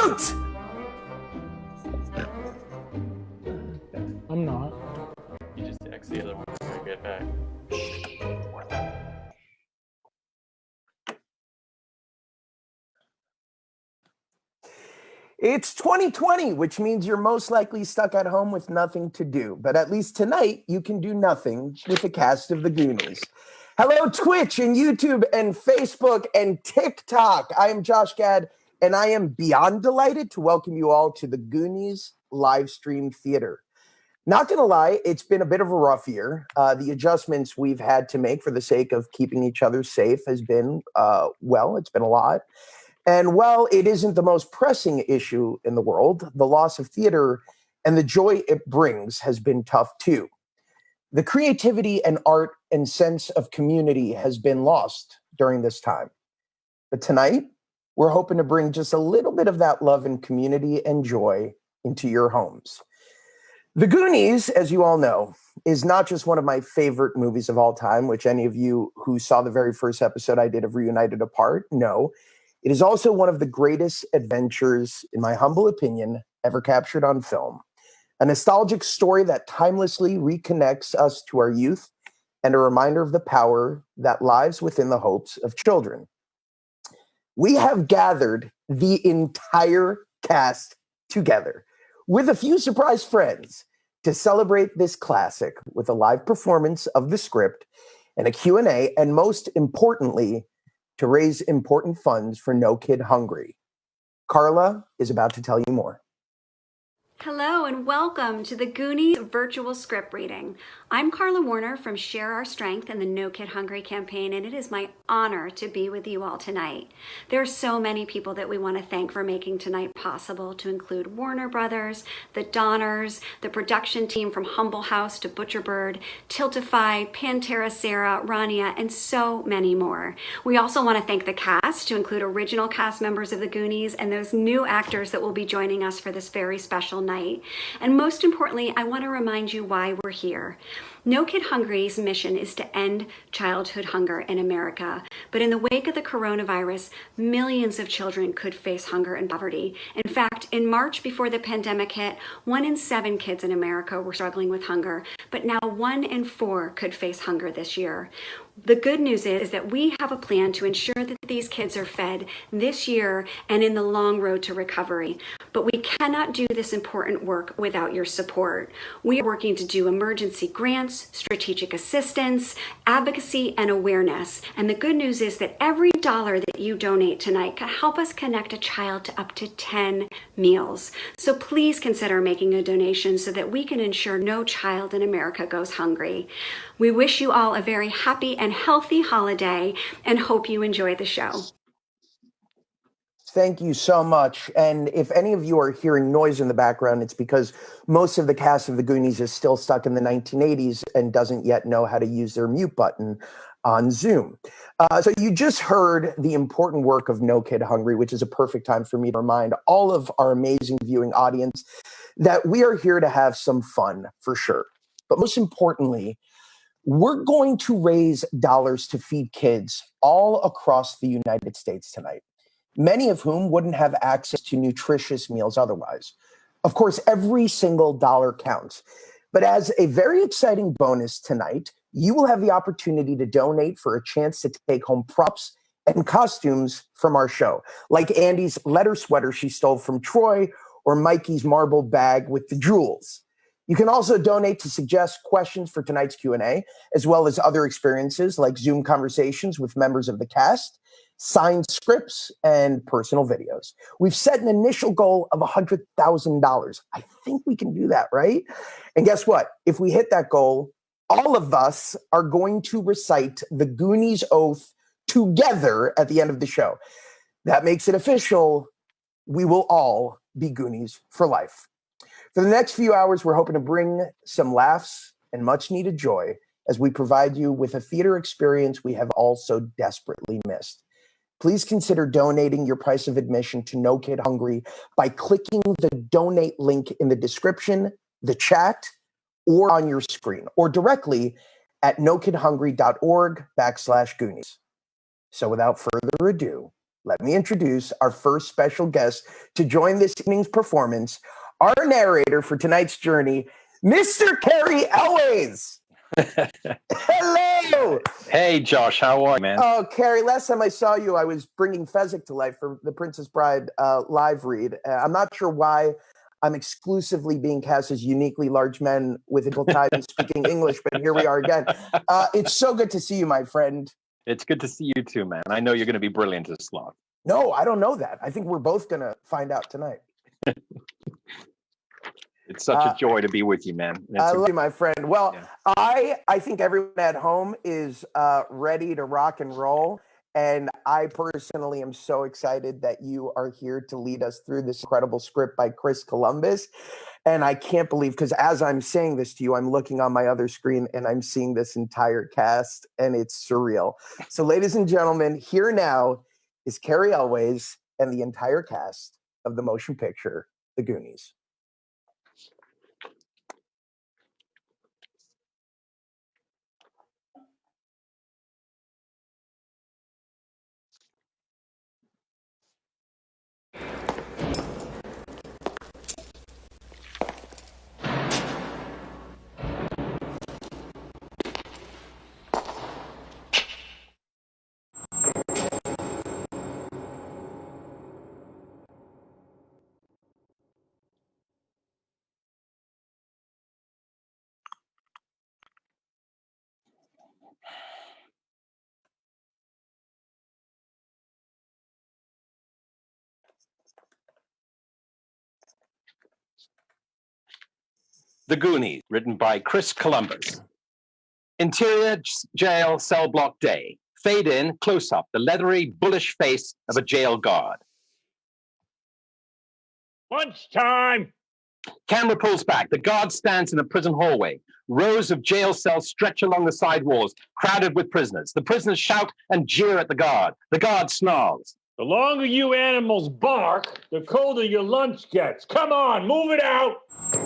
Mute! I'm not. You just X the other one when I get back. It's 2020, which means you're most likely stuck at home with nothing to do. But at least tonight, you can do nothing with the cast of the Goonies. Hello, Twitch and YouTube and Facebook and TikTok. I am Josh Gad, and I am beyond delighted to welcome you all to the Goonies live stream theater. Not going to lie, it's been a bit of a rough year. The adjustments we've had to make for the sake of keeping each other safe has been, it's been a lot. And while it isn't the most pressing issue in the world, the loss of theater and the joy it brings has been tough too. The creativity and art and sense of community has been lost during this time. But tonight, we're hoping to bring just a little bit of that love and community and joy into your homes. The Goonies, as you all know, is not just one of my favorite movies of all time, which any of you who saw the very first episode I did of Reunited Apart know. It is also one of the greatest adventures, in my humble opinion, ever captured on film. A nostalgic story that timelessly reconnects us to our youth and a reminder of the power that lies within the hopes of children. We have gathered the entire cast together with a few surprise friends to celebrate this classic with a live performance of the script and a Q&A, and most importantly, to raise important funds for No Kid Hungry. Carla is about to tell you more. Hello and welcome to the Goonies virtual script reading. I'm Carla Warner from Share Our Strength and the No Kid Hungry campaign, and it is my honor to be with you all tonight. There are so many people that we want to thank for making tonight possible, to include Warner Brothers, the Donners, the production team from Humble House to Butcherbird, Tiltify, Pantera Sarah, Rania, and so many more. We also want to thank the cast, to include original cast members of the Goonies and those new actors that will be joining us for this very special night. And most importantly, I want to remind you why we're here. No Kid Hungry's mission is to end childhood hunger in America. But in the wake of the coronavirus, millions of children could face hunger and poverty. In fact, in March before the pandemic hit, 1 in 7 kids in America were struggling with hunger. But now 1 in 4 could face hunger this year. The good news is that we have a plan to ensure that these kids are fed this year and in the long road to recovery. But we cannot do this important work without your support. We are working to do emergency grants, strategic assistance, advocacy, and awareness. And the good news is that every dollar that you donate tonight can help us connect a child to up to 10 meals. So please consider making a donation so that we can ensure no child in America goes hungry. We wish you all a very happy and healthy holiday and hope you enjoy the show. Thank you so much. And if any of you are hearing noise in the background, it's because most of the cast of the Goonies is still stuck in the 1980s and doesn't yet know how to use their mute button on Zoom. So you just heard the important work of No Kid Hungry, which is a perfect time for me to remind all of our amazing viewing audience that we are here to have some fun, for sure. But most importantly, we're going to raise dollars to feed kids all across the United States tonight, many of whom wouldn't have access to nutritious meals otherwise. Of course, every single dollar counts. But as a very exciting bonus tonight, you will have the opportunity to donate for a chance to take home props and costumes from our show, like Andy's letter sweater she stole from Troy, or Mikey's marble bag with the jewels. You can also donate to suggest questions for tonight's Q&A, as well as other experiences like Zoom conversations with members of the cast, signed scripts, and personal videos. We've set an initial goal of $100,000. I think we can do that, right? And guess what? If we hit that goal, all of us are going to recite the Goonies oath together at the end of the show. That makes it official. We will all be Goonies for life. For the next few hours, we're hoping to bring some laughs and much needed joy as we provide you with a theater experience we have all so desperately missed. Please consider donating your price of admission to No Kid Hungry by clicking the donate link in the description, the chat, or on your screen, or directly at nokidhungry.org/Goonies. So without further ado, let me introduce our first special guest to join this evening's performance, our narrator for tonight's journey, Mr. Cary Elwes. Hello. Hey, Josh, how are you, man? Oh, Cary, last time I saw you, I was bringing Fezzik to life for the Princess Bride live read. I'm not sure why I'm exclusively being cast as uniquely large men with equal time speaking English, but here we are again. It's so good to see you, my friend. It's good to see you too, man. I know you're going to be brilliant as Sloth. No, I don't know that. I think we're both going to find out tonight. It's such a joy to be with you, man. I love you, my friend. Well, yeah. I think everyone at home is ready to rock and roll. And I personally am so excited that you are here to lead us through this incredible script by Chris Columbus. And I can't believe, because as I'm saying this to you, I'm looking on my other screen and I'm seeing this entire cast, and it's surreal. So, ladies and gentlemen, here now is Cary Elwes and the entire cast of the motion picture, The Goonies. The Goonies, written by Chris Columbus. Interior jail cell block day. Fade in, close up, the leathery, bullish face of a jail guard. Lunchtime! Camera pulls back. The guard stands in a prison hallway. Rows of jail cells stretch along the side walls, crowded with prisoners. The prisoners shout and jeer at the guard. The guard snarls. The longer you animals bark, the colder your lunch gets. Come on, move it out!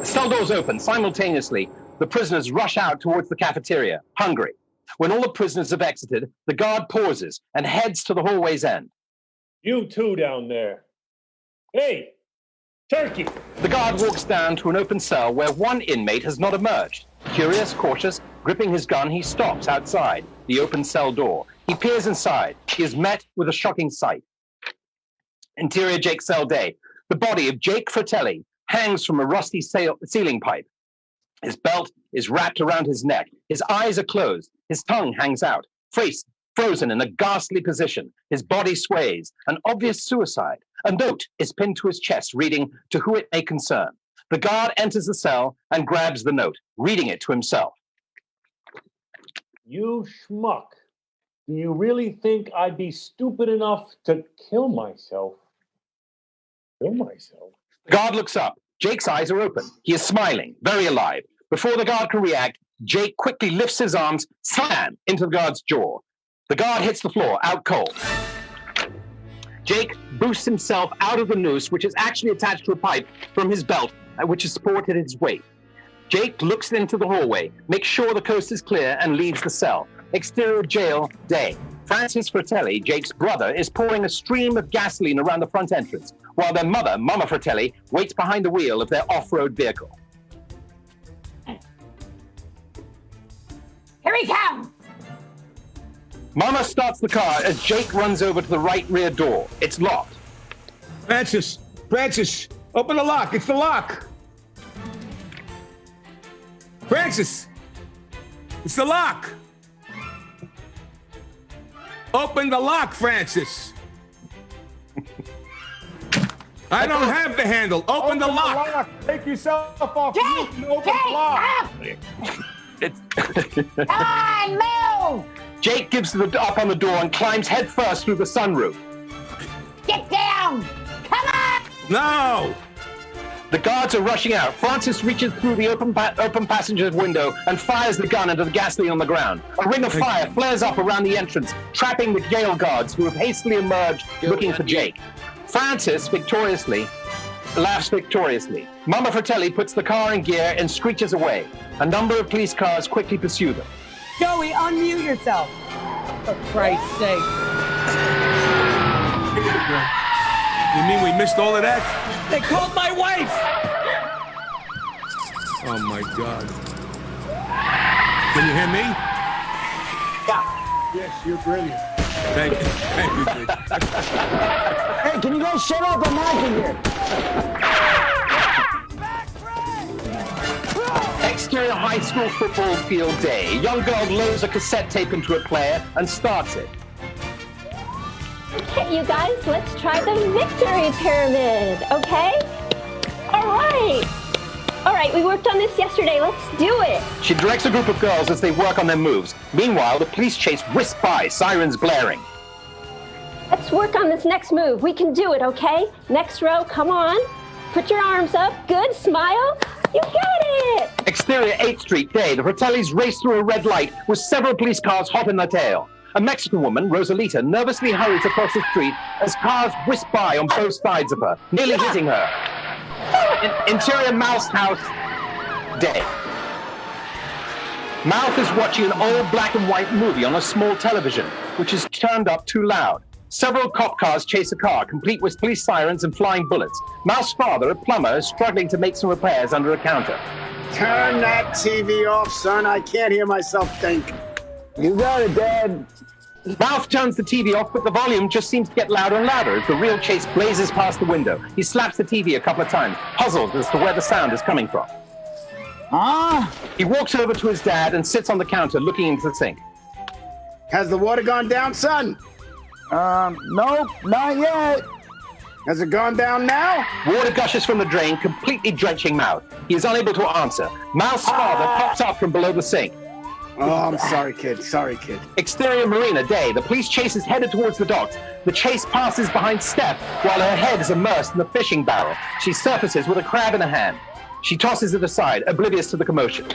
Cell doors open. Simultaneously, the prisoners rush out towards the cafeteria, hungry. When all the prisoners have exited, the guard pauses and heads to the hallway's end. You two down there. Hey, turkey! The guard walks down to an open cell where one inmate has not emerged. Curious, cautious, gripping his gun, he stops outside the open cell door. He peers inside. He is met with a shocking sight. Interior Jake cell day. The body of Jake Fratelli hangs from a rusty ceiling pipe. His belt is wrapped around his neck. His eyes are closed. His tongue hangs out, face frozen in a ghastly position. His body sways, an obvious suicide. A note is pinned to his chest, reading, "To who it may concern." The guard enters the cell and grabs the note, reading it to himself. You schmuck. Do you really think I'd be stupid enough to kill myself? Kill myself? The guard looks up. Jake's eyes are open. He is smiling, very alive. Before the guard can react, Jake quickly lifts his arms, slam, into the guard's jaw. The guard hits the floor, out cold. Jake boosts himself out of the noose, which is actually attached to a pipe from his belt, which is supported his weight. Jake looks into the hallway, makes sure the coast is clear, and leaves the cell. Exterior jail day. Francis Fratelli, Jake's brother, is pouring a stream of gasoline around the front entrance, while their mother, Mama Fratelli, waits behind the wheel of their off-road vehicle. Here he comes! Mama starts the car as Jake runs over to the right rear door. It's locked. Francis, open the lock. It's the lock. Francis, it's the lock. Open the lock, Francis. I don't have the handle. Open the lock. Take yourself off. Jake! Come on, move! Jake gives up on the door and climbs headfirst through the sunroof. Get down! Come on! No! The guards are rushing out. Francis reaches through the open passenger window and fires the gun into the gasoline on the ground. A ring of fire flares up around the entrance, trapping the jail guards who have hastily emerged looking for Jake. Francis laughs victoriously. Mama Fratelli puts the car in gear and screeches away. A number of police cars quickly pursue them. Joey, unmute yourself. For Christ's sake. You mean we missed all of that? They called my wife! Oh my God. Can you hear me? Yes, you're brilliant. Thank you. Thank you, dude. Hey, can you guys shut up? I'm knocking here. Exterior high school football field day. A young girl loads a cassette tape into a player and starts it. Okay, you guys, let's try the victory pyramid, okay? All right, we worked on this yesterday. Let's do it. She directs a group of girls as they work on their moves. Meanwhile, the police chase whisk by, sirens blaring. Let's work on this next move. We can do it, okay? Next row, come on. Put your arms up. Good, smile. You got it. Exterior 8th Street day. The Fratellis race through a red light with several police cars hot in their tail. A Mexican woman, Rosalita, nervously hurries across the street as cars whisk by on both sides of her, nearly hitting her. Interior Mouse House day. Mouth is watching an old black and white movie on a small television, which is turned up too loud. Several cop cars chase a car, complete with police sirens and flying bullets. Mouth's father, a plumber, is struggling to make some repairs under a counter. Turn that TV off, son. I can't hear myself think. You got it, Dad. Mouth turns the TV off, but the volume just seems to get louder and louder as the real chase blazes past the window. He slaps the TV a couple of times, puzzled as to where the sound is coming from. Huh? He walks over to his dad and sits on the counter looking into the sink. Has the water gone down, son? Nope, not yet. Has it gone down now? Water gushes from the drain, completely drenching Mouth. He is unable to answer. Mouth's father pops up from below the sink. Oh, I'm sorry, kid. Sorry, kid. Exterior Marina day. The police chase is headed towards the docks. The chase passes behind Steph while her head is immersed in the fishing barrel. She surfaces with a crab in her hand. She tosses it aside, oblivious to the commotion.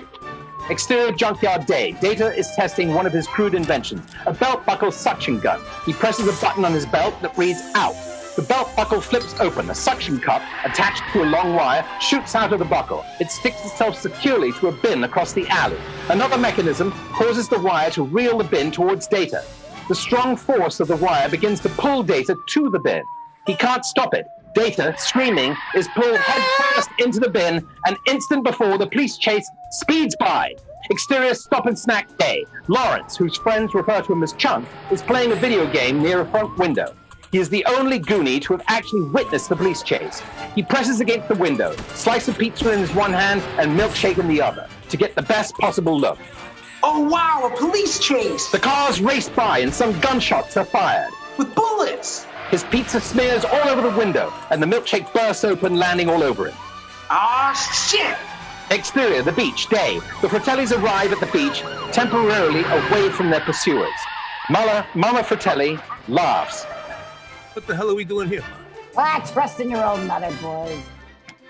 Exterior junkyard day. Data is testing one of his crude inventions, a belt buckle suction gun. He presses a button on his belt that reads out. The belt buckle flips open. A suction cup attached to a long wire shoots out of the buckle. It sticks itself securely to a bin across the alley. Another mechanism causes the wire to reel the bin towards Data. The strong force of the wire begins to pull Data to the bin. He can't stop it. Data, screaming, is pulled headfirst into the bin an instant before the police chase speeds by. Exterior stop and snack day. Lawrence, whose friends refer to him as Chunk, is playing a video game near a front window. He is the only Goonie to have actually witnessed the police chase. He presses against the window, slice of pizza in his one hand and milkshake in the other, to get the best possible look. Oh wow, a police chase! The cars race by and some gunshots are fired. With bullets! His pizza smears all over the window, and the milkshake bursts open, landing all over him. Ah, shit! Exterior, the beach, day. The Fratellis arrive at the beach, temporarily away from their pursuers. Mama Fratelli laughs. What the hell are we doing here? Ah, trust in your own mother, boys.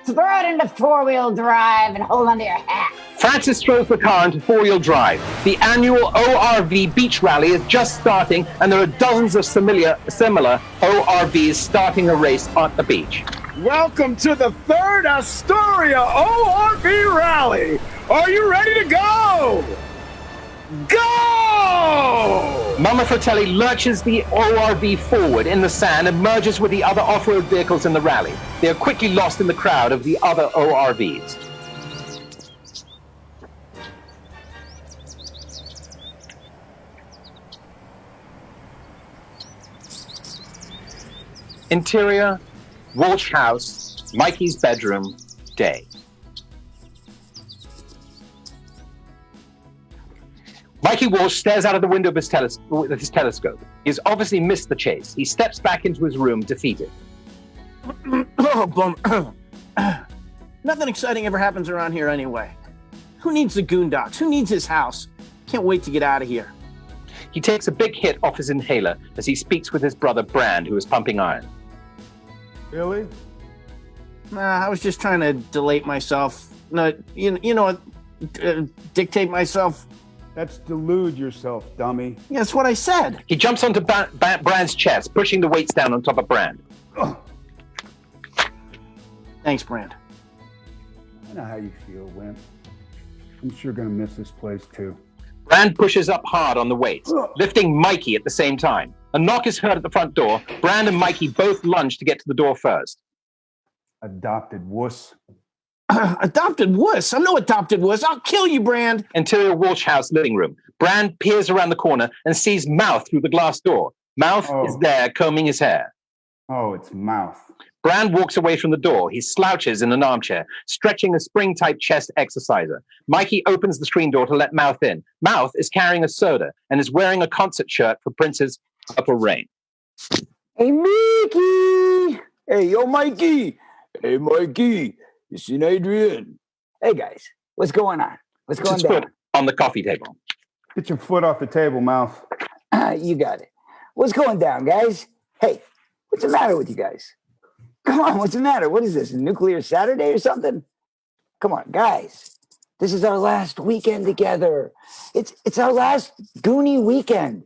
Throw it into four-wheel drive and hold onto your hat. Francis throws the car into four-wheel drive. The annual ORV beach rally is just starting, and there are dozens of similar ORVs starting a race at the beach. Welcome to the third Astoria ORV Rally. Are you ready to go? Go! Mama Fratelli lurches the ORV forward in the sand and merges with the other off-road vehicles in the rally. They are quickly lost in the crowd of the other ORVs. Interior, Walsh House, Mikey's bedroom, day. Mikey Walsh stares out of the window of his telescope. He has obviously missed the chase. He steps back into his room, defeated. Oh, bum. Nothing exciting ever happens around here anyway. Who needs the Goondocks? Who needs his house? Can't wait to get out of here. He takes a big hit off his inhaler as he speaks with his brother Brand, who is pumping iron. Really? I was just trying to delate myself. No, dictate myself. That's delude yourself, dummy. Yeah, that's what I said. He jumps onto Brand's chest, pushing the weights down on top of Brand. Ugh. Thanks, Brand. I know how you feel, Wimp. I'm sure gonna miss this place, too. Brand pushes up hard on the weights, lifting Mikey at the same time. A knock is heard at the front door. Brand and Mikey both lunge to get to the door first. Adopted wuss. Adopted wuss? I'm no adopted wuss. I'll kill you, Brand. Interior Walsh House living room. Brand peers around the corner and sees Mouth through the glass door. Mouth is there combing his hair. Oh, it's Mouth. Brand walks away from the door. He slouches in an armchair, stretching a spring-type chest exerciser. Mikey opens the screen door to let Mouth in. Mouth is carrying a soda and is wearing a concert shirt for Prince's Purple Rain. Hey, Mickey! Hey, yo, Mikey! Hey, Mikey! You seen Adrian? Hey, guys. What's going on? What's going His down? foot on the coffee table. Get your foot off the table, Mouth. You got it. What's going down, guys? Hey, what's the matter with you guys? Come on, what's the matter? What is this, a nuclear Saturday or something? Come on, guys. This is our last weekend together. It's our last Goonie weekend.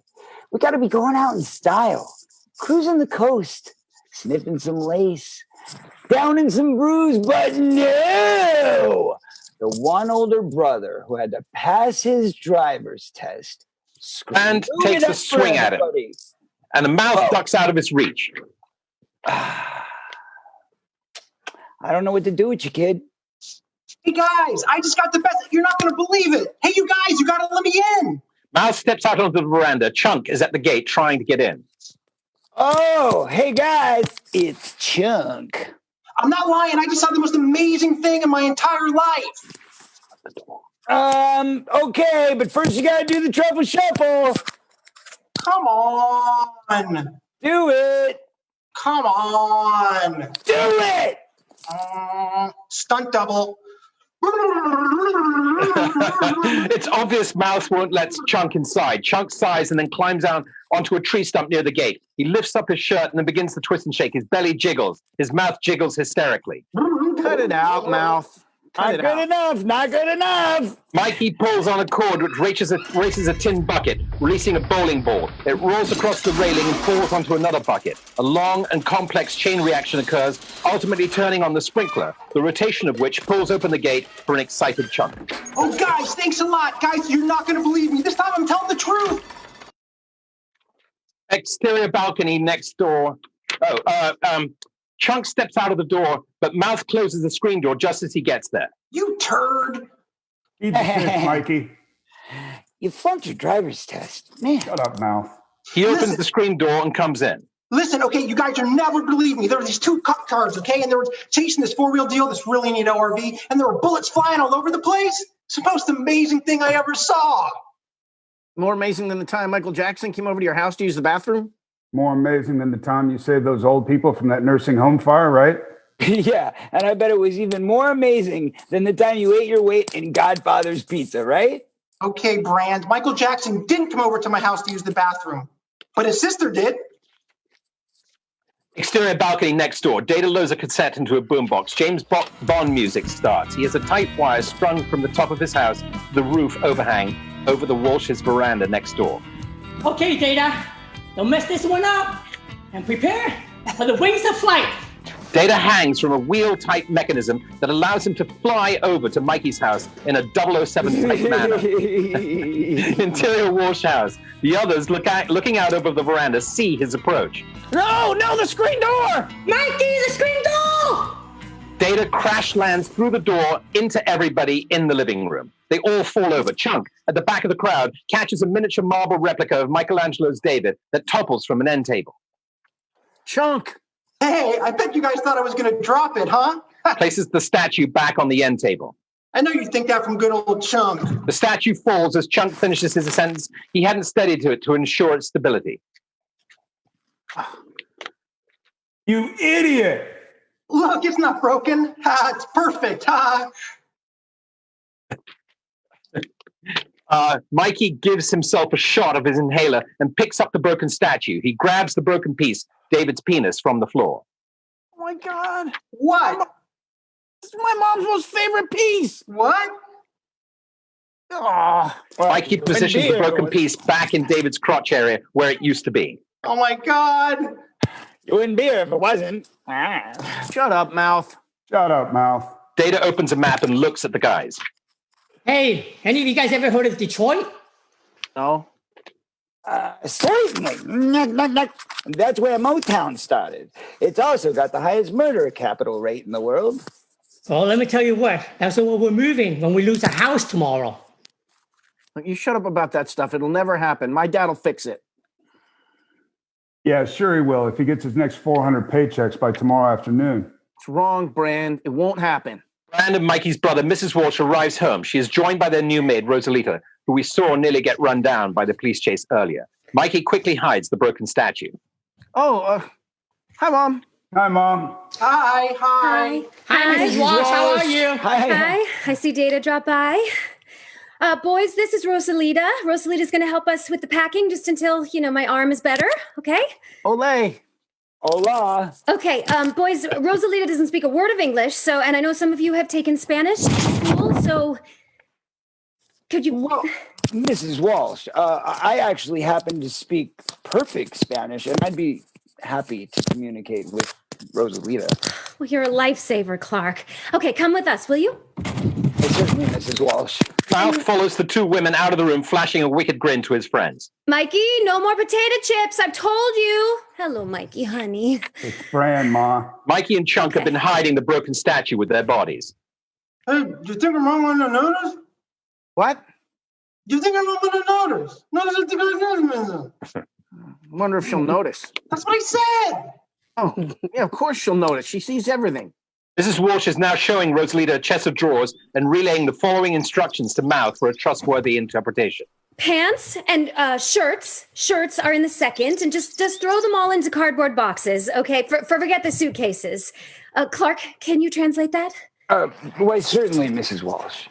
We got to be going out in style, cruising the coast, sniffing some lace, downing some brews, but no! The one older brother who had to pass his driver's test. And takes a swing at him. And the Mouth ducks out of his reach. I don't know what to do with you, kid. Hey guys, I just got the best. You're not going to believe it. Hey, you guys, you got to let me in. Mouth steps out onto the veranda. Chunk is at the gate trying to get in. Oh, hey guys, it's Chunk. I'm not lying. I just saw the most amazing thing in my entire life. Okay, but first you gotta do the truffle shuffle. Come on. Do it. Come on. Do it. Stunt double. It's obvious Mouth won't let Chunk inside. Chunk sighs and then climbs down onto a tree stump near the gate. He lifts up his shirt and then begins to twist and shake. His belly jiggles. His mouth jiggles hysterically. Cut it out, Mouth. Not good enough. Not good enough. Mikey pulls on a cord which races a tin bucket, releasing a bowling ball. It rolls across the railing and falls onto another bucket. A long and complex chain reaction occurs, ultimately turning on the sprinkler, the rotation of which pulls open the gate for an excited Chunk. Oh, guys, thanks a lot. Guys, you're not going to believe me. This time I'm telling the truth. Exterior balcony next door. Chunk steps out of the door, but Mouth closes the screen door just as he gets there. You turd. Eat the fish, Mikey. You flunked your driver's test. Man. Shut up, Mouth. He opens the screen door and comes in. Listen, okay, you guys are never believe me. There were these two cop cars, okay, and they were chasing this four-wheel deal, this really neat ORV, and there were bullets flying all over the place. It's the most amazing thing I ever saw. More amazing than the time Michael Jackson came over to your house to use the bathroom? More amazing than the time you saved those old people from that nursing home fire, right? Yeah, and I bet it was even more amazing than the time you ate your weight in Godfather's pizza, right? Okay, Brand, Michael Jackson didn't come over to my house to use the bathroom, but his sister did. Exterior balcony next door. Data loads a cassette into a boombox. James Bond music starts. He has a tight wire strung from the top of his house to the roof overhang over the Walsh's veranda next door. Okay, Data, don't mess this one up, and prepare for the wings of flight. Data hangs from a wheel-type mechanism that allows him to fly over to Mikey's house in a 007-type manner. Interior Walsh house. The others, looking out over the veranda, see his approach. No, the screen door! Mikey, the screen door! Data crash lands through the door into everybody in the living room. They all fall over. Chunk, at the back of the crowd, catches a miniature marble replica of Michelangelo's David that topples from an end table. Chunk! Hey, I bet you guys thought I was going to drop it, huh? Places the statue back on the end table. I know you think that from good old Chunk. The statue falls as Chunk finishes his sentence. He hadn't studied to it to ensure its stability. You idiot! Look, it's not broken. It's perfect. Mikey gives himself a shot of his inhaler and picks up the broken statue. He grabs the broken piece, David's penis, from the floor. Oh my God. What? This is my mom's most favorite piece. What? Oh, Mikey positions the broken piece back in David's crotch area where it used to be. Oh my God. You wouldn't be here if it wasn't. Shut up, Mouth. Shut up, Mouth. Data opens a map and looks at the guys. Hey, any of you guys ever heard of Detroit? No. Certainly. That's where Motown started. It's also got the highest murder capital rate in the world. Well, let me tell you what. That's where we're moving when we lose a house tomorrow. You shut up about that stuff. It'll never happen. My dad'll fix it. Yeah, sure he will if he gets his next 400 paychecks by tomorrow afternoon. It's wrong, Brand. It won't happen. Brand and Mikey's brother, Mrs. Walsh, arrives home. She is joined by their new maid, Rosalita, who we saw nearly get run down by the police chase earlier. Mikey quickly hides the broken statue. Oh, hi, Mom. Hi, Mom. Hi. Hi, Mrs. Walsh. How are you? Hi. I see Data drop by. Boys, this is Rosalita. Rosalita's going to help us with the packing just until, my arm is better, okay? Olé. Hola. Okay, boys, Rosalita doesn't speak a word of English, and I know some of you have taken Spanish in school, so could you... Well, Mrs. Walsh, I actually happen to speak perfect Spanish, and I'd be happy to communicate with Rosalita. Well, you're a lifesaver, Clark. Okay, come with us, will you? Certainly, Mrs. Walsh. Mouth follows the two women out of the room, flashing a wicked grin to his friends. Mikey, no more potato chips, I've told you. Hello, Mikey, honey. It's Brand, Ma. Mikey and Chunk have been hiding the broken statue with their bodies. Hey, you think I'm wrong on the notice? What? You think I'm wrong on the notice? Notice if the I wonder if she'll notice. That's what I said. Oh, yeah, of course she'll notice. She sees everything. Mrs. Walsh is now showing Rosalita a chest of drawers and relaying the following instructions to Mouth for a trustworthy interpretation. Pants and shirts. Shirts are in the second, and just throw them all into cardboard boxes, okay? Forget the suitcases. Clark, can you translate that? Why, certainly, Mrs. Walsh.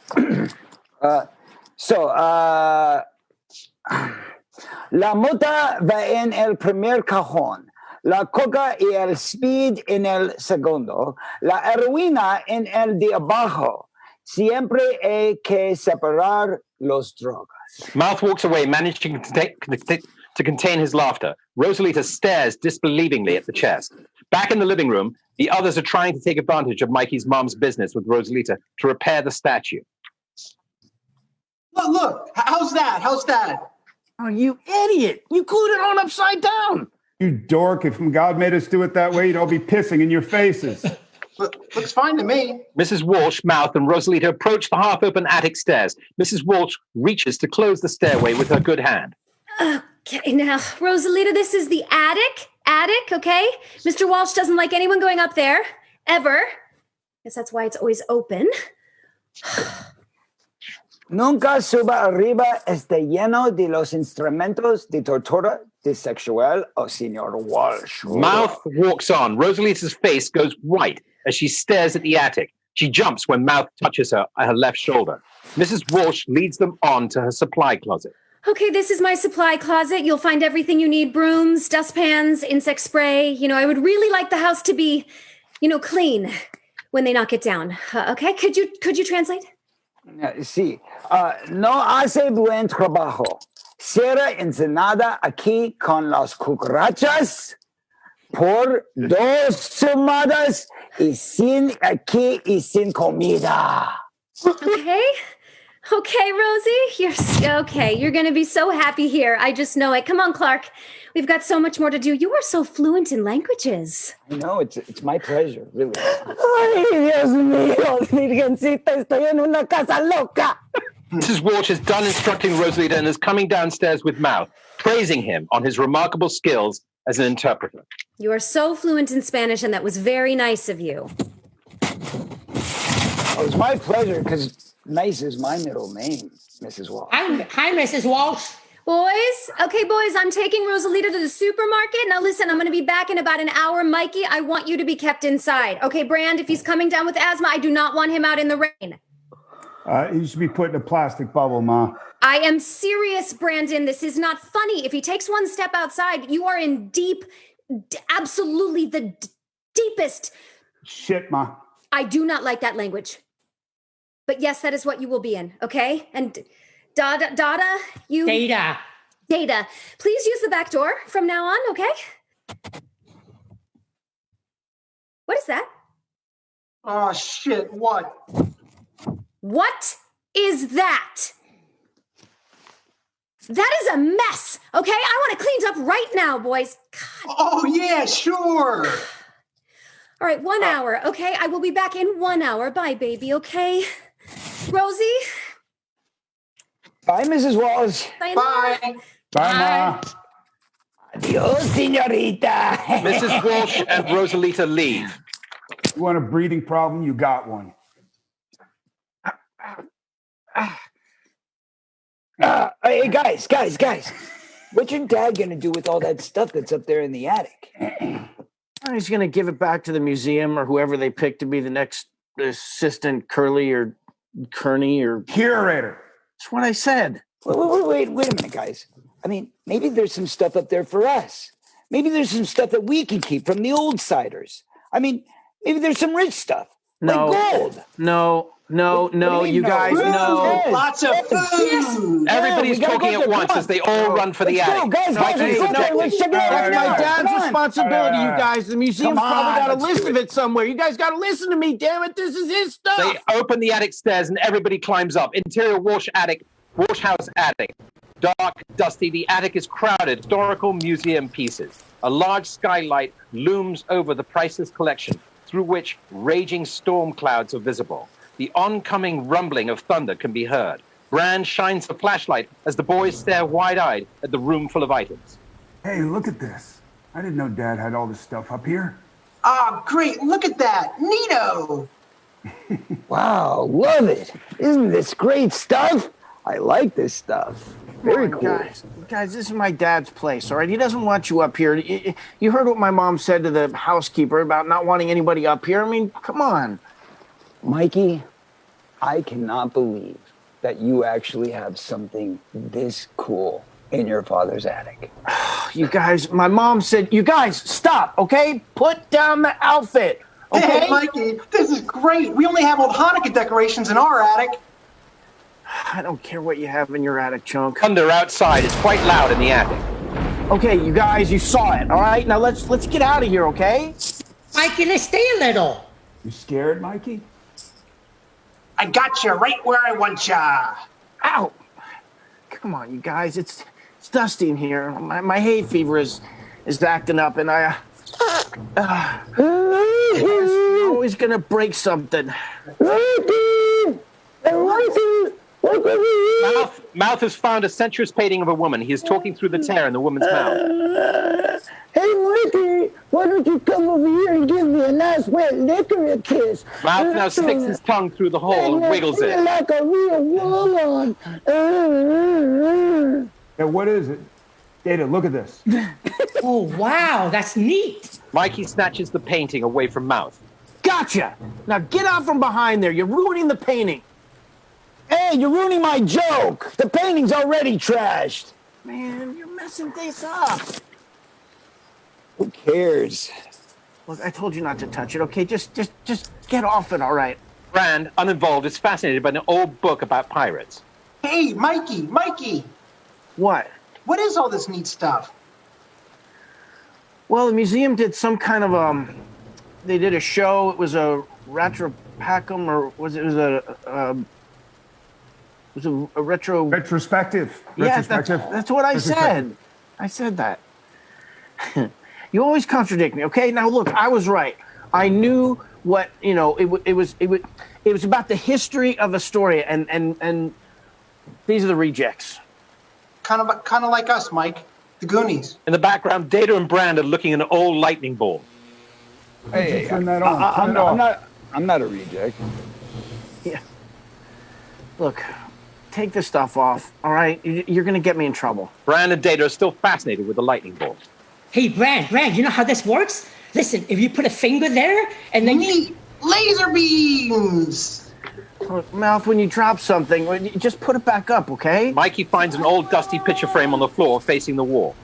La mota va en el primer cajón. La coca y el speed en el segundo. La heroína en el de abajo. Siempre hay que separar los drogas. Mouth walks away, managing to contain his laughter. Rosalita stares disbelievingly at the chest. Back in the living room, the others are trying to take advantage of Mikey's mom's business with Rosalita to repair the statue. Look, how's that? Oh, you idiot. You glued it on upside down. You dork. If God made us do it that way, you'd all be pissing in your faces. Looks fine to me. Mrs. Walsh, Mouth, and Rosalita approach the half-open attic stairs. Mrs. Walsh reaches to close the stairway with her good hand. Okay, now, Rosalita, this is the attic, okay? Mr. Walsh doesn't like anyone going up there, ever. Guess that's why it's always open. Nunca suba arriba, está lleno de los instrumentos de tortura de sexual o Señor Walsh. Mouth walks on. Rosalita's face goes white as she stares at the attic. She jumps when Mouth touches her at her left shoulder. Mrs. Walsh leads them on to her supply closet. Okay, this is my supply closet. You'll find everything you need: brooms, dustpans, insect spray. I would really like the house to be, clean when they knock it down. Okay, could you translate? Sí. No hace buen trabajo. Cierra ensenada aquí con las cucarachas por 2 semanas y sin aquí y sin comida. Okay, Rosie, you're going to be so happy here. I just know it. Come on, Clark. We've got so much more to do. You are so fluent in languages. I know, it's my pleasure, really. Ay, Dios mío, Virgencita, estoy en una casa loca. Mrs. Walsh is done instructing Rosalita and is coming downstairs with Mouth, praising him on his remarkable skills as an interpreter. You are so fluent in Spanish, and that was very nice of you. It was my pleasure, because nice is my middle name, Mrs. Walsh. Hi, Mrs. Walsh. Boys, I'm taking Rosalita to the supermarket. Now listen, I'm going to be back in about an hour. Mikey, I want you to be kept inside. Okay, Brand, if he's coming down with asthma, I do not want him out in the rain. He should be put in a plastic bubble, Ma. I am serious, Brandon. This is not funny. If he takes one step outside, you are in absolutely the deepest. Shit, Ma. I do not like that language. But yes, that is what you will be in, okay? And Dada, you... Data. Please use the back door from now on, okay? What is that? Oh, shit, what? What is that? That is a mess, okay? I want it cleaned up right now, boys. God. Oh, yeah, sure. All right, 1 hour, okay? I will be back in 1 hour. Bye, baby, okay? Rosie? Bye, Mrs. Wallace. Bye. Bye, Ma. Adios, señorita. Mrs. Walsh and Rosalita leave. You want a breathing problem? You got one. Hey, guys. What's your dad gonna do with all that stuff that's up there in the attic? He's going to give it back to the museum or whoever they pick to be the next assistant Curly or Kearney or curator. That's what I said. Wait a minute, guys. I mean, maybe there's some stuff up there for us. Maybe there's some stuff that we can keep from the old siders. I mean, maybe there's some rich stuff. No. Like gold. No, you guys, no. Lots of food. Everybody's talking at once as they all run for the attic. Guys, let's check it out. That's my dad's responsibility, you guys. The museum's probably got a list of it somewhere. You guys got to listen to me, damn it. This is his stuff. They open the attic stairs and everybody climbs up. Interior Walsh house attic. Dark, dusty, the attic is crowded. Historical museum pieces. A large skylight looms over the priceless collection, through which raging storm clouds are visible. The oncoming rumbling of thunder can be heard. Brand shines a flashlight as the boys stare wide-eyed at the room full of items. Hey, look at this. I didn't know Dad had all this stuff up here. Ah, great. Look at that. Neato. Wow, love it. Isn't this great stuff? I like this stuff. Very cool. Guys, this is my dad's place, all right? He doesn't want you up here. You heard what my mom said to the housekeeper about not wanting anybody up here. I mean, come on. Mikey, I cannot believe that you actually have something this cool in your father's attic. You guys, my mom said, you guys, stop, okay? Put down the outfit, okay? Hey, Mikey, this is great. We only have old Hanukkah decorations in our attic. I don't care what you have in your attic, Chunk. Thunder outside is quite loud in the attic. Okay, you guys, you saw it, all right? Now let's get out of here, okay? Mikey, let's stay a little. You scared, Mikey? I got you right where I want ya. Ow! Come on, you guys, it's dusty in here. My hay fever is acting up, and you're always gonna break something. Mouth has found a sensuous painting of a woman. He is talking through the tear in the woman's mouth. Hey, Mikey, why don't you come over here and give me a nice wet liquor kiss? Mouth now sticks his tongue through the hole and wiggles it. Like a real woman. Yeah, what is it? Data, look at this. Oh, wow, that's neat. Mikey snatches the painting away from Mouth. Gotcha! Now get out from behind there. You're ruining the painting. Hey, you're ruining my joke. The painting's already trashed. Man, you're messing this up. Who cares? Look, I told you not to touch it, okay? Just get off it, all right? Brand, uninvolved, is fascinated by an old book about pirates. Hey, Mikey. What? What is all this neat stuff? Well, the museum did some kind of they did a show. It was a retropacum, or was it? Was a retro retrospective. Yeah, that's what I said. I said that. You always contradict me. Okay, now look, I was right. I knew what it was about the history of a story, and these are the rejects. Kind of like us, Mike. The Goonies. In the background, Data and Brand are looking at an old lightning ball. Hey, turn that on. I'm not a reject. Yeah. Look, take this stuff off, all right? You're going to get me in trouble. Brand and Data are still fascinated with the lightning ball. Hey, Brand, you know how this works? Listen, if you put a finger there, and then laser beams! Look, Mouth, when you drop something, just put it back up, okay? Mikey finds an old dusty picture frame on the floor facing the wall.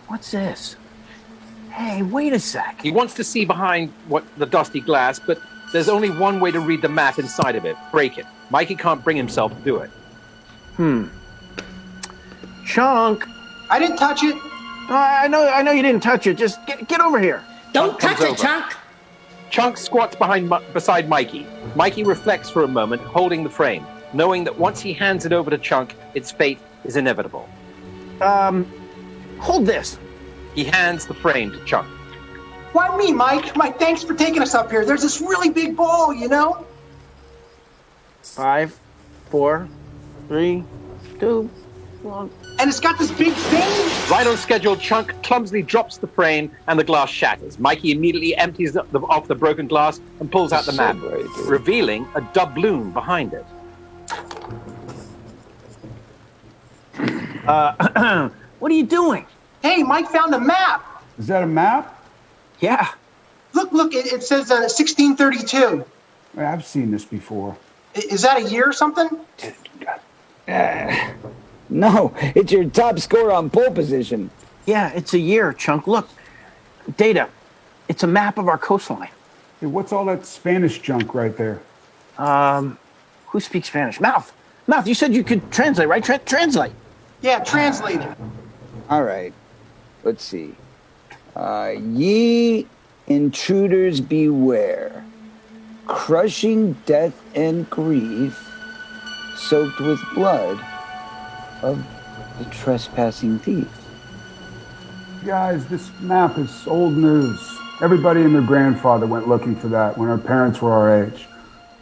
What's this? Hey, wait a sec. He wants to see behind the dusty glass, but there's only one way to read the map inside of it. Break it. Mikey can't bring himself to do it. Chunk. I didn't touch it. I know you didn't touch it. Just get over here. Don't touch it, Chunk. Chunk squats beside Mikey. Mikey reflects for a moment, holding the frame, knowing that once he hands it over to Chunk, its fate is inevitable. Hold this. He hands the frame to Chunk. Why me, Mike? Mike, thanks for taking us up here. There's this really big ball, you know? 5, 4, 3, 2, 1. And it's got this big thing. Right on schedule, Chunk clumsily drops the frame and the glass shatters. Mikey immediately empties off the broken glass and pulls out the map, revealing a doubloon behind it. What are you doing? Hey, Mike found a map. Is that a map? Yeah. Look, it says 1632. I've seen this before. Is that a year or something? No, it's your top score on pole position. Yeah, it's a year, Chunk. Look, Data, it's a map of our coastline. Hey, what's all that Spanish junk right there? Who speaks Spanish? Mouth, you said you could translate, right? Translate. Yeah, translate it. All right, let's see. Ye intruders beware, crushing death and grief, soaked with blood of the trespassing thief. Guys, this map is old news. Everybody and their grandfather went looking for that when our parents were our age.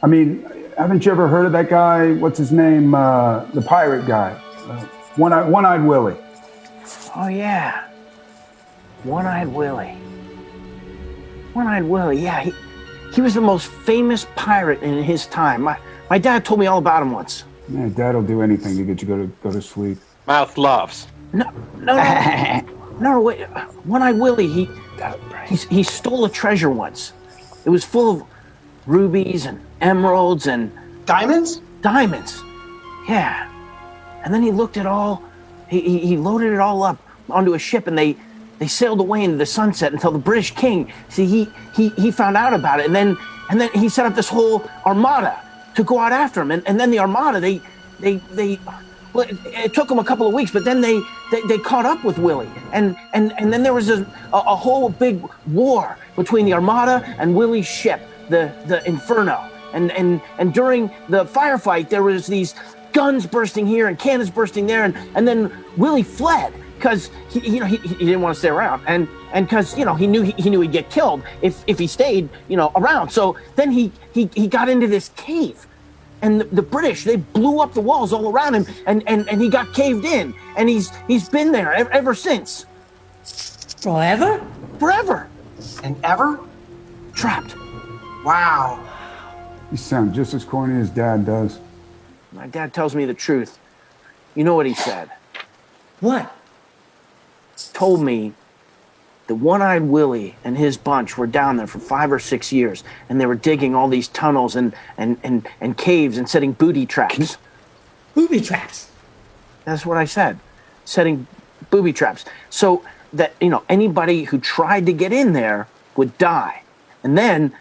I mean, haven't you ever heard of that guy? What's his name? The pirate guy. One-Eyed Willie. Oh, yeah. One-Eyed Willie. One-Eyed Willie, yeah. He was the most famous pirate in his time. My dad told me all about him once. Yeah, Dad will do anything to get you to go to sleep. Mouth laughs. No, wait. One-Eyed Willie, he stole a treasure once. It was full of rubies and emeralds and... Diamonds? Diamonds, yeah. And then he looked at all... He loaded it all up onto a ship, and they sailed away into the sunset until the British king... See, he found out about it, and then he set up this whole armada to go out after him. And then the armada, well, it took them a couple of weeks, but then they caught up with Willie. And then there was a whole big war between the armada and Willie's ship, the Inferno. And during the firefight, there was these guns bursting here and cannons bursting there. And then Willie fled because he didn't want to stay around. And because, he knew he'd get killed if he stayed, around. So then he got into this cave. And the British, they blew up the walls all around him, and he got caved in. And he's been there ever since. Forever? Forever. And ever? Trapped. Wow. You sound just as corny as Dad does. My dad tells me the truth. You know what he said? What? Told me that One-Eyed Willie and his bunch were down there for 5 or 6 years, and they were digging all these tunnels and caves and setting booby traps. Booby traps? That's what I said. Setting booby traps. So that, anybody who tried to get in there would die. And then,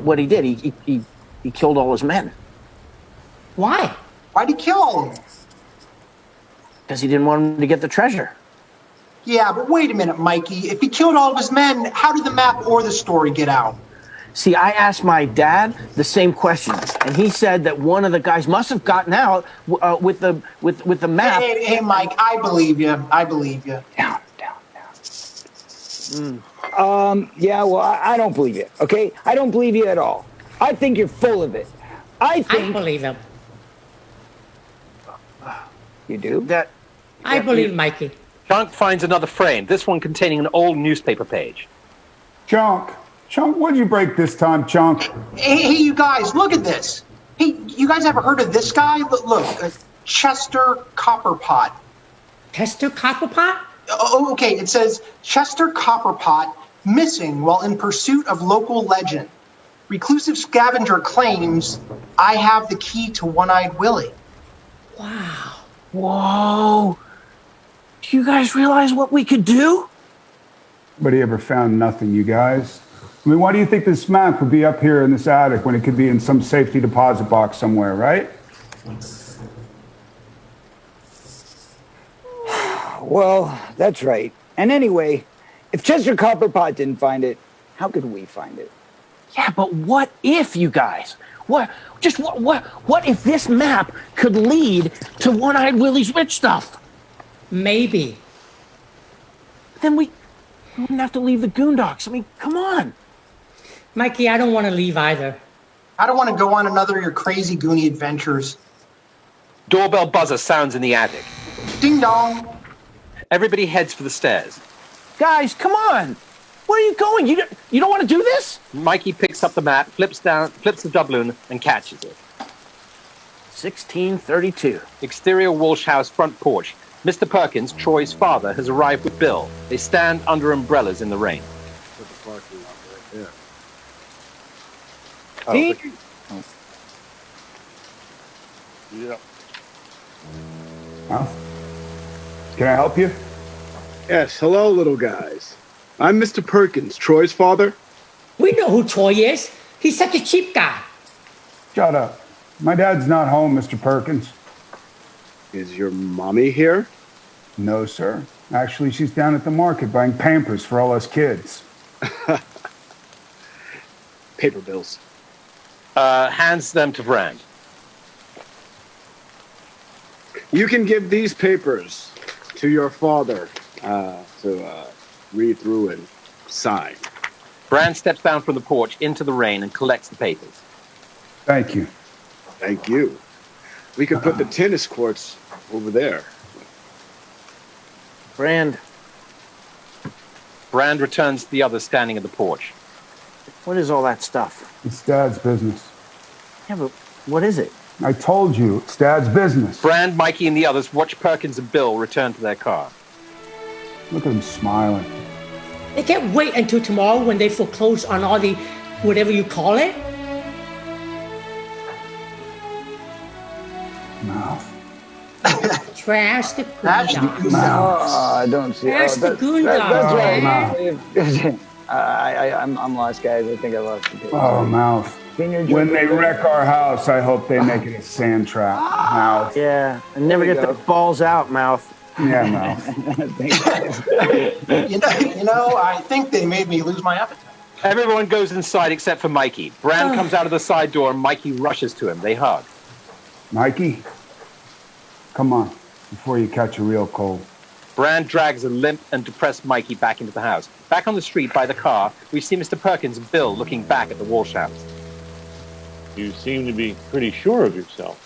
what he did? He killed all his men. Why? Why'd he kill all of them? Because he didn't want them to get the treasure. Yeah, but wait a minute, Mikey. If he killed all of his men, how did the map or the story get out? See, I asked my dad the same question, and he said that one of the guys must have gotten out with the map. Hey, Mike, I believe you. Down. Yeah, well, I don't believe you, okay? I don't believe you at all. I think you're full of it. I believe him. You do? I believe Mikey. Chunk finds another frame, this one containing an old newspaper page. Chunk, what did you break this time, Chunk? Hey, you guys, look at this. Hey, you guys ever heard of this guy? Look, Chester Copperpot. Chester Copperpot? Oh, okay, it says, Chester Copperpot missing while in pursuit of local legend. Reclusive scavenger claims, I have the key to One-Eyed Willie. Wow. Whoa. Do you guys realize what we could do? But he ever found nothing, you guys. I mean, why do you think this map would be up here in this attic when it could be in some safety deposit box somewhere, right? Well, that's right. And anyway, if Chester Copperpot didn't find it, how could we find it? Yeah, but what if, you guys? What if this map could lead to One-Eyed Willie's rich stuff? Maybe. Then we wouldn't have to leave the Goondocks. I mean, come on. Mikey, I don't want to leave either. I don't want to go on another of your crazy Goonie adventures. Doorbell buzzer sounds in the attic. Ding dong. Everybody heads for the stairs. Guys, come on. Where are you going? You don't want to do this? Mikey picks up the map, flips the doubloon, and catches it. 1632. Exterior Walsh House front porch. Mr. Perkins, Troy's father, has arrived with Bill. They stand under umbrellas in the rain. Put the parking lot right there. Yeah. Well, can I help you? Yes, hello, little guys. I'm Mr. Perkins, Troy's father. We know who Troy is. He's such a cheap guy. Shut up. My dad's not home, Mr. Perkins. Is your mommy here? No, sir. Actually, she's down at the market buying Pampers for all us kids. Paper bills. Hands them to Brand. You can give these papers to your father to read through and sign. Brand steps down from the porch into the rain and collects the papers. Thank you. Thank you. We could put the tennis courts over there. Brand returns to the others standing at the porch. What is all that stuff? It's Dad's business. Yeah, but what is it? I told you, it's Dad's business. Brand, Mikey, and the others watch Perkins and Bill return to their car. Look at him smiling. They can't wait until tomorrow when they foreclose on all the whatever you call it. Mouth. Trash the Goondocks. Oh, I don't see. Trash the Goondocks. That's right. I'm lost, guys. I think I lost the Oh, Mouth. When they wreck our house, I hope they make it a sand trap. Mouth. Yeah, and never get the balls out, Mouth. Yeah, Mouth. You know, I think they made me lose my appetite. Everyone goes inside except for Mikey. Brand comes out of the side door and Mikey rushes to him. They hug. Mikey, come on, before you catch a real cold. Brand drags a limp and depressed Mikey back into the house. Back on the street by the car, we see Mr. Perkins and Bill looking back at the Walsh house. You seem to be pretty sure of yourself.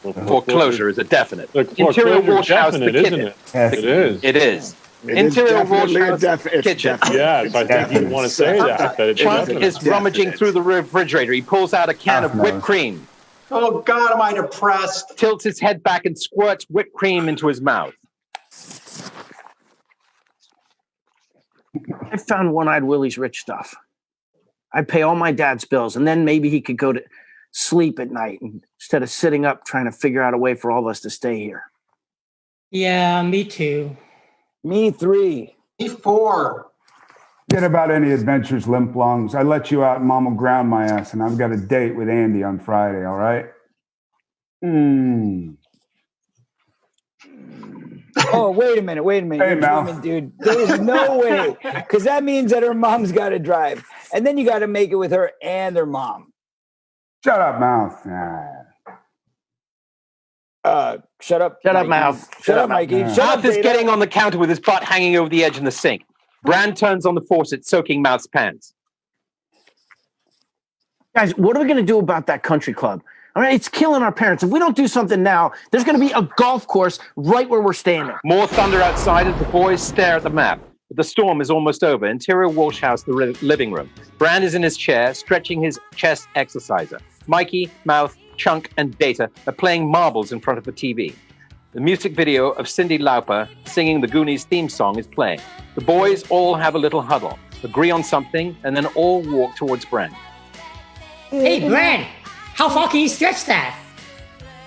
Foreclosure is a definite. Interior Walsh house, the definite, kitchen. isn't it? It is. It is. It Interior is Walsh definitely house, kitchen. Yes, I think you want to say that. But it's Chunk definite. is rummaging through the refrigerator. He pulls out a can of whipped cream. Oh, God, am I depressed? Tilts his head back and squirts whipped cream into his mouth. I found One-Eyed Willie's rich stuff. I'd pay all my dad's bills, and then maybe he could go to sleep at night instead of sitting up trying to figure out a way for all of us to stay here. Yeah, me too. Me 3. Me 4. Forget about any adventures, limp lungs. I let you out and Mama ground my ass, and I've got a date with Andy on Friday, all right? Oh, wait a minute. Hey, You're Mal. dreaming, dude. There's no way. Because that means that her mom's got to drive. And then you got to make it with her and her mom. Shut up, Mouth. Shut up. Shut up, Mikey. Mouth. Shut up, Mikey. Shut up, Mouth is Data. getting on the counter with his butt hanging over the edge in the sink. Brand turns on the faucet, soaking Mouth's pants. Guys, what are we going to do about that country club? All right, it's killing our parents. If we don't do something now, there's going to be a golf course right where we're standing. More thunder outside as the boys stare at the map. But the storm is almost over. Interior Walsh house, the living room. Brand is in his chair, stretching his chest exerciser. Mikey, Mouth, Chunk, and Data are playing marbles in front of the TV. The music video of Cyndi Lauper singing the Goonies theme song is playing. The boys all have a little huddle, agree on something, and then all walk towards Brand. Hey, Brad, how far can you stretch that?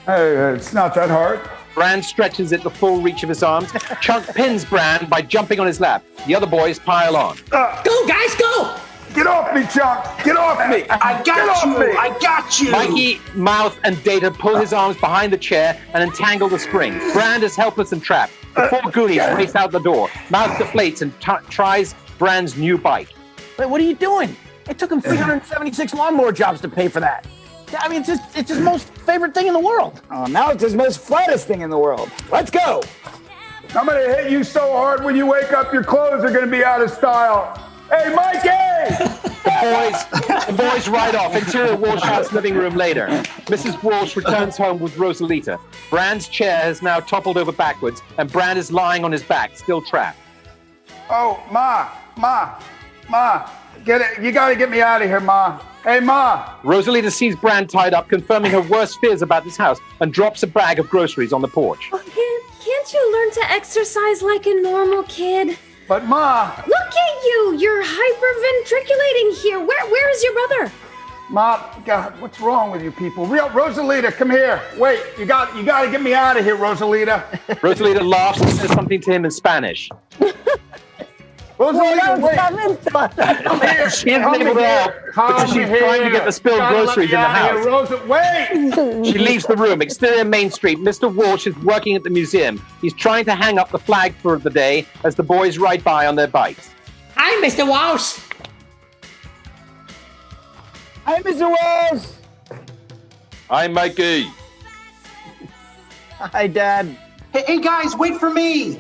Hey, it's not that hard. Brand stretches it the full reach of his arms. Chunk pins Brand by jumping on his lap. The other boys pile on. Go, guys, go! Get off me, Chunk! Get off me! I got you! I got you! Mikey, Mouth, and Data pull his arms behind the chair and entangle the springs. Brand is helpless and trapped. The four Goonies race out the door. Mouth deflates and tries Brand's new bike. Wait, what are you doing? It took him 376 lawnmower jobs to pay for that. I mean, it's his most favorite thing in the world. Oh, now it's his most flattest thing in the world. Let's go. I'm going to hit you so hard when you wake up, your clothes are going to be out of style. Hey, Mikey! The boys ride off. Interior Walsh House living room later. Mrs. Walsh returns home with Rosalita. Brand's chair has now toppled over backwards, and Brand is lying on his back, still trapped. Oh, Ma, get it. You got to get me out of here, Ma. Hey, Ma. Rosalita sees Brand tied up, confirming her worst fears about this house, and drops a bag of groceries on the porch. Oh, can't you learn to exercise like a normal kid? But Ma. Look at you! You're hyperventriculating here. Where is your brother? Ma, God, what's wrong with you people? Rosalita, come here. Wait, you got to get me out of here, Rosalita. Rosalita laughs and says something to him in Spanish. Rosalita, wait. Come here. She isn't able to help because she's trying to get the spilled groceries in the house. Wait! She leaves the room. Exterior Main Street. Mr. Walsh is working at the museum. He's trying to hang up the flag for the day as the boys ride by on their bikes. Hi, Mr. Walsh. Hi, Mr. Walsh. Hi, Mikey. Hi, Dad. Hey, guys, wait for me.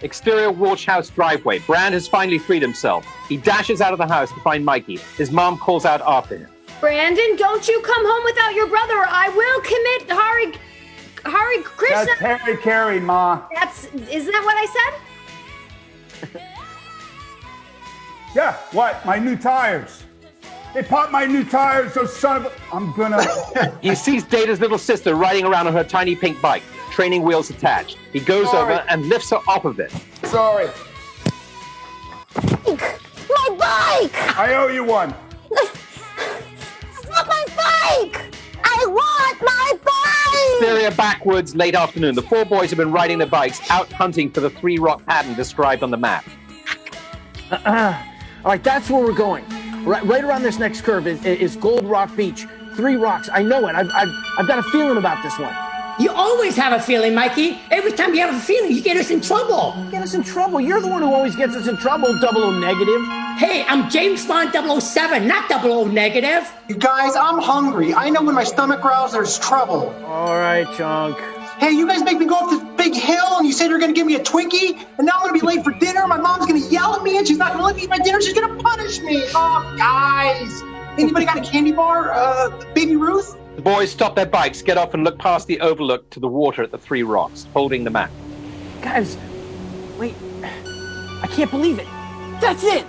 Exterior Walsh House driveway. Brand has finally freed himself. He dashes out of the house to find Mikey. His mom calls out after him. Brandon, don't you come home without your brother. I will commit Hari Krishna. That's Harry Carey, Ma. Is that what I said? Yeah, what? My new tires. They popped my new tires, those son of a... I'm gonna... He sees Data's little sister riding around on her tiny pink bike, training wheels attached. He goes over and lifts her off of it. Sorry. My bike! I owe you one. It's not my bike! I want my bike! Exterior backwoods, late afternoon. The four boys have been riding their bikes, out hunting for the 3-rock pattern described on the map. All right, that's where we're going. Right around this next curve is Gold Rock Beach. 3 rocks. I know it. I've got a feeling about this one. You always have a feeling, Mikey. Every time you have a feeling, you get us in trouble. Get us in trouble? You're the one who always gets us in trouble, 00 negative. Hey, I'm James Bond 007, not 00 negative. You guys, I'm hungry. I know when my stomach growls, there's trouble. All right, Chunk. Hey, you guys make me go up this big hill, and you said you're going to give me a Twinkie, and now I'm going to be late for dinner. My mom's going to yell at me, and she's not going to let me eat my dinner. She's going to punish me. Oh, guys. Anybody got a candy bar? Baby Ruth? The boys stop their bikes, get off, and look past the overlook to the water at the 3 rocks, holding the map. Guys, wait. I can't believe it. That's it.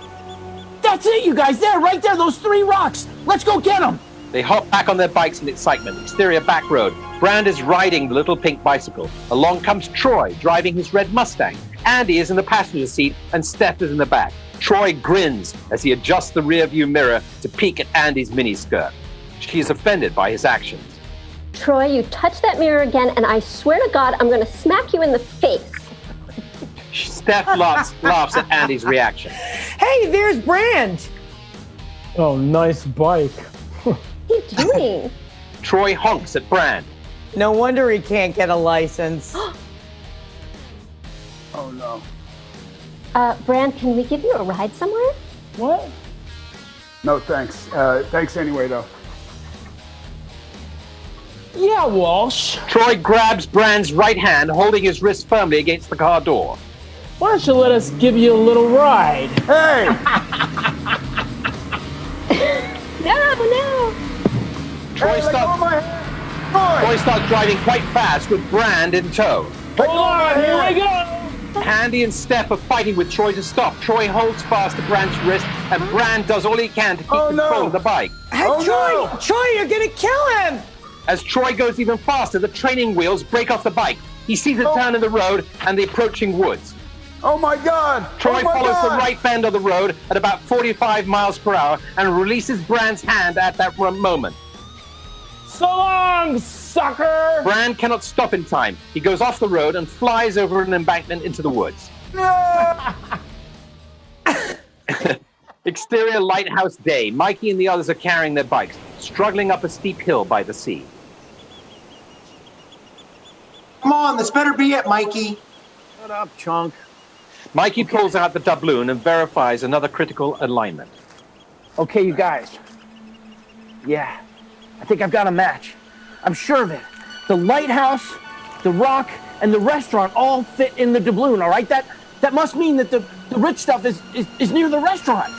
That's it, you guys. There, right there, those 3 rocks. Let's go get them. They hop back on their bikes in excitement. Exterior back road. Brand is riding the little pink bicycle. Along comes Troy, driving his red Mustang. Andy is in the passenger seat, and Steph is in the back. Troy grins as he adjusts the rearview mirror to peek at Andy's miniskirt. She is offended by his actions. Troy, you touch that mirror again, and I swear to God, I'm going to smack you in the face. Steph laughs at Andy's reaction. Hey, there's Brand. Oh, nice bike. What are you doing? Troy honks at Brand. No wonder he can't get a license. Oh, no. Brand, can we give you a ride somewhere? What? No, thanks. Thanks anyway, though. Yeah, Walsh. Troy grabs Brand's right hand, holding his wrist firmly against the car door. Why don't you let us give you a little ride? Hey! No. Troy starts driving quite fast with Brand in tow. Hold on, here we go. Andy and Steph are fighting with Troy to stop. Troy holds fast to Brand's wrist, and Brand does all he can to keep control of the bike. Hey, Troy, you're gonna kill him! As Troy goes even faster, the training wheels break off the bike. He sees a turn in the road and the approaching woods. Oh my God! Troy follows the right bend of the road at about 45 miles per hour and releases Brand's hand at that moment. So long, sucker! Brand cannot stop in time. He goes off the road and flies over an embankment into the woods. Exterior lighthouse day. Mikey and the others are carrying their bikes, struggling up a steep hill by the sea. Come on, this better be it, Mikey. Shut up, Chunk. Mikey pulls out the doubloon and verifies another critical alignment. Okay, you guys. Yeah, I think I've got a match. I'm sure of it. The lighthouse, the rock, and the restaurant all fit in the doubloon, all right? That must mean that the rich stuff is near the restaurant.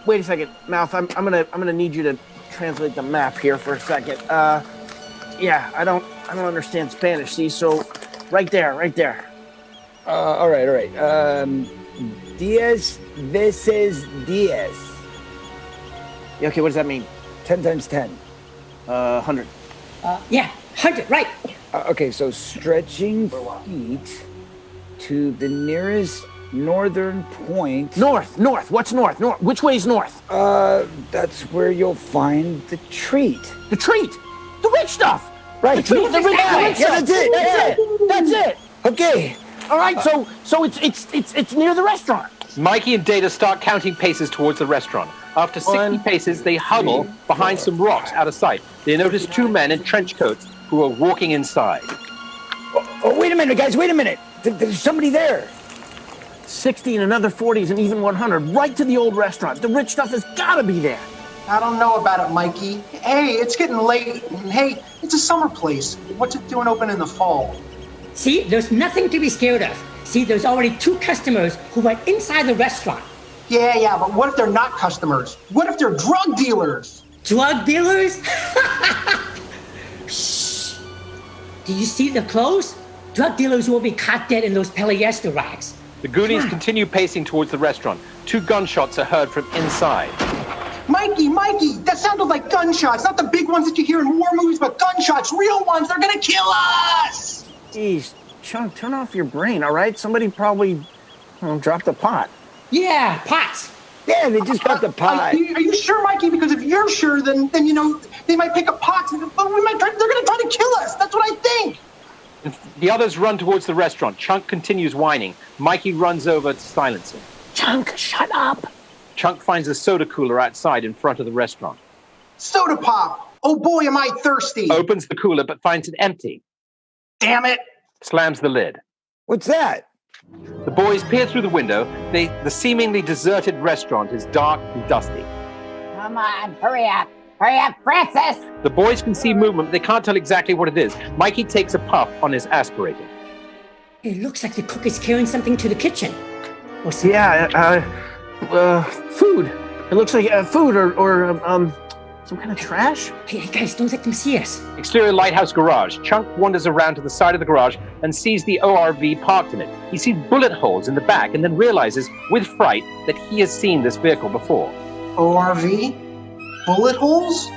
Wait a second, Mouth. I'm gonna need you to translate the map here for a second. Yeah, I don't understand Spanish. See, so right there. All right. 10 veces 10. Yeah, okay, what does that mean? 10 times 10. 100. Yeah, 100, right. Okay, so stretching feet to the nearest northern point. North. What's north? Which way's north? That's where you'll find the treat. The treat? The rich stuff! Right. The treat, the rich Yeah, stuff! That's it! Okay. All right, so it's near the restaurant. Mikey and Data start counting paces towards the restaurant. After 60 paces, they huddle behind some rocks out of sight. They notice two men in trench coats who are walking inside. Oh, wait a minute, guys, wait a minute. There's somebody there. 60 and another 40s and even 100, right to the old restaurant. The rich stuff has got to be there. I don't know about it, Mikey. Hey, it's getting late. And hey, it's a summer place. What's it doing open in the fall? See, there's nothing to be scared of. See, there's already 2 customers who went inside the restaurant. Yeah, but what if they're not customers? What if they're drug dealers? Drug dealers? Shh. Do you see the clothes? Drug dealers will be caught dead in those polyester rags. The Goonies continue pacing towards the restaurant. 2 gunshots are heard from inside. Mikey, that sounded like gunshots, not the big ones that you hear in war movies, but gunshots, real ones. They're gonna kill us! Jeez, Chunk, turn off your brain, all right? Somebody probably dropped a pot. Yeah, pots. Yeah, they just got the pot. Are you sure, Mikey? Because if you're sure, then you know, they might pick up pots, but they're gonna try to kill us. That's what I think. The others run towards the restaurant. Chunk continues whining. Mikey runs over to silence him. Chunk, shut up. Chunk finds a soda cooler outside in front of the restaurant. Soda pop. Oh boy, am I thirsty. Opens the cooler but finds it empty. Damn it. Slams the lid. What's that? The boys peer through the window. The seemingly deserted restaurant is dark and dusty. Come on, hurry up. Hurry up, Francis! The boys can see movement, but they can't tell exactly what it is. Mikey takes a puff on his aspirator. It looks like the cook is carrying something to the kitchen. Yeah, food. It looks like food or some kind of trash. Hey, guys, don't let them see us. Exterior lighthouse garage. Chunk wanders around to the side of the garage and sees the ORV parked in it. He sees bullet holes in the back and then realizes, with fright, that he has seen this vehicle before. ORV? Bullet holes?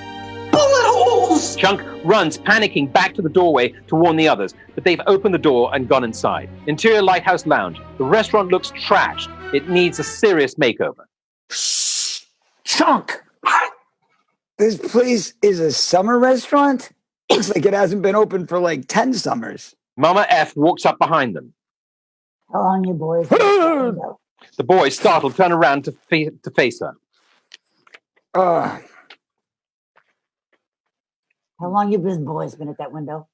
Bullet holes! Chunk runs, panicking, back to the doorway to warn the others, but they've opened the door and gone inside. Interior lighthouse lounge. The restaurant looks trashed. It needs a serious makeover. Shh! Chunk! This place is a summer restaurant? Looks like it hasn't been open for like 10 summers. Mama F walks up behind them. How long you boys? The boys, startled, turn around to face her. How long you boys been at that window?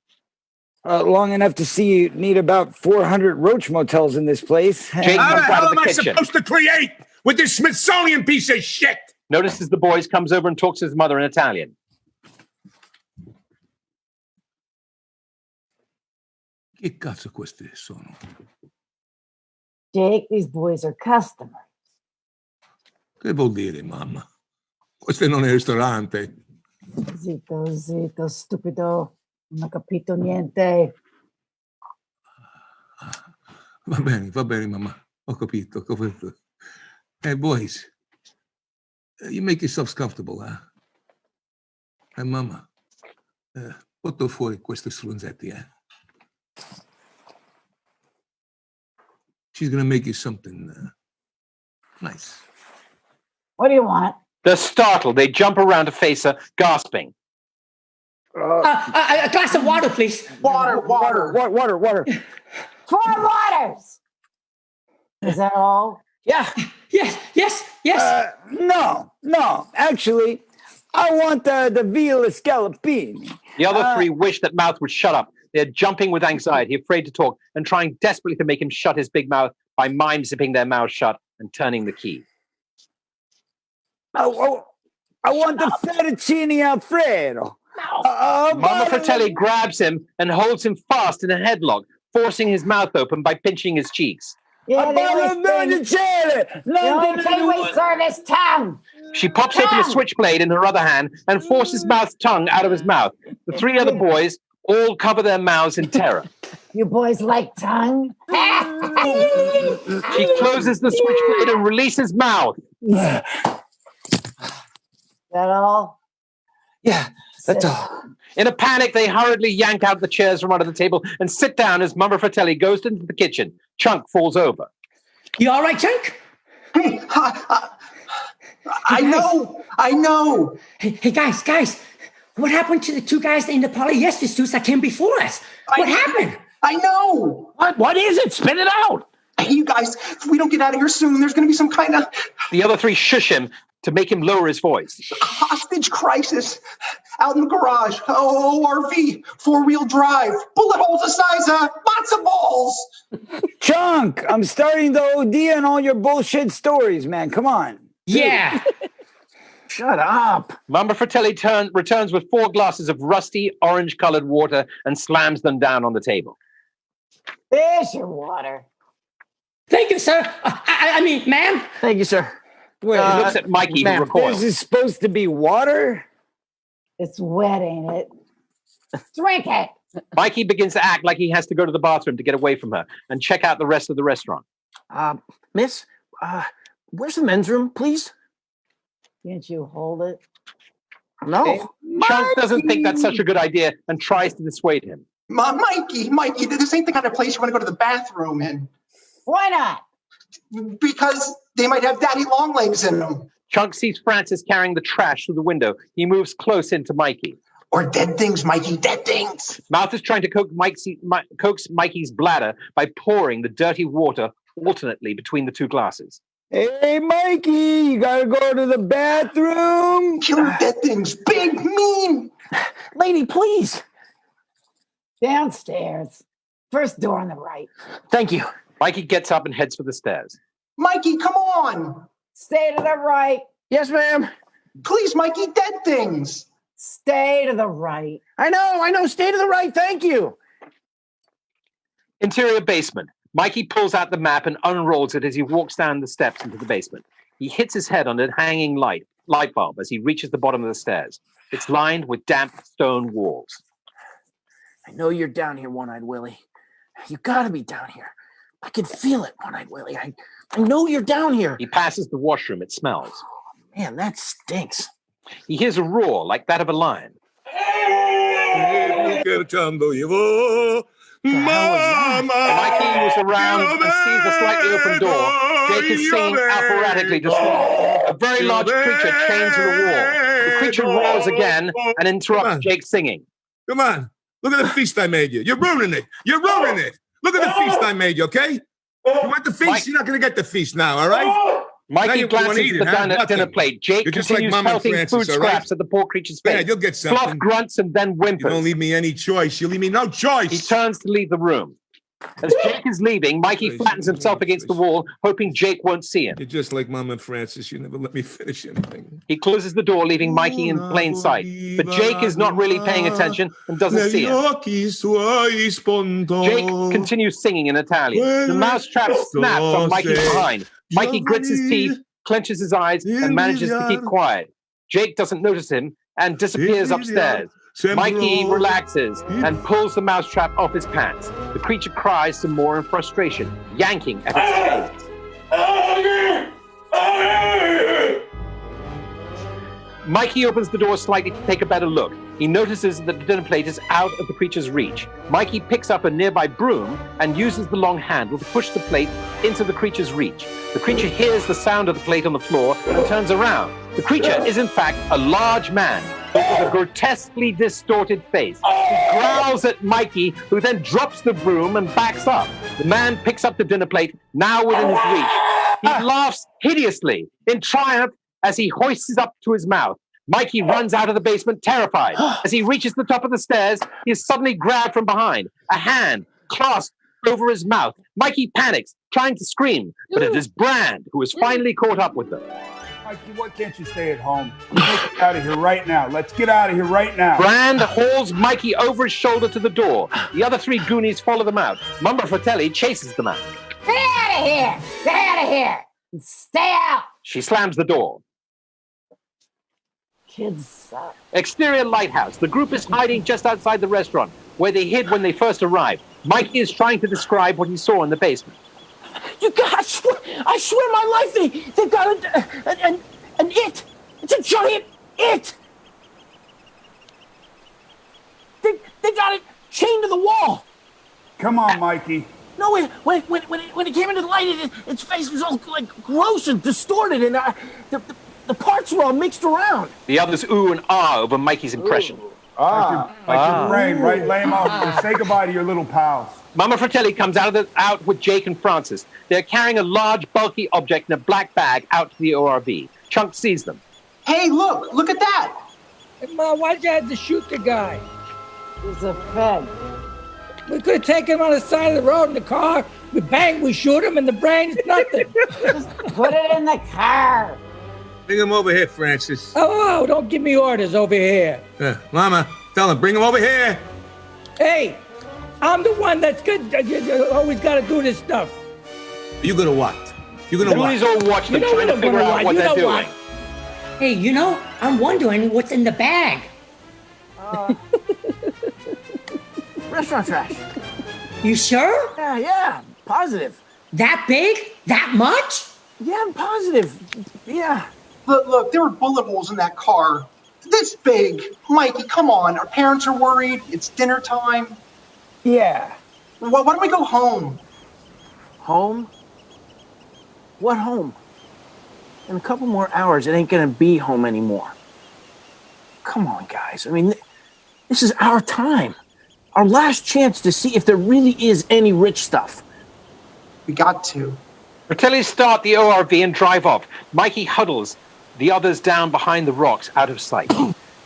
Long enough to see you need about 400 roach motels in this place. How the hell am I supposed to create with this Smithsonian piece of shit? Notices the boys, comes over and talks to his mother in Italian. Che cazzo questi sono? Jake, these boys are customers. Che vuol dire, mamma? Questo non è il ristorante. Zitto, stupido. Non ho capito niente. Va bene, mamma. Ho capito. Hey, boys. You make yourselves comfortable, huh? Hey, mamma. Porto fuori questi stronzetti, eh? She's gonna make you something nice. What do you want? They're startled. They jump around to face her, gasping. A glass of water, please. Water. 4 waters! Is that all? Yeah. Yes. No. Actually, I want the veal scallopini. The other 3 wish that Mouth would shut up. They're jumping with anxiety, afraid to talk, and trying desperately to make him shut his big mouth by mime-zipping their mouths shut and turning the key. I want the fettuccine Alfredo. Mama Fratelli grabs him and holds him fast in a headlock, forcing his mouth open by pinching his cheeks. Yeah, the only thing we serve is tongue. She pops open a switchblade in her other hand and forces Mouth's tongue out of his mouth. The three other boys all cover their mouths in terror. You boys like tongue? She closes the switchblade and releases Mouth. That all? Yeah, that's all. In a panic, they hurriedly yank out the chairs from under the table and sit down as Mama Fratelli goes into the kitchen. Chunk falls over. You all right, Chunk? Hey, I know. Hey, guys. What happened to the two guys in the polyester suits that came before us? What happened? I know. What is it? Spit it out. Hey, you guys, if we don't get out of here soon, there's going to be some kind of... The other three shush him to make him lower his voice. Hostage crisis out in the garage. ORV, four-wheel drive, bullet holes the size of matzo balls. Chunk, I'm starting to OD on all your bullshit stories, man. Come on. Yeah. Shut up. Mama Fratelli returns with 4 glasses of rusty, orange-colored water and slams them down on the table. There's your water. Thank you, sir. I mean, ma'am. Thank you, sir. He looks at Mikey, who recoils. This is supposed to be water? It's wet, ain't it? Drink it. Mikey begins to act like he has to go to the bathroom to get away from her and check out the rest of the restaurant. Miss, where's the men's room, please? Can't you hold it? No. Chunk doesn't think that's such a good idea and tries to dissuade him. Mikey, this ain't the kind of place you want to go to the bathroom in. Why not? Because they might have daddy long legs in them. Chunk sees Francis carrying the trash through the window. He moves close into Mikey. Or dead things, Mikey, dead things. Mouth is trying to coax Mikey's bladder by pouring the dirty water alternately between the 2 glasses. Hey, Mikey, you gotta go to the bathroom. Kill dead things, big, mean. Lady, please. Downstairs. First door on the right. Thank you. Mikey gets up and heads for the stairs. Mikey, come on. Stay to the right. Yes, ma'am. Please, Mikey, dead things. Stay to the right. I know. Stay to the right. Thank you. Interior basement. Mikey pulls out the map and unrolls it as he walks down the steps into the basement. He hits his head on a hanging light bulb as he reaches the bottom of the stairs. It's lined with damp stone walls. I know you're down here, One-Eyed Willie. You gotta be down here. I can feel it, One-Eyed Willie. I know you're down here. He passes the washroom. It smells. Man, that stinks. He hears a roar like that of a lion. Mikey was around and sees a slightly open door. Jake is singing apparatically distraught. A very large creature chained to the wall. The creature roars again and interrupts Jake's singing. Come on. Look at the feast I made you. You're ruining it. Look at the feast I made you, okay? You want the feast? You're not going to get the feast now, all right? Mikey glances at the dinner plate. Jake continues pelting food scraps at the poor creature's face. Yeah, you'll get something. Fluff grunts and then whimpers. You don't leave me any choice. You leave me no choice. He turns to leave the room. As Jake is leaving, Mikey flattens himself against the wall, hoping Jake won't see him. You're just like Mom and Francis. You never let me finish anything. He closes the door, leaving Mikey in plain sight. But Jake is not really paying attention and doesn't see him. Jake continues singing in Italian. The mousetrap snaps on Mikey behind. Mikey grits his teeth, clenches his eyes, and manages to keep quiet. Jake doesn't notice him and disappears upstairs. Mikey relaxes and pulls the mousetrap off his pants. The creature cries some more in frustration, yanking at its chains. Mikey opens the door slightly to take a better look. He notices that the dinner plate is out of the creature's reach. Mikey picks up a nearby broom and uses the long handle to push the plate into the creature's reach. The creature hears the sound of the plate on the floor and turns around. The creature is in fact a large man, but with a grotesquely distorted face. He growls at Mikey, who then drops the broom and backs up. The man picks up the dinner plate, now within his reach. He laughs hideously in triumph as he hoists it up to his mouth. Mikey runs out of the basement, terrified. As he reaches the top of the stairs, he is suddenly grabbed from behind. A hand clasped over his mouth. Mikey panics, trying to scream, but it is Brand who has finally caught up with them. Mikey, why can't you stay at home? Let's get out of here right now. Let's get out of here right now. Brand hauls Mikey over his shoulder to the door. The other three Goonies follow them out. Mama Fratelli chases them out. Get out of here! Get out of here! Stay out! She slams the door. Kids suck. Exterior lighthouse. The group is hiding just outside the restaurant, where they hid when they first arrived. Mikey is trying to describe what he saw in the basement. You guys, I swear my life, they've got an it. It's a giant it. They got it chained to the wall. Come on, Mikey. No, when it came into the light, its face was all like gross and distorted, and the parts were all mixed around. The others ooh and ah over Mikey's impression. Like your brain, right? Lay him off. Say goodbye to your little pals. Mama Fratelli comes out with Jake and Francis. They're carrying a large, bulky object in a black bag out to the ORV. Chunk sees them. Hey, look at that. Hey, Ma, why'd you have to shoot the guy? He's a fed. We could have taken him on the side of the road in the car. We bang, we shoot him, and the brain's nothing. Just put it in the car. Bring him over here, Francis. Oh, don't give me orders over here. Mama, tell him, bring him over here. Hey, I'm the one that's good. You always got to do this stuff. You gonna what? You gonna what? Goonies all watch them, trying to figure out what they're doing. Hey, I'm wondering what's in the bag. Restaurant trash. You sure? Yeah, positive. That big? That much? Yeah, I'm positive. Yeah. Look, there were bullet holes in that car. This big. Mikey, come on. Our parents are worried. It's dinner time. Yeah. Well, why don't we go home? Home? What home? In a couple more hours, it ain't gonna be home anymore. Come on, guys. I mean, this is our time. Our last chance to see if there really is any rich stuff. We got to. Fratelli start the ORV and drive off. Mikey huddles the others down behind the rocks, out of sight.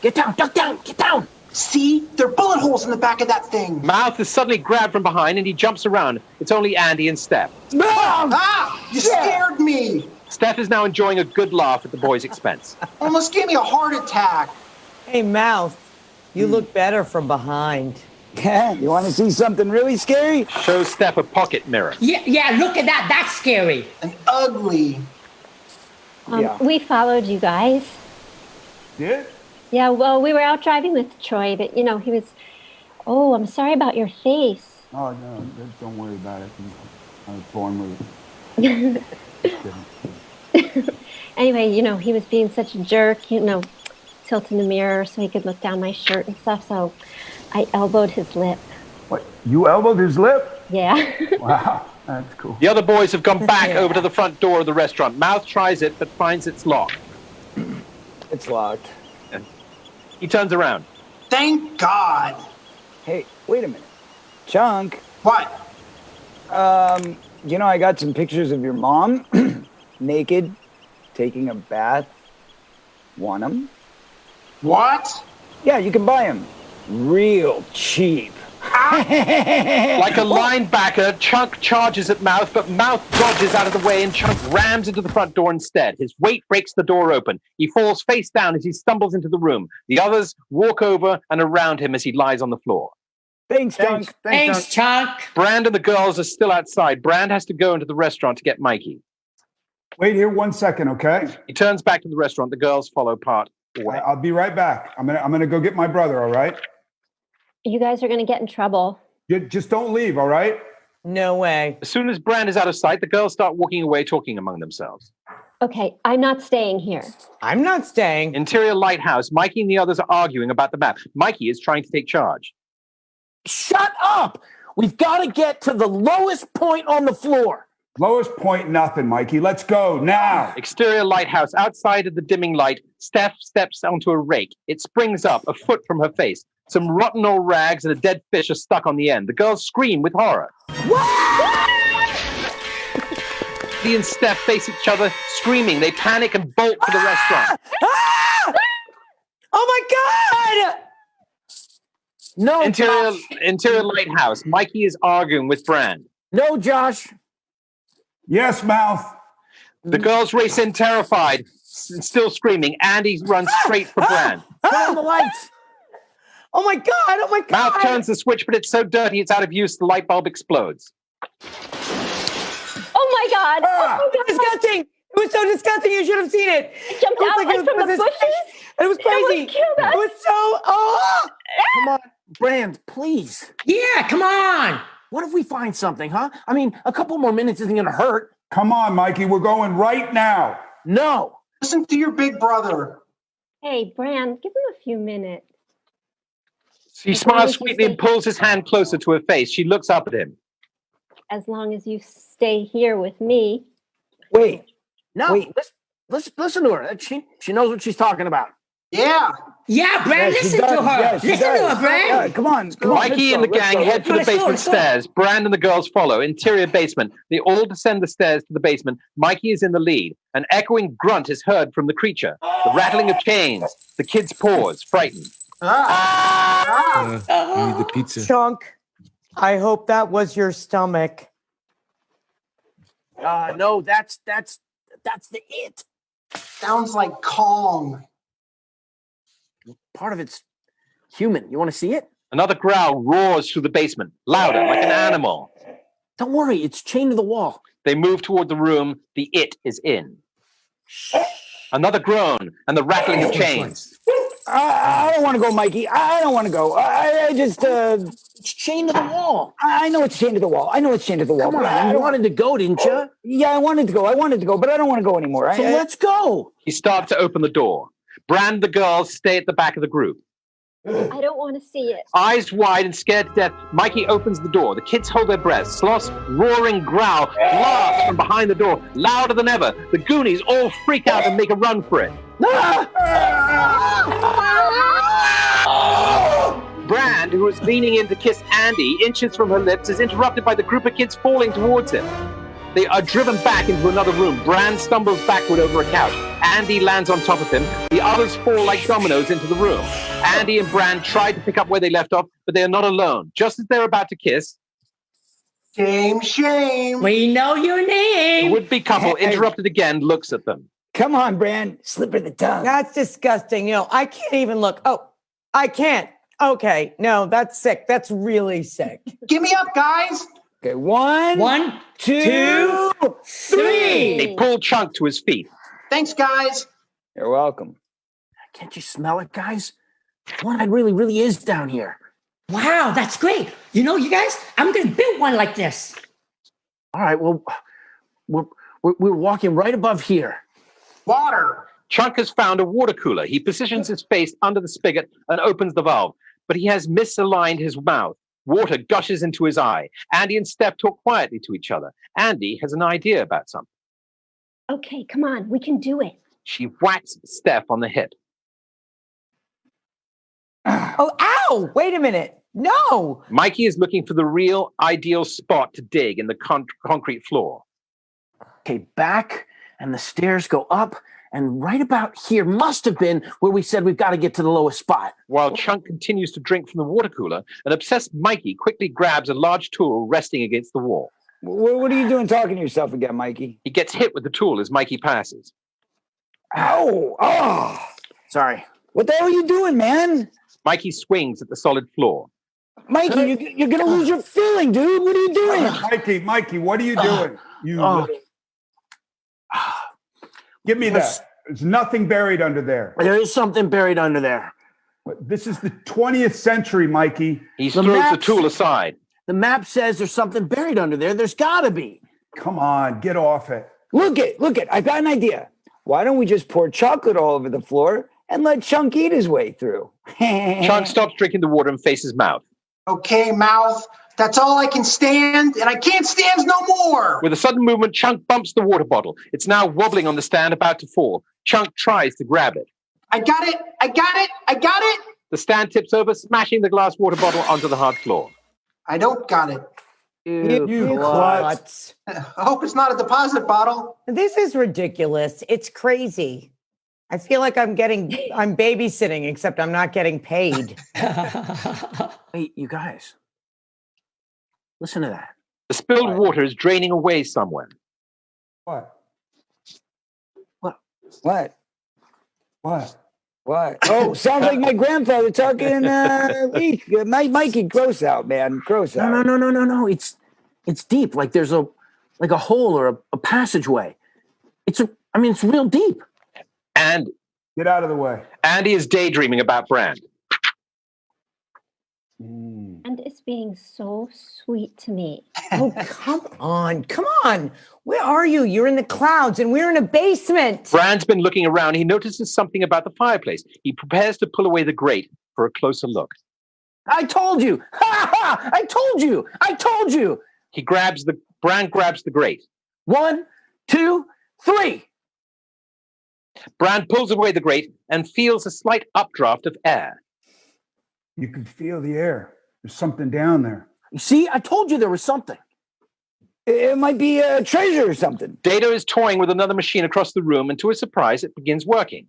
Get down, duck down, get down! See? There are bullet holes in the back of that thing. Mouth is suddenly grabbed from behind and he jumps around. It's only Andy and Steph. You scared me. Steph is now enjoying a good laugh at the boys' expense. Almost gave me a heart attack. Hey, Mouth, you look better from behind. Yeah, you want to see something really scary? Shows Steph a pocket mirror. Yeah, look at that. That's scary. And ugly. We followed you guys. Did? Yeah, well, we were out driving with Troy, but, he was... Oh, I'm sorry about your face. Oh, no, don't worry about it. I was born with it. Anyway, he was being such a jerk, tilting the mirror so he could look down my shirt and stuff, so I elbowed his lip. What? You elbowed his lip? Yeah. Wow, that's cool. The other boys have gone back over to the front door of the restaurant. Mouth tries it, but finds it's locked. It's locked. He turns around. Thank God. Hey, wait a minute. Chunk. What? I got some pictures of your mom, naked, taking a bath. Want them? What? Yeah, you can buy them. Real cheap. Like a linebacker, Chunk charges at Mouth, but Mouth dodges out of the way and Chunk rams into the front door instead. His weight breaks the door open. He falls face down as he stumbles into the room. The others walk over and around him as he lies on the floor. Thanks, Chunk. Thanks, Chunk. Brand and the girls are still outside. Brand has to go into the restaurant to get Mikey. Wait here 1 second, okay? He turns back to the restaurant. The girls follow part away. I'll be right back. I'm gonna go get my brother, all right? You guys are going to get in trouble. Just don't leave, all right? No way. As soon as Brand is out of sight, the girls start walking away, talking among themselves. Okay, I'm not staying here. I'm not staying. Interior lighthouse. Mikey and the others are arguing about the map. Mikey is trying to take charge. Shut up! We've got to get to the lowest point on the floor. Lowest point, nothing, Mikey. Let's go now. Exterior lighthouse. Outside of the dimming light, Steph steps onto a rake. It springs up a foot from her face. Some rotten old rags and a dead fish are stuck on the end. The girls scream with horror. He and Steph face each other, screaming. They panic and bolt for the restaurant. Oh my God! No, Interior lighthouse. Mikey is arguing with Brand. No, Josh. Yes, Mouth. The girls race in terrified, still screaming. Andy runs straight for Brand. Turn on the lights. Oh my God! Oh my God! Mouth turns the switch, but it's so dirty it's out of use. The light bulb explodes. Oh my God! Oh my God! Disgusting! It was so disgusting. You should have seen it. It jumped out like from the bushes. It was crazy. It killed us. It was so. Oh! Come on, Brand, please. Yeah, come on. What if we find something, huh? I mean, a couple more minutes isn't going to hurt. Come on, Mikey. We're going right now. No. Listen to your big brother. Hey, Bran, give him a few minutes. She smiles sweetly and pulls his hand closer to her face. She looks up at him. As long as you stay here with me. Wait. No. Wait. Listen to her. She knows what she's talking about. Yeah. Yeah, Bran, Yeah, she listen to does. her. Yeah, she Listen to does. her, Bran. Yeah, come on. Mikey and the gang head for the Let's go, basement let's go. stairs. Brand and the girls follow. Interior basement. They all descend the stairs to the basement. Mikey is in the lead. An echoing grunt is heard from the creature. The rattling of chains. The kids pause, frightened. I need the pizza. Chunk. I hope that was your stomach. No, that's the it. Sounds like Kong. Part of it's human. You want to see it? Another growl roars through the basement, louder, like an animal. Don't worry, it's chained to the wall. They move toward the room. The it is in. Another groan and the rattling of chains. I don't want to go, Mikey. I don't want to go. I just It's chained to the wall. I know it's chained to the wall. I know it's chained to the wall. Come but I on, you don't wanted to go, didn't you? Yeah, I wanted to go, but I don't want to go anymore. So let's go. He starts to open the door. Brand the girls stay at the back of the group. I don't want to see it. Eyes wide and scared to death, Mikey opens the door. The kids hold their breaths. Sloth's roaring growl blasts from behind the door, louder than ever. The Goonies all freak out and make a run for it. Brand, who is leaning in to kiss Andy, inches from her lips, is interrupted by the group of kids falling towards him. They are driven back into another room. Brand stumbles backward over a couch. Andy lands on top of him. The others fall like dominoes into the room. Andy and Brand try to pick up where they left off, but they are not alone. Just as they're about to kiss, Shame. We know your the name. would-be couple, interrupted again, looks at them. Come on, Bran. Slip her the tongue. That's disgusting. You know, I can't even look. Oh, I can't. Okay. No, that's sick. That's really sick. Give me up, guys. Okay, one, two, three. They pull Chunk to his feet. Thanks, guys. You're welcome. Can't you smell it, guys? One really is down here. Wow, that's great. You know, you guys, I'm going to build one like this. All right, well, we're walking right above here. Water. Chunk has found a water cooler. He positions his face under the spigot and opens the valve, but he has misaligned his mouth. Water gushes into his eye. Andy and Steph talk quietly to each other. Andy has an idea about something. Okay, come on. We can do it. She whacks Steph on the hip. Oh, ow! Wait a minute. No! Mikey is looking for the real ideal spot to dig in the concrete floor. Okay, back, and the stairs go up, and right about here must have been where we said we've got to get to the lowest spot. While Chunk continues to drink from the water cooler, an obsessed Mikey quickly grabs a large tool resting against the wall. What are you doing talking to yourself again, Mikey? He gets hit with the tool as Mikey passes. Ow! Oh! Sorry. What the hell are you doing, man? Mikey swings at the solid floor. Mikey, you're going to lose your feeling, dude. What are you doing? Mikey, what are you doing? Give me that. There's nothing buried under there. There is something buried under there. This is the 20th century, Mikey. He throws the tool aside. The map says there's something buried under there. There's got to be. Come on, get off it. Look it. I've got an idea. Why don't we just pour chocolate all over the floor and let Chunk eat his way through? Chunk stops drinking the water and faces Mouth. Okay, Mouth. That's all I can stand, and I can't stand no more. With a sudden movement, Chunk bumps the water bottle. It's now wobbling on the stand, about to fall. Chunk tries to grab it. I got it. The stand tips over, smashing the glass water bottle onto the hard floor. I don't got it. You klutz. I hope it's not a deposit bottle. This is ridiculous. It's crazy. I feel like I'm babysitting, except I'm not getting paid. Hey, you guys. Listen to that. The spilled water is draining away somewhere. What? What? What? What? Oh, sounds like my grandfather talking Mikey, gross out, man. Gross out. No. It's deep. Like there's a hole or a passageway. It's real deep. And get out of the way. Andy is daydreaming about Brand. And it's being so sweet to me. Oh, come on. Where are you? You're in the clouds and we're in a basement. Brand's been looking around. He notices something about the fireplace. He prepares to pull away the grate for a closer look. I told you. Ha ha! I told you. Brand grabs the grate. 1, 2, 3. Brand pulls away the grate and feels a slight updraft of air. You can feel the air. There's something down there. You see, I told you there was something. It might be a treasure or something. Data is toying with another machine across the room, and to his surprise, it begins working.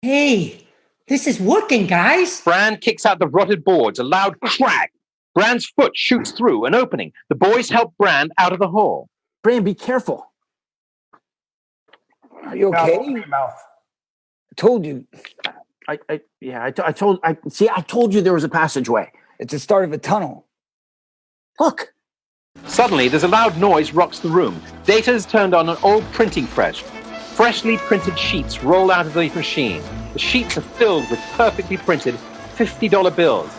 Hey, this is working, guys. Brand kicks out the rotted boards, a loud crack. Brand's foot shoots through an opening. The boys help Brand out of the hole. Brand, be careful. Are you okay? Mouth. I told you. I told you there was a passageway. It's the start of a tunnel. Look. Suddenly, there's a loud noise rocks the room. Data has turned on an old printing press. Freshly printed sheets roll out of the machine. The sheets are filled with perfectly printed $50 bills,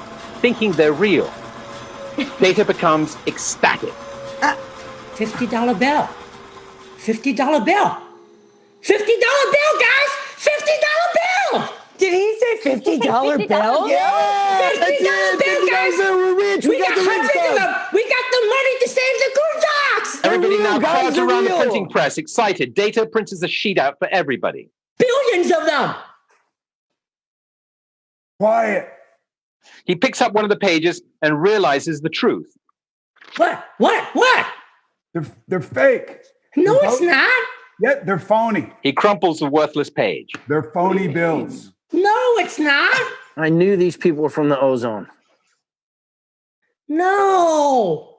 thinking they're real. Data becomes ecstatic. $50 bill. $50 bill. $50 bill, guys! $50 bill! Did he say $50 bill? Yeah! $50 bill, guys! We're rich. We got hundreds of them! We got the money to save the Goonjocks! Everybody now guys, crowds they're around the real. printing press, excited. Data prints a sheet out for everybody. Billions of them! Quiet. He picks up one of the pages and realizes the truth. What? They're fake. No, it's not. Yeah, they're phony. He crumples the worthless page. They're phony bills. No, it's not. I knew these people were from the ozone. No.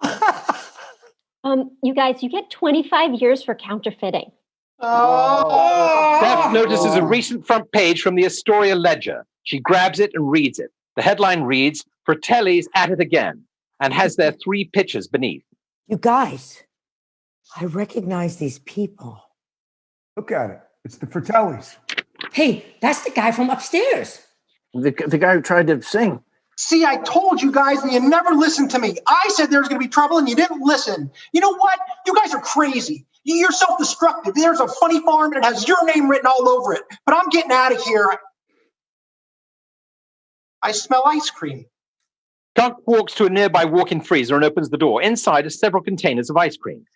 You guys, you get 25 years for counterfeiting. Beth notices a recent front page from the Astoria Ledger. She grabs it and reads it. The headline reads, "Fratelli's at it again," and has their 3 pictures beneath. You guys, I recognize these people. Look at it. It's the Fratellis. Hey, that's the guy from upstairs. The guy who tried to sing. See, I told you guys, and you never listened to me. I said there was going to be trouble, and you didn't listen. You know what? You guys are crazy. You're self-destructive. There's a funny farm, and it has your name written all over it. But I'm getting out of here. I smell ice cream. Chunk walks to a nearby walk-in freezer and opens the door. Inside are several containers of ice cream.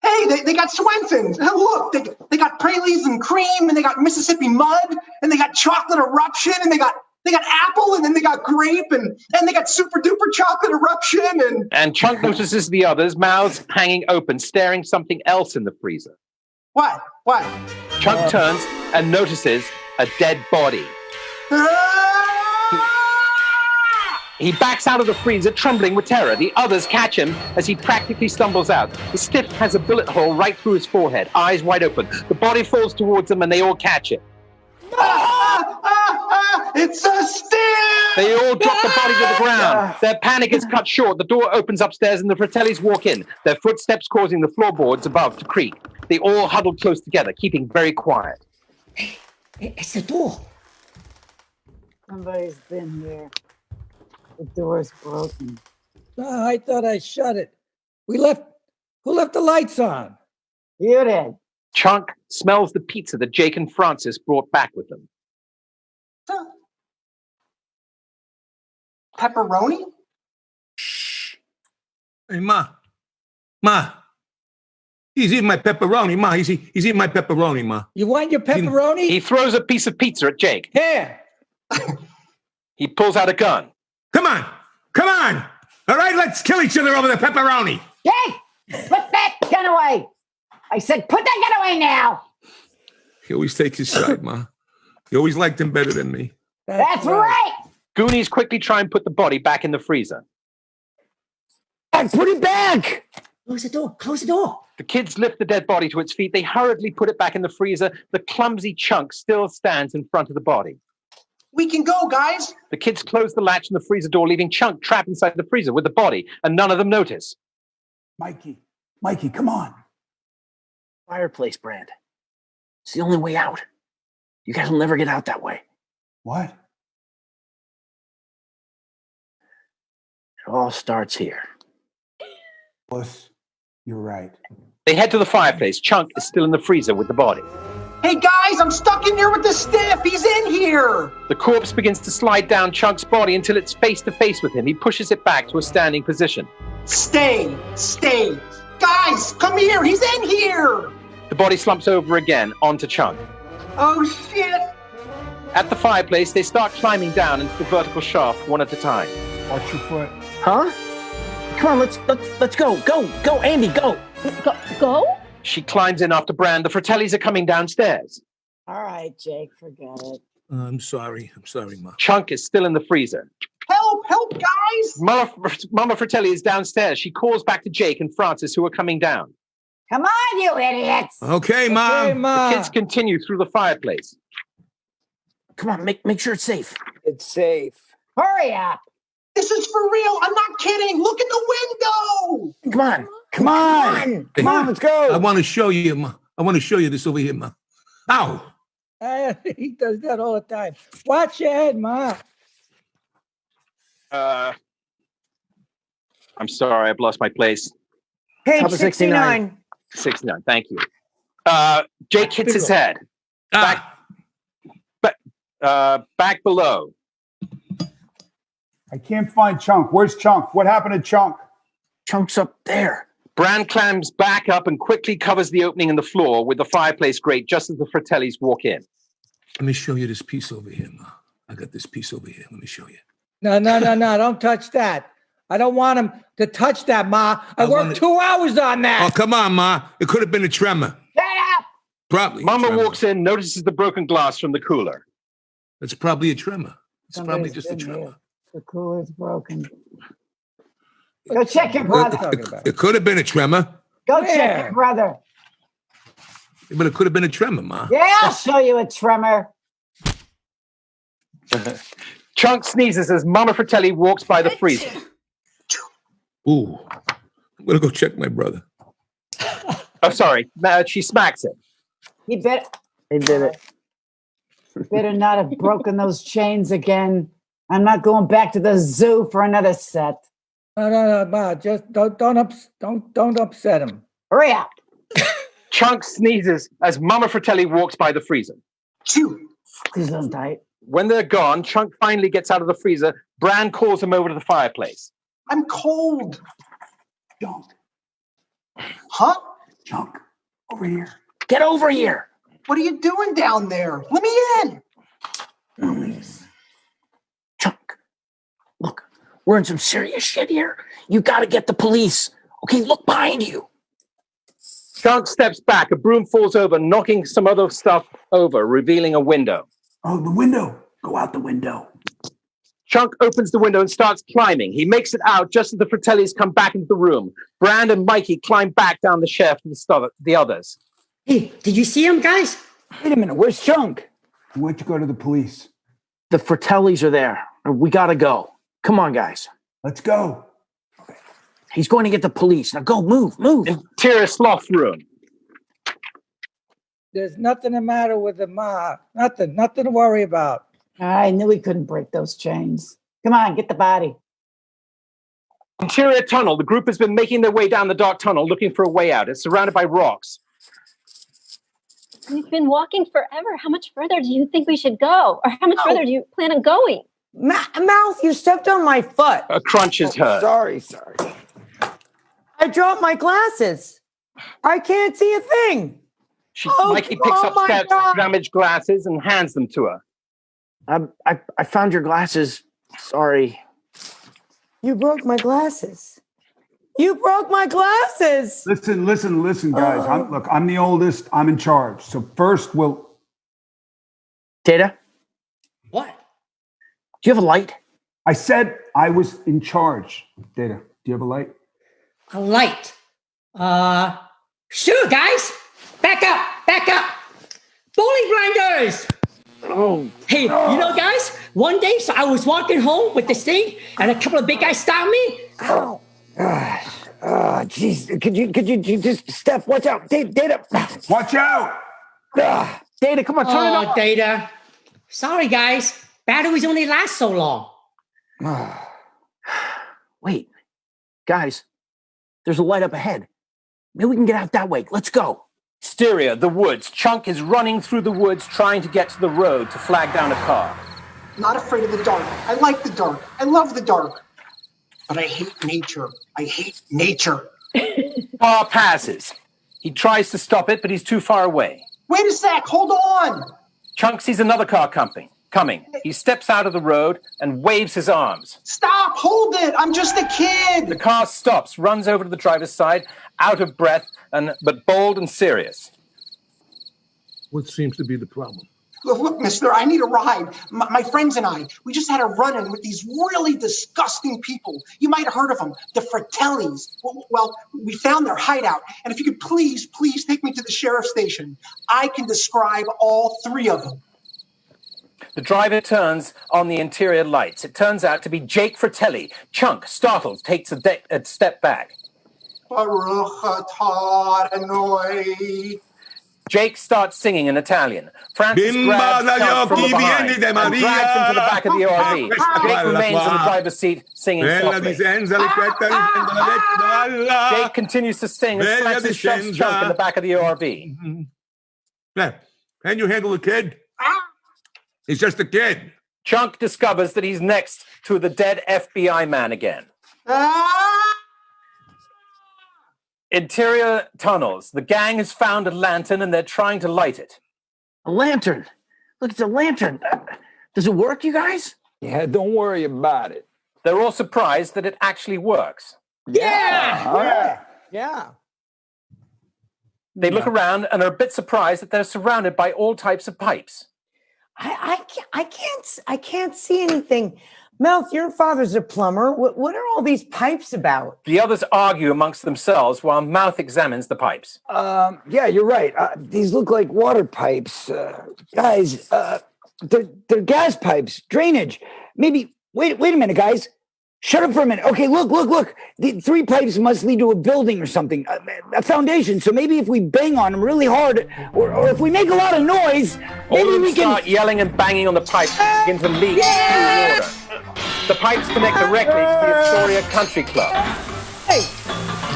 Hey, they got Swenson's. Look, they got Pralines and cream, and they got Mississippi mud, and they got chocolate eruption, and they got apple, and then they got grape, and they got super duper chocolate eruption, And Chunk notices the others, mouths hanging open, staring something else in the freezer. What? Chunk turns and notices a dead body. He backs out of the freezer, trembling with terror. The others catch him as he practically stumbles out. The stiff has a bullet hole right through his forehead, eyes wide open. The body falls towards them, and they all catch it. It's a stiff! They all drop the body to the ground. Their panic is cut short. The door opens upstairs, and the Fratellis walk in, their footsteps causing the floorboards above to creak. They all huddle close together, keeping very quiet. Hey, it's the door. Somebody's been here. The door's broken. Oh, I thought I shut it. Who left the lights on? You did. Chunk smells the pizza that Jake and Francis brought back with them. Pepperoni? Hey, Ma. He's eating my pepperoni, Ma. He's eating my pepperoni, Ma. You want your pepperoni? He throws a piece of pizza at Jake. Here. He pulls out a gun. Come on. All right, let's kill each other over the pepperoni. Jake, put that gun away. I said, put that gun away now. He always takes his side, Ma. You always liked him better than me. That's right. Goonies quickly try and put the body back in the freezer. Put it back. Close the door. Close the door. The kids lift the dead body to its feet. They hurriedly put it back in the freezer. The clumsy Chunk still stands in front of the body. We can go, guys. The kids close the latch on the freezer door, leaving Chunk trapped inside the freezer with the body, and none of them notice. Mikey, come on. Fireplace, Brand. It's the only way out. You guys will never get out that way. What? It all starts here. Puss, you're right. They head to the fireplace. Chunk is still in the freezer with the body. Hey, guys, I'm stuck in here with the stiff. He's in here. The corpse begins to slide down Chunk's body until it's face to face with him. He pushes it back to a standing position. Stay. Guys, come here. He's in here. The body slumps over again onto Chunk. Oh, shit. At the fireplace, they start climbing down into the vertical shaft one at a time. Watch your foot. Huh? Come on, let's go. Go, Andy, go. Go? She climbs in after Brand. The Fratellis are coming downstairs. All right, Jake, forget it. I'm sorry, Ma. Chunk is still in the freezer. Help, guys. Mama Fratelli is downstairs. She calls back to Jake and Francis, who are coming down. Come on, you idiots. Okay, Mom. The kids continue through the fireplace. Come on, make sure it's safe. It's safe. Hurry up. This is for real. I'm not kidding. Look at the window. Come on, let's go. I want to show you, Ma. I want to show you this over here, Ma. Ow! He does that all the time. Watch your head, Ma. I'm sorry, I've lost my place. Page 69. 69, thank you. Jake hits his head. Back below. I can't find Chunk. Where's Chunk? What happened to Chunk? Chunk's up there. Brand climbs back up and quickly covers the opening in the floor with the fireplace grate just as the Fratellis walk in. Let me show you this piece over here, Ma. I got this piece over here. Let me show you. No. Don't touch that. I don't want him to touch that, Ma. I worked 2 hours on that. Oh, come on, Ma. It could have been a tremor. Shut up. Probably. Mama walks in, notices the broken glass from the cooler. That's probably a tremor. It's Somebody's probably just a been tremor. here. The cooler's broken. Go check your brother. It could have been a tremor. Go check your brother. But it could have been a tremor, Ma. Yeah, I'll show you a tremor. Chunk sneezes as Mama Fratelli walks by the freezer. Ooh. I'm going to go check my brother. Oh, sorry. She smacks him. He did it. Better not have broken those chains again. I'm not going back to the zoo for another set. No, Ma. Just don't upset him. Hurry up. Chunk sneezes as Mama Fratelli walks by the freezer. Please don't die. When they're gone, Chunk finally gets out of the freezer. Brand calls him over to the fireplace. I'm cold. Chunk. Huh? Chunk. Over here. Get over here. What are you doing down there? Let me in. Please. Chunk. Look, we're in some serious shit here. You got to get the police. Okay, look behind you. Chunk steps back. A broom falls over, knocking some other stuff over, revealing a window. Oh, the window. Go out the window. Chunk opens the window and starts climbing. He makes it out just as the Fratellis come back into the room. Brand and Mikey climb back down the shaft to the others. Hey, did you see him, guys? Wait a minute. Where's Chunk? Why don't you go to the police? The Fratellis are there. We got to go. Come on, guys. Let's go. He's going to get the police. Now go, move. Interior sloth room. There's nothing the matter with the Ma. Nothing to worry about. I knew he couldn't break those chains. Come on, get the body. Interior tunnel. The group has been making their way down the dark tunnel looking for a way out. It's surrounded by rocks. We've been walking forever. How much further do you think we should go? Or how much further do you plan on going? Mouth, you stepped on my foot. A crunch is heard. Sorry. I dropped my glasses. I can't see a thing. Mikey picks up Steph's damaged glasses and hands them to her. I found your glasses. Sorry. You broke my glasses. You broke my glasses. Listen, guys. I'm the oldest. I'm in charge. So first we'll... Data, Do you have a light? I said I was in charge. Data, do you have a light? A light. Sure, guys. Back up. Bowling grinders. Oh. Hey, you know, guys, one day, so I was walking home with this thing, and a couple of big guys stopped me. Oh. Jeez. Could you just, Steph, watch out. Data. Watch out. Data, come on, turn it off. Data. Sorry, guys. Batteries only last so long. Wait, guys, there's a light up ahead. Maybe we can get out that way. Let's go. Exterior, the woods. Chunk is running through the woods trying to get to the road to flag down a car. Not afraid of the dark. I like the dark. I love the dark. But I hate nature. I hate nature. Car passes. He tries to stop it, but he's too far away. Wait a sec. Hold on. Chunk sees another car coming. He steps out of the road and waves his arms. Stop. Hold it. I'm just a kid. The car stops, runs over to the driver's side, out of breath, but bold and serious. What seems to be the problem? Look, mister, I need a ride. My friends and I, we just had a run-in with these really disgusting people. You might have heard of them, the Fratellis. Well, we found their hideout. And if you could please take me to the sheriff's station. I can describe all three of them. The driver turns on the interior lights. It turns out to be Jake Fratelli. Chunk, startled, takes a step back. Jake starts singing in Italian. Francis grabs Chunk from behind and drags him to the back of the RV. Jake remains in the driver's seat, singing softly. Jake continues to sing as Francis shoves Chunk in the back of the RV. Can you handle a kid? He's just a kid. Chunk discovers that he's next to the dead FBI man again. Interior tunnels. The gang has found a lantern and they're trying to light it. A lantern. Look, it's a lantern. Does it work, you guys? Yeah, don't worry about it. They're all surprised that it actually works. Yeah. They look around and are a bit surprised that they're surrounded by all types of pipes. I can't see anything. Mouth, your father's a plumber. What are all these pipes about? The others argue amongst themselves while Mouth examines the pipes. Yeah, you're right. These look like water pipes. Guys, they're gas pipes, drainage. Maybe, wait a minute, guys. Shut up for a minute. Okay, look. The three pipes must lead to a building or something, a foundation. So maybe if we bang on them really hard, or if we make a lot of noise, maybe we can start yelling and banging on the pipes and begin to leak through water. The pipes connect directly to the Astoria Country Club.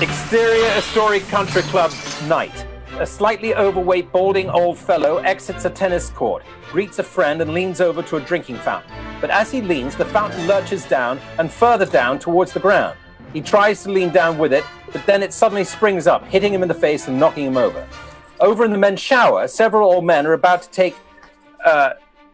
Exterior Astoria Country Club night. A slightly overweight, balding old fellow exits a tennis court, greets a friend, and leans over to a drinking fountain. But as he leans, the fountain lurches down and further down towards the ground. He tries to lean down with it, but then it suddenly springs up, hitting him in the face and knocking him over. Over in the men's shower, several old men are about to take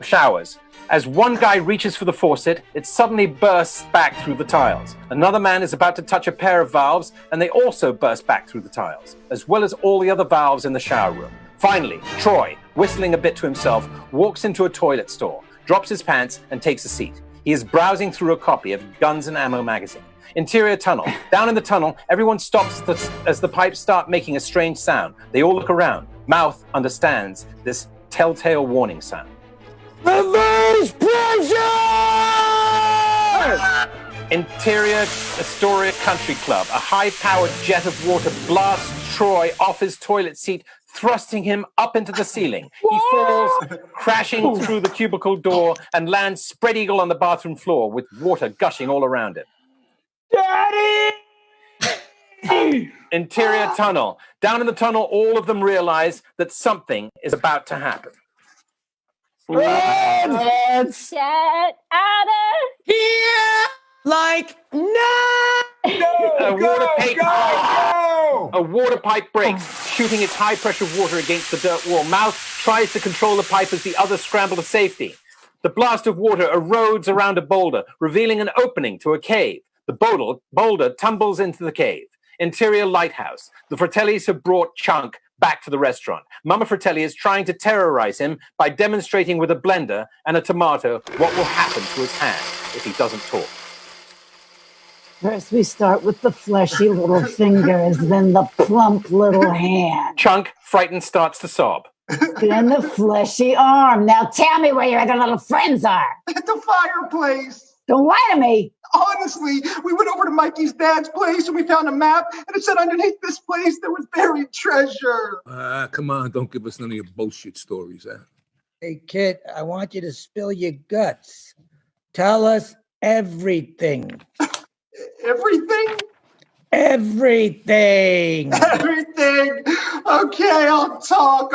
showers. As one guy reaches for the faucet, it suddenly bursts back through the tiles. Another man is about to touch a pair of valves, and they also burst back through the tiles, as well as all the other valves in the shower room. Finally, Troy, whistling a bit to himself, walks into a toilet store, drops his pants, and takes a seat. He is browsing through a copy of Guns and Ammo magazine. Interior tunnel. Down in the tunnel, everyone stops as the pipes start making a strange sound. They all look around. Mouth understands this telltale warning sound. reverse pressure! Interior Astoria Country Club. A high-powered jet of water blasts Troy off his toilet seat, thrusting him up into the ceiling. He falls, crashing through the cubicle door, and lands spread eagle on the bathroom floor with water gushing all around him. Daddy! Interior tunnel. Down in the tunnel, all of them realize that something is about to happen. Let's get out of here! Like, no! A water pipe breaks, shooting its high-pressure water against the dirt wall. Mouth tries to control the pipe as the others scramble to safety. The blast of water erodes around a boulder, revealing an opening to a cave. The boulder tumbles into the cave. Interior lighthouse. The Fratellis have brought Chunk back to the restaurant. Mama Fratelli is trying to terrorize him by demonstrating with a blender and a tomato what will happen to his hand if he doesn't talk. First, we start with the fleshy little fingers, then the plump little hand. Chunk, frightened, starts to sob. Then the fleshy arm. Now tell me where your other little friends are. At the fireplace. Don't lie to me. Honestly, we went over to Mikey's dad's place and we found a map, and it said underneath this place there was buried treasure. Come on, don't give us none of your bullshit stories, huh? Hey, kid, I want you to spill your guts. Tell us everything. Everything? Everything. Everything. Okay, I'll talk.